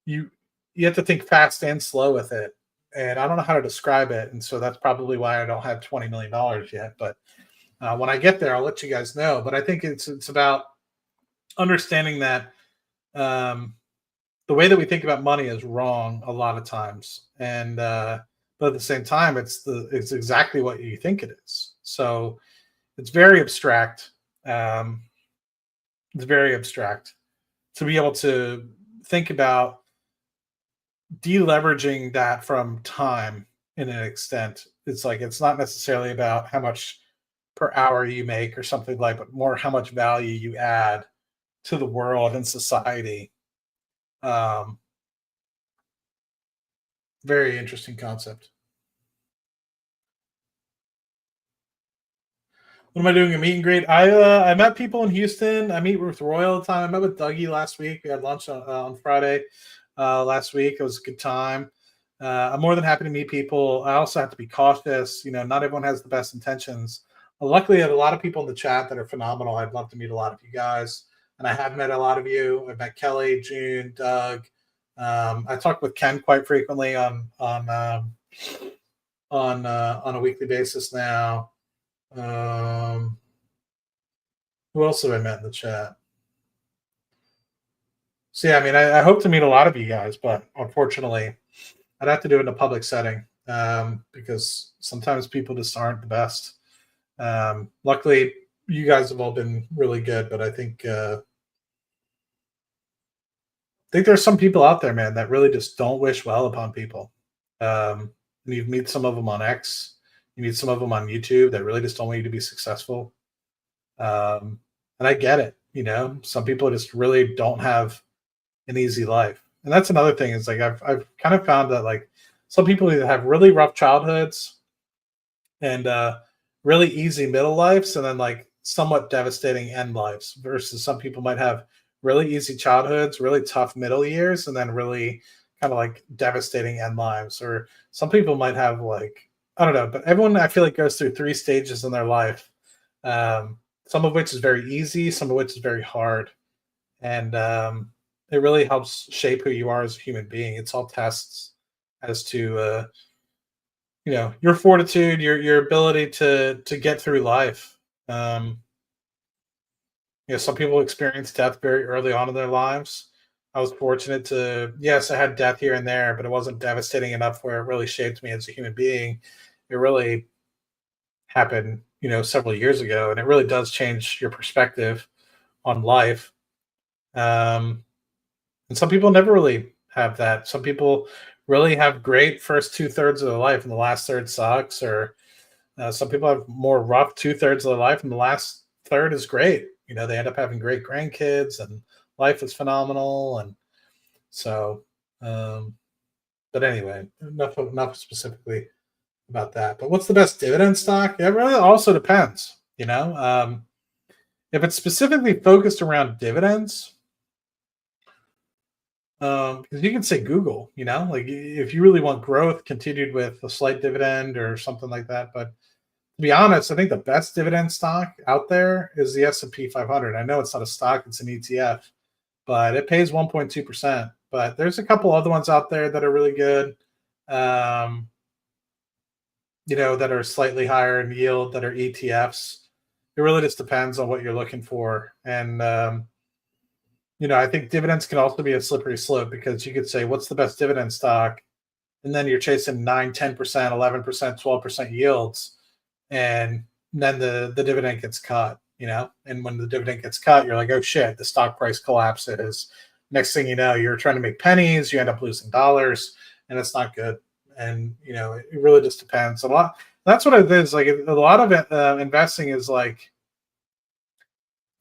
you have to think fast and slow with it. And I don't know how to describe it. And so that's probably why I don't have $20 million yet. But when I get there, I'll let you guys know. But I think it's about understanding that the way that we think about money is wrong a lot of times. And but at the same time, it's exactly what you think it is. So it's very abstract. It's very abstract to be able to think about deleveraging that from time in an extent. It's like, it's not necessarily about how much per hour you make or something like, but more how much value you add to the world and society. Very interesting concept. What am I doing? A meet and greet? I met people in Houston. I meet with Roy all the time. I met with Dougie last week. We had lunch on Friday last week. It was a good time. I'm more than happy to meet people. I also have to be cautious. You know, not everyone has the best intentions. Luckily, I have a lot of people in the chat that are phenomenal. I'd love to meet a lot of you guys, and I have met a lot of you. I've met Kelly, June, Doug. I talk with Ken quite frequently on a weekly basis now. Who else have I met in the chat? So yeah, I mean, I hope to meet a lot of you guys, but unfortunately, I'd have to do it in a public setting because sometimes people just aren't the best. Luckily, you guys have all been really good, but I think there's some people out there, man, that really just don't wish well upon people. And you meet some of them on X. You meet some of them on YouTube that really just don't want you to be successful. And I get it. You know, some people just really don't have an easy life. And that's another thing is like, I've kind of found that like some people either have really rough childhoods and really easy middle lives and then like somewhat devastating end lives versus some people might have really easy childhoods, really tough middle years, and then really kind of like devastating end lives. Or some people might have like, I don't know, but everyone I feel like goes through 3 stages in their life. Some of which is very easy, some of which is very hard. And it really helps shape who you are as a human being. It's all tests as to, you know, your fortitude, your ability to get through life. You know, some people experience death very early on in their lives. I was fortunate to, yes, I had death here and there, but it wasn't devastating enough where it really shaped me as a human being. It really happened, you know, several years ago, and it really does change your perspective on life. And some people never really have that. Some people really have great first 2/3 of their life, and the last third sucks. Or some people have more rough 2/3 of their life, and the last third is great. You know, they end up having great grandkids, and life is phenomenal. And so, but anyway, enough specifically about that. But what's the best dividend stock? It really also depends. You know, if it's specifically focused around dividends. Because you can say Google, you know, like if you really want growth continued with a slight dividend or something like that. But to be honest, I think the best dividend stock out there is the S&P 500. I know it's not a stock, it's an ETF, but it pays 1.2%. But there's a couple other ones out there that are really good, you know, that are slightly higher in yield, that are ETFs. It really just depends on what you're looking for. And, you know, I think dividends can also be a slippery slope because you could say, what's the best dividend stock? And then you're chasing 9, 10%, 11%, 12% yields. And then the dividend gets cut, you know? And when the dividend gets cut, you're like, oh shit, the stock price collapses. Next thing you know, you're trying to make pennies, you end up losing dollars, and it's not good. And, you know, it really just depends a lot. That's what it is. Like a lot of investing is like,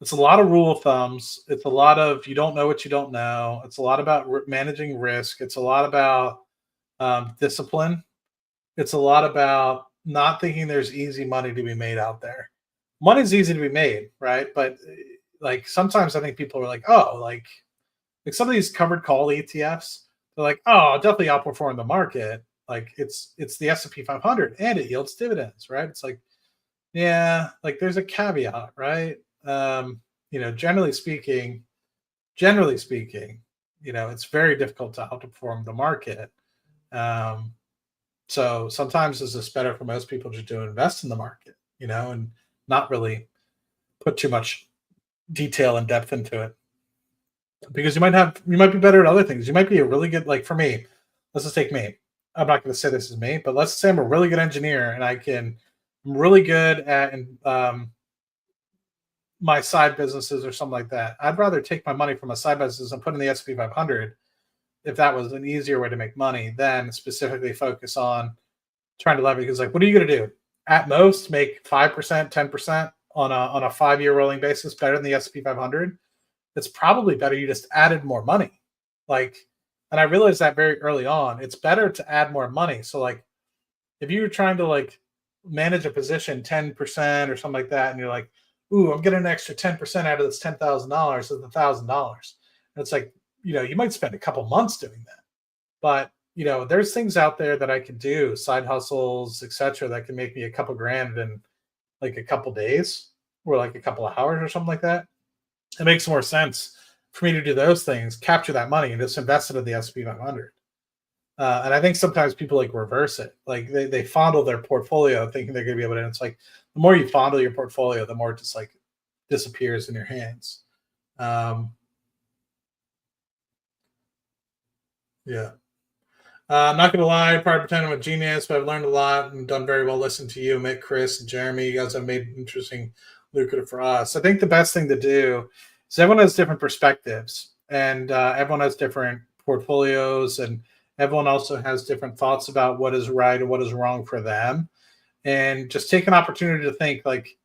it's a lot of rule of thumbs. It's a lot of you don't know what you don't know. It's a lot about managing risk. It's a lot about discipline. It's a lot about not thinking there's easy money to be made out there. Money's easy to be made, right? But like sometimes I think people are like, oh, like some of these covered call ETFs, they're like, oh, I'll definitely outperform the market. Like it's the S&P 500 and it yields dividends, right? It's like, yeah, like there's a caveat, right? You know, generally speaking, you know, it's very difficult to outperform the market. So sometimes it's just better for most people just to invest in the market, you know, and not really put too much detail and depth into it. because you might be better at other things. You might be a really good, like for me, let's just take me. I'm not going to say this is me, but let's say I'm a really good engineer and I'm really good at my side businesses or something like that. I'd rather take my money from a side business and put in the S&P 500 if that was an easier way to make money than specifically focus on trying to leverage. Because like, what are you going to do? At most, make 5%, 10% on a 5-year rolling basis better than the S&P 500. It's probably better you just added more money. Like, and I realized that very early on. It's better to add more money. So like, if you're trying to like manage a position 10% or something like that, and you're like, ooh, I'm getting an extra 10% out of this $10,000, it's $1,000. And it's like, you might spend a couple months doing that. But, there's things out there that I can do, side hustles, etc., that can make me a couple grand in like a couple days or like a couple of hours or something like that. It makes more sense for me to do those things, capture that money, and just invest it in the S&P 500. And I think sometimes people like reverse it. Like they fondle their portfolio thinking they're going to be able to, and it's like, the more you fondle your portfolio, the more it just like disappears in your hands. Yeah. I'm not going to lie, prior to pretending I'm a genius, but I've learned a lot and done very well listening to you, Mick, Chris, and Jeremy. You guys have made interesting, lucrative for us. I think the best thing to do is everyone has different perspectives, and everyone has different portfolios, and everyone also has different thoughts about what is right and what is wrong for them. And just take an opportunity to think, like,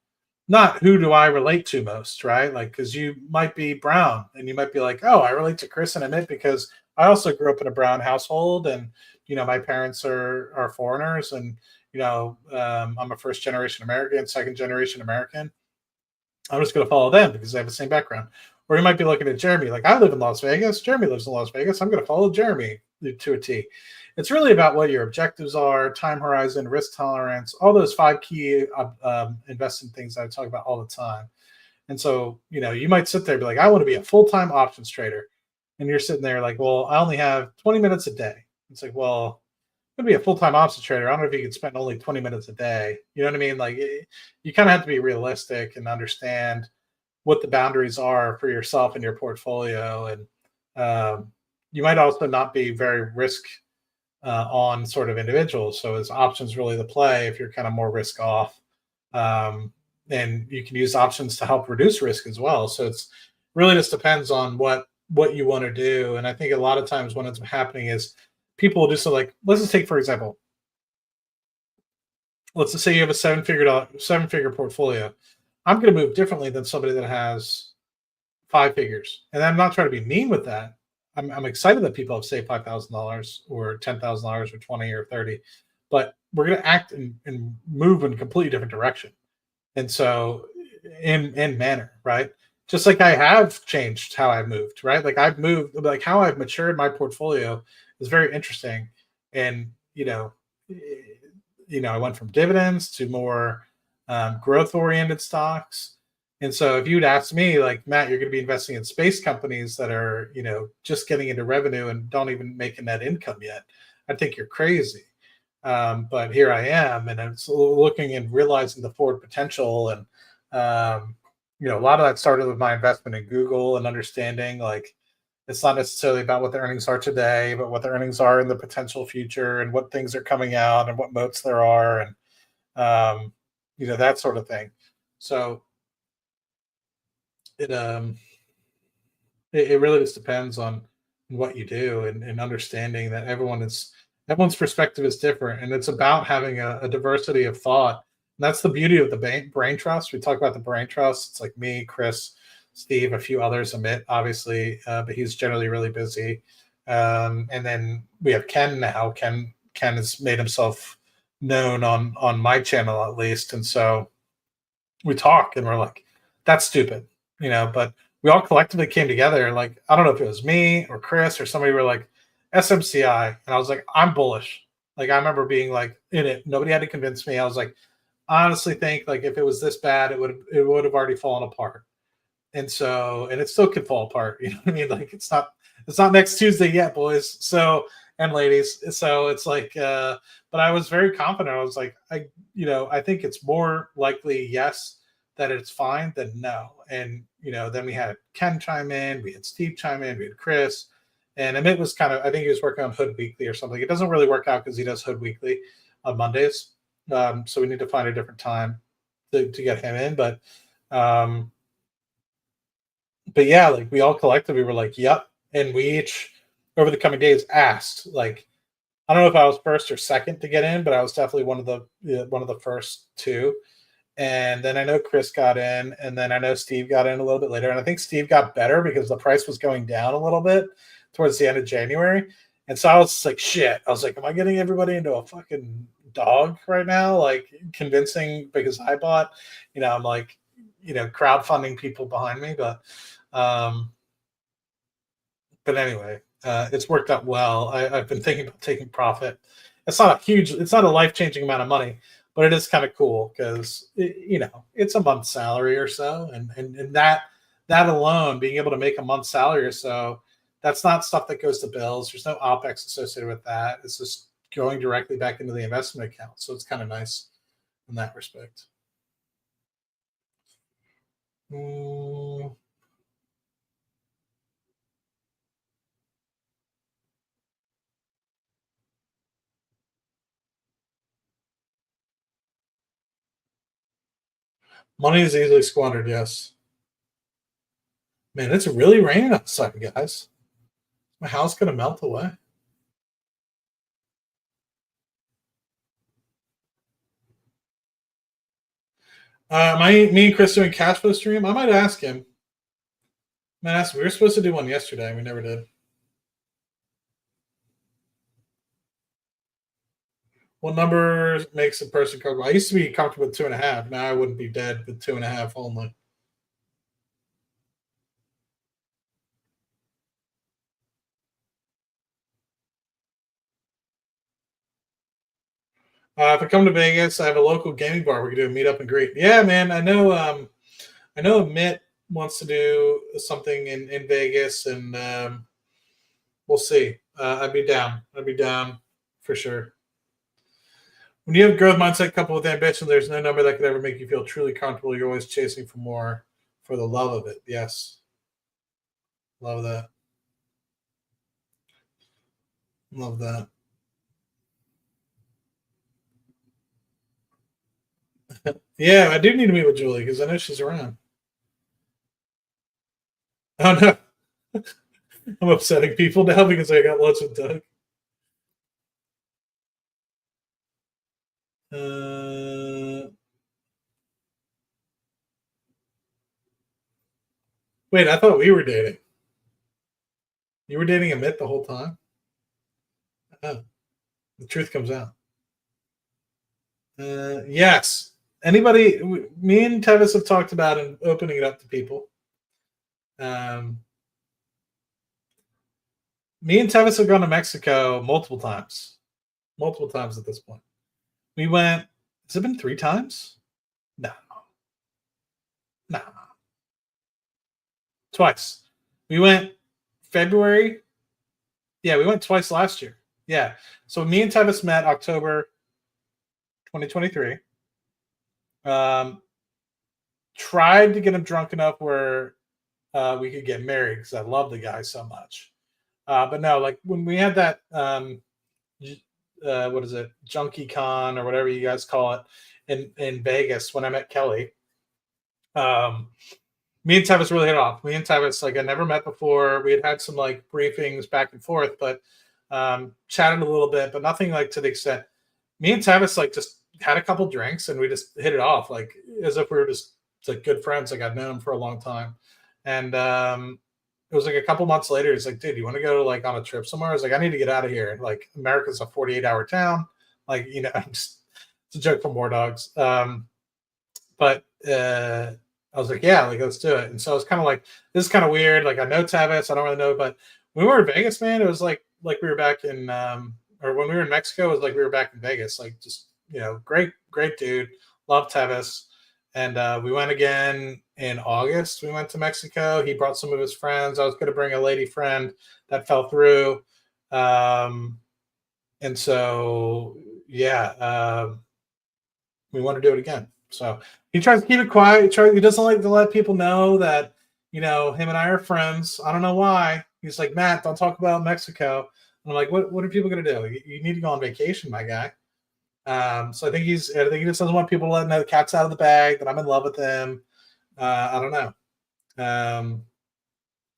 not who do I relate to most, right? Like, because you might be brown and you might be like, oh, I relate to Chris and Amit because I also grew up in a brown household, and my parents are foreigners, and I'm a first generation American, second generation American. I'm just going to follow them because they have the same background. Or you might be looking at Jeremy, like, I live in Las Vegas. Jeremy lives in Las Vegas. I'm going to follow Jeremy to a T. It's really about what your objectives are, time horizon, risk tolerance, all those 5 key investing things that I talk about all the time. And so, you might sit there and be like, I want to be a full-time options trader. And you're sitting there like, well, I only have 20 minutes a day. It's like, well, I'm going to be a full-time options trader. I don't know if you can spend only 20 minutes a day. You know what I mean? Like, you kind of have to be realistic and understand what the boundaries are for yourself and your portfolio. And you might also not be very risk on sort of individual. So is options really the play if you're kind of more risk off? And you can use options to help reduce risk as well. So it's really just depends on what you want to do. And I think a lot of times when it's happening is people will do so, like, let's just take, for example, let's just say you have a seven-figure portfolio. I'm going to move differently than somebody that has 5 figures. And I'm not trying to be mean with that. I'm excited that people have saved $5,000 or $10,000 or 20 or 30, but we're going to act and move in a completely different direction. And so in manner, right? Just like I have changed how I've moved, right? Like I've moved, like how I've matured my portfolio is very interesting. And, I went from dividends to more growth-oriented stocks. And so if you'd ask me, like, Matt, you're going to be investing in space companies that are, just getting into revenue and don't even make a net income yet, I think you're crazy. But here I am, and I'm looking and realizing the forward potential. And, a lot of that started with my investment in Google and understanding, like, it's not necessarily about what the earnings are today, but what the earnings are in the potential future and what things are coming out and what moats there are. And, that sort of thing. So it really just depends on what you do and understanding that everyone's perspective is different, and it's about having a diversity of thought. And that's the beauty of the brain trust. We talk about the brain trust. It's like me, Chris, Steve, a few others, Amit, obviously, but he's generally really busy. And then we have Ken now. Ken has made himself known on my channel at least, and so we talk and we're like, that's stupid, but we all collectively came together. Like, I don't know if it was me or Chris or somebody were like, SMCI. And I was like, I'm bullish. Like, I remember being like in it. Nobody had to convince me. I was like, I honestly think like if it was this bad, it would have already fallen apart. And so, and it still could fall apart. You know what I mean? Like, it's not next Tuesday yet, boys. So, and ladies. So it's like, but I was very confident. I was like, I think it's more likely, yes, that it's fine, then no. And, you know, then we had Ken chime in, we had Steve chime in, we had Chris, and Amit was kind of, I think he was working on Hood Weekly or something. It doesn't really work out because he does Hood Weekly on Mondays. So we need to find a different time to get him in. But yeah, like we all collectively were like, yep. And we each, over the coming days, asked, like, I don't know if I was first or second to get in, but I was definitely one of the first two. And then I know Chris got in, and then I know Steve got in a little bit later. And I think Steve got better because the price was going down a little bit towards the end of January. And so I was like, shit. I was like, am I getting everybody into a fucking dog right now? Like convincing because I bought, you know, I'm like, you know, crowdfunding people behind me. But anyway, it's worked out well. I've been thinking about taking profit. It's not a life-changing amount of money, but it is kind of cool because, you know, it's a month's salary or so. And that alone, being able to make a month's salary or so, that's not stuff that goes to bills. There's no OpEx associated with that. It's just going directly back into the investment account. So it's kind of nice in that respect. Money is easily squandered, yes. Man, it's really raining outside, guys. My house gonna melt away. Me and Chris doing cash flow stream? I might ask him. We were supposed to do one yesterday. We never did. What number makes a person comfortable? I used to be comfortable with 2.5. Now I wouldn't be dead with 2.5 only. If I come to Vegas, I have a local gaming bar. We can do a meet up and greet. Yeah, man. I know Mitt wants to do something in Vegas, and we'll see. I'd be down. For sure. When you have growth mindset coupled with ambition, there's no number that could ever make you feel truly comfortable. You're always chasing for more for the love of it. Yes. Love that. Love that. Yeah, I do need to meet with Julie because I know she's around. Oh, no. I'm upsetting people now because I got lunch with Doug. Wait, I thought we were dating. You were dating Amit the whole time? Oh, the truth comes out. Yes. Anybody? Me and Tevis have talked about and opening it up to people. Me and Tevis have gone to Mexico multiple times at this point. We went. Has it been 3 times? No. Twice. We went February. Yeah, we went twice last year. Yeah. So me and Tevis met October 2023. Tried to get him drunk enough where we could get married because I love the guy so much. But no, like when we had that, what is it, Junkie Con or whatever you guys call it in Vegas when I met Kelly. Me and Tevis really hit off. Me and Tevis, like I never met before. We had some like briefings back and forth, but chatted a little bit, but nothing like to the extent. Me and Tevis like just had a couple drinks and we just hit it off like as if we were just like good friends. Like I'd known him for a long time. And it was like a couple months later, he's like, dude, you want to go like on a trip somewhere? I was like, I need to get out of here. Like America's a 48-hour town. Like, you know, it's a joke from War Dogs. But I was like, yeah, like let's do it. And so it's kind of like, this is kind of weird. Like I know Tevis, I don't really know, but when we were in Vegas, man, it was like we were back in, or when we were in Mexico, it was like we were back in Vegas. Like just, you know, great dude. Love Tevis. And we went again in August. We went to Mexico. He brought some of his friends. I was going to bring a lady friend that fell through. And so, yeah, we want to do it again. So he tries to keep it quiet. He doesn't like to let people know that, him and I are friends. I don't know why. He's like, Matt, don't talk about Mexico. And I'm like, what are people going to do? You need to go on vacation, my guy. So I think he just doesn't want people to let him know the cat's out of the bag, that I'm in love with him. I don't know.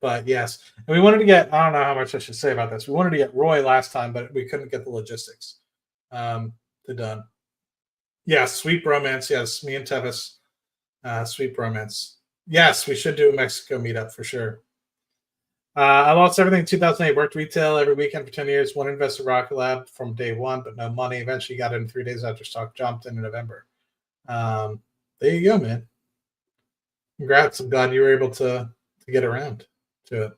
But yes, and we wanted to get, I don't know how much I should say about this. We wanted to get Roy last time, but we couldn't get the logistics to done. Yes, Sweet Bromance. Yes, me and Tevis. Sweet Bromance. Yes, we should do a Mexico meetup for sure. I lost everything in 2008. Worked retail every weekend for 10 years. One investor Rocket Lab from day one, but no money. Eventually got in 3 days after stock jumped in November. There you go, man. Congrats. I'm glad you were able to get around to it.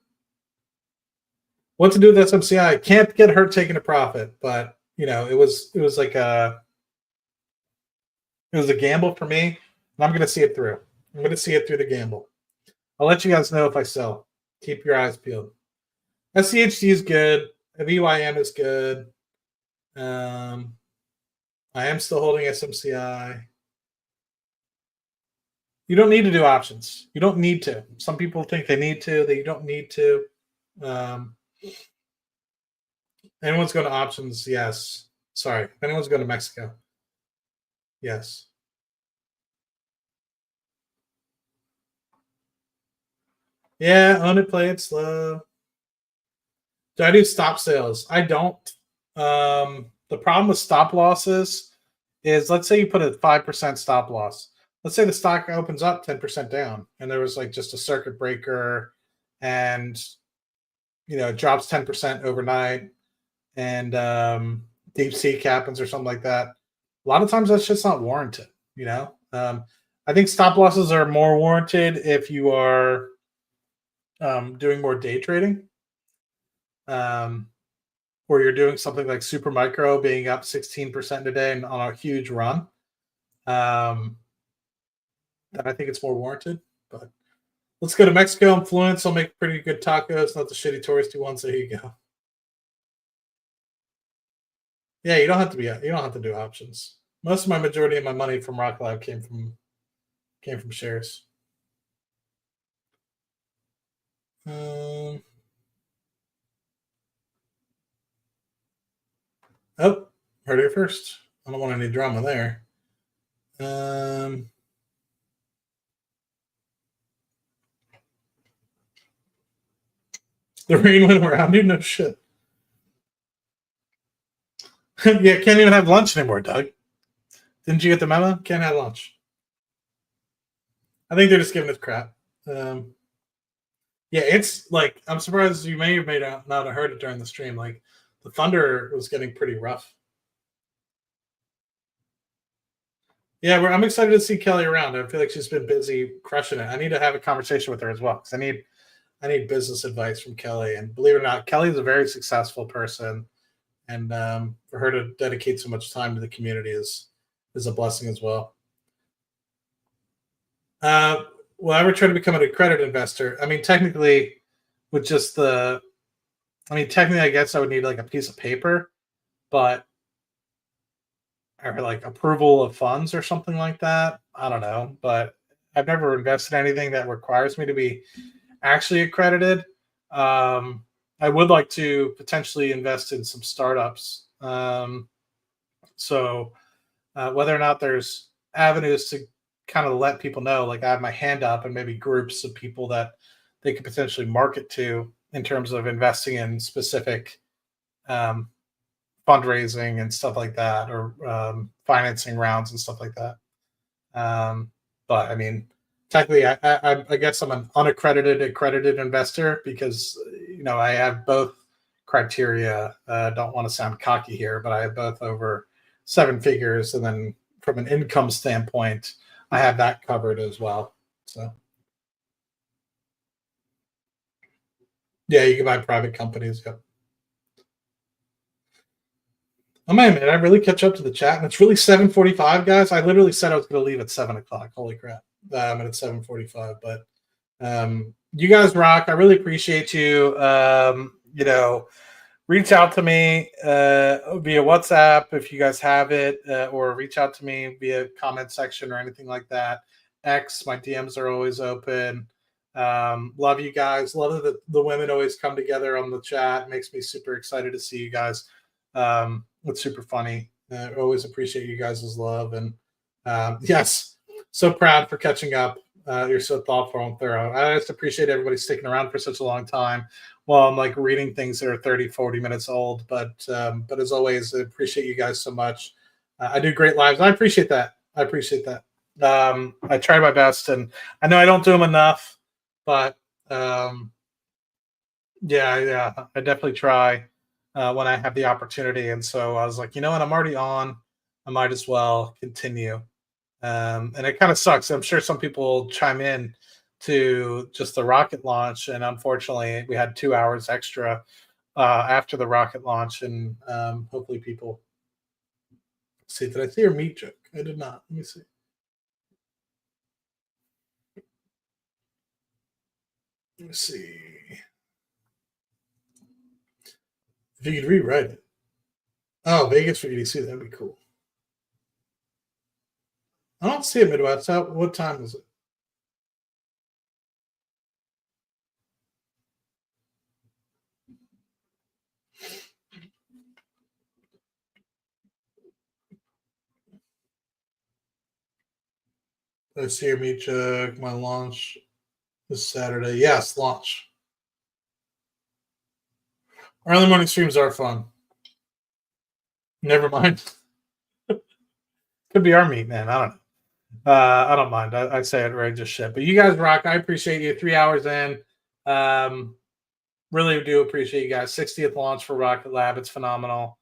What to do with SMCI? Can't get hurt taking a profit, but it was like a gamble for me, and I'm going to see it through. I'm going to see it through the gamble. I'll let you guys know if I sell. Keep your eyes peeled. SCHD is good. VYM is good. I am still holding SMCI. You don't need to do options. You don't need to. Some people think they need to. That you don't need to. Anyone's going to options? Yes. Sorry. If anyone's going to Mexico? Yes. Yeah, own it, play it slow. Do I do stop sales? I don't. The problem with stop losses is, let's say you put a 5% stop loss. Let's say the stock opens up 10% down, and there was like just a circuit breaker, and it drops 10% overnight, and deep sea happens or something like that. A lot of times that's just not warranted. I think stop losses are more warranted if you are doing more day trading, or you're doing something like Super Micro being up 16% a day and on a huge run. Then I think it's more warranted. But let's go to Mexico. Influence. I'll make pretty good tacos, not the shitty touristy ones. There you go. Yeah, you don't have to do options. Most of my majority of my money from Rock Lab came from shares. Oh, heard it first. I don't want any drama there. The rain went around you? No shit. Yeah, can't even have lunch anymore, Doug. Didn't you get the memo? Can't have lunch. I think they're just giving us crap. Yeah, it's like, I'm surprised you may not have heard it during the stream. Like, the thunder was getting pretty rough. Yeah, I'm excited to see Kelly around. I feel like she's been busy crushing it. I need to have a conversation with her as well, because I need business advice from Kelly. And believe it or not, Kelly is a very successful person, and for her to dedicate so much time to the community is a blessing as well. Will I ever try to become an accredited investor? I mean, technically, with just technically, I guess I would need like a piece of paper, or like approval of funds or something like that. I don't know, but I've never invested in anything that requires me to be actually accredited. I would like to potentially invest in some startups. So whether or not there's avenues to kind of let people know, like I have my hand up, and maybe groups of people that they could potentially market to in terms of investing in specific fundraising and stuff like that, or financing rounds and stuff like that. But I mean, technically, I guess I'm an accredited investor, because I have both criteria. Don't want to sound cocky here, but I have both over 7 figures, and then from an income standpoint, I have that covered as well. So yeah, you can buy private companies. Yep. Oh man, I really catch up to the chat, and it's really 7:45, guys. I literally said I was going to leave at 7 o'clock. Holy crap! And it's 7:45, but you guys rock. I really appreciate you. reach out to me via WhatsApp if you guys have it, or reach out to me via comment section or anything like that. X, my DMs are always open. Love you guys. Love that the women always come together on the chat. It makes me super excited to see you guys. It's super funny. I always appreciate you guys' love. And yes, so proud for catching up. You're so thoughtful and thorough. I just appreciate everybody sticking around for such a long time while I'm like reading things that are 30, 40 minutes old. But as always, I appreciate you guys so much. I do great lives. I appreciate that. I appreciate that. I try my best, and I know I don't do them enough, but yeah, I definitely try when I have the opportunity. And so I was like, you know what, I'm already on. I might as well continue. And it kind of sucks. I'm sure some people chime in to just the rocket launch, and unfortunately, we had 2 hours extra after the rocket launch, and hopefully people see. Did I see your meat joke? I did not. Let me see. Let's see. If you could rewrite it. Oh, Vegas for EDC, that'd be cool. I don't see it, Midwest. What time is it? I see your meet check. My launch this Saturday. Yes, launch. Early morning streams are fun. Never mind. Could be our meet, man. I don't know. I don't mind. I'd say it right just shit. But you guys rock. I appreciate you. 3 hours in. Really do appreciate you guys. 60th launch for Rocket Lab. It's phenomenal.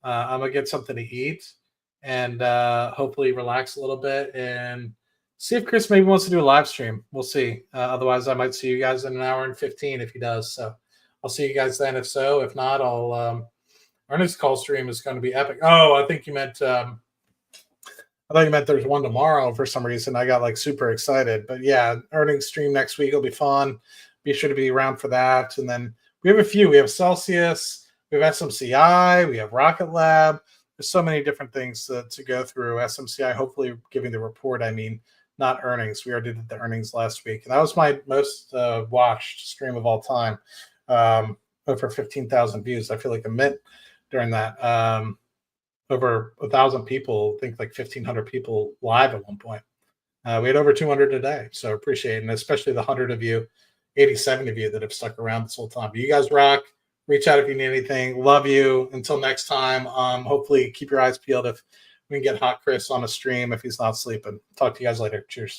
I'm going to get something to eat and hopefully relax a little bit and see if Chris maybe wants to do a live stream. We'll see. Otherwise, I might see you guys in an hour and 15 if he does. So I'll see you guys then. If so, if not, our next call stream is going to be epic. Oh, I think you meant I thought you meant there's one tomorrow for some reason. I got like super excited. But yeah, earnings stream next week will be fun. Be sure to be around for that. And then we have a few. We have Celsius, we have SMCI, we have Rocket Lab. There's so many different things to go through. SMCI, hopefully giving the report, I mean, not earnings. We already did the earnings last week. And that was my most watched stream of all time. Over 15,000 views. I feel like a mint during that. Over 1,000 people, I think like 1,500 people live at one point. We had over 200 today, so appreciate it, and especially the 100 of you, 87 of you that have stuck around this whole time. But you guys rock. Reach out if you need anything. Love you. Until next time, hopefully keep your eyes peeled if we can get Hot Chris on a stream if he's not sleeping. Talk to you guys later. Cheers.